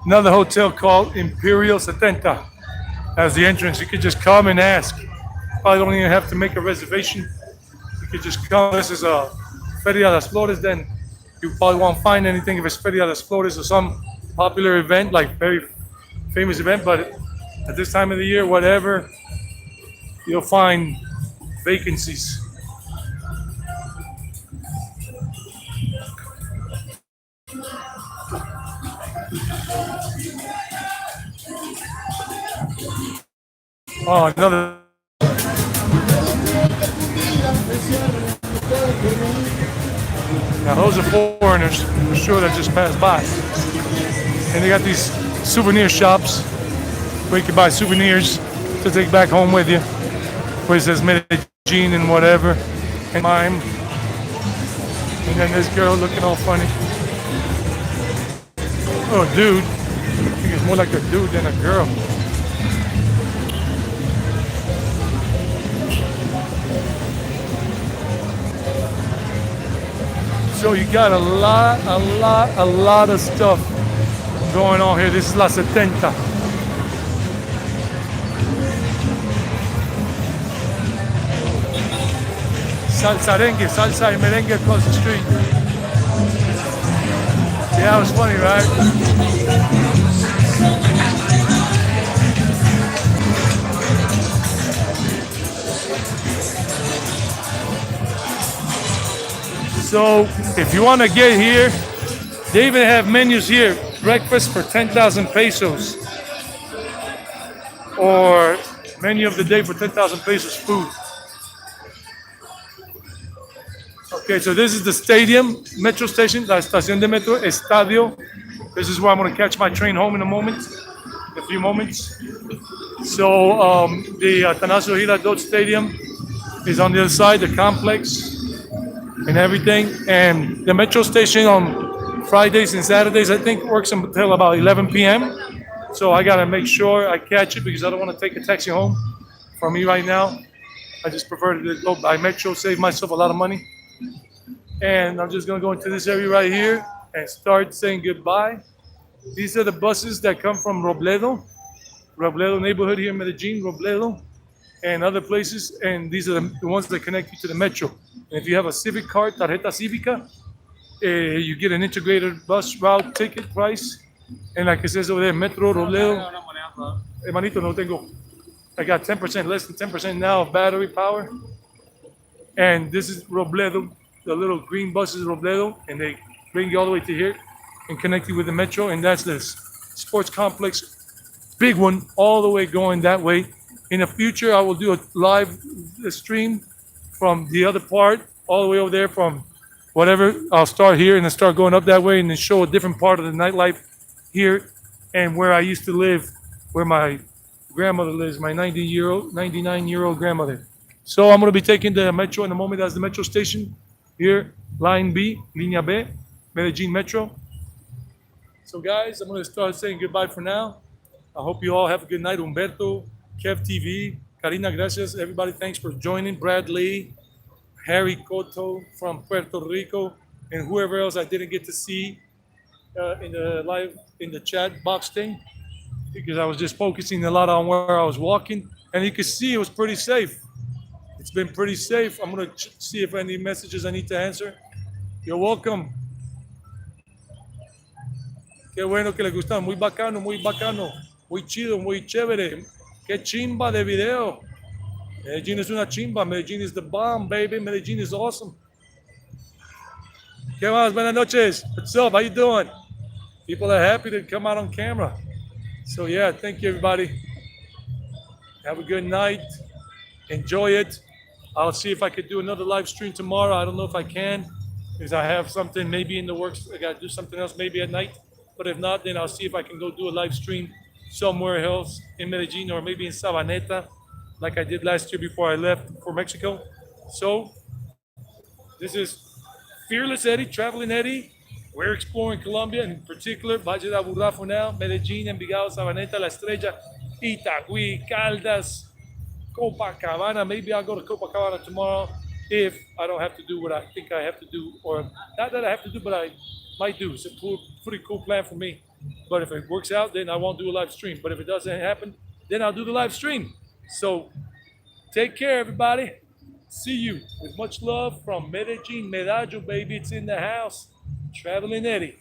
Another hotel called Imperial 70 as the entrance. You could just come and ask. Probably don't even have to make a reservation. You could just come. This is a Feria de las Flores. Then you probably won't find anything if it's Feria de las Flores or some popular event, like very famous event. But at this time of the year, whatever, you'll find vacancies. Oh, another. Now those are foreigners for sure that just passed by. And they got these souvenir shops where you can buy souvenirs to take back home with you. Where it says Medellin and whatever. And mime. And then this girl looking all funny. Oh, dude. I think it's more like a dude than a girl. So you got a lot of stuff going on here. This is La 70. Salsa and merengue across the street. Yeah, it was funny, right? So if you want to get here, they even have menus here. Breakfast for 10,000 pesos. Or menu of the day for 10,000 pesos food. Okay, so this is the stadium, metro station, la estación de metro, estadio. This is where I'm going to catch my train home in a few moments. So the Atanasio Girardot Stadium is on the other side, the complex. And everything, and the metro station on Fridays and Saturdays I think works until about 11 p.m. So I gotta make sure I catch it because I don't want to take a taxi home for me right now. I just prefer to go by metro, save myself a lot of money. And I'm just gonna go into this area right here and start saying goodbye. These are the buses that come from Robledo neighborhood here in Medellin, Robledo, and other places. And these are the ones that connect you to the metro. And if you have a Civic card, Tarjeta Cívica, you get an integrated bus route ticket price. And like it says over there, Metro Robledo. Hermanito, no tengo. I got 10%, less than 10% now of battery power. And this is Robledo, the little green buses Robledo, and they bring you all the way to here and connect you with the metro. And that's the sports complex, big one, all the way going that way. In the future, I will do a live stream from the other part, all the way over there from whatever. I'll start here and then start going up that way and then show a different part of the nightlife here and where I used to live, where my grandmother lives, my 99-year-old grandmother. So I'm going to be taking the metro in a moment. That's the metro station here, line B, Línea B, Medellin Metro. So guys, I'm going to start saying goodbye for now. I hope you all have a good night. Humberto, Kev TV, Karina, gracias. Everybody, thanks for joining. Bradley, Harry Cotto from Puerto Rico, and whoever else I didn't get to see in the live, in the chat box thing, because I was just focusing a lot on where I was walking, and you can see it was pretty safe. It's been pretty safe. I'm gonna see if any messages I need to answer. You're welcome. Qué bueno que les gusta. Muy bacano, muy chido, muy chévere. Qué chimba de video. Medellin es una chimba. Medellin is the bomb, baby. Medellin is awesome. ¿Qué más? Buenas noches. What's up? How you doing? People are happy to come out on camera. So yeah, thank you everybody. Have a good night. Enjoy it. I'll see if I could do another live stream tomorrow. I don't know if I can, because I have something maybe in the works. I got to do something else maybe at night. But if not, then I'll see if I can go do a live stream somewhere else in Medellin or maybe in Sabaneta, like I did last year before I left for Mexico. So this is Fearless Eddie, Traveling Eddie. We're exploring Colombia, in particular, Valle de Aburrá for now, Medellin, Envigado, Sabaneta, La Estrella, Itagüí, Caldas, Copacabana. Maybe I'll go to Copacabana tomorrow if I don't have to do what I think I have to do, or not that I have to do, but I might do. It's a pretty cool plan for me. But if it works out, then I won't do a live stream. But if it doesn't happen, then I'll do the live stream. So take care, everybody. See you with much love from Medellin, Medallo, baby. It's in the house. Traveling Eddie.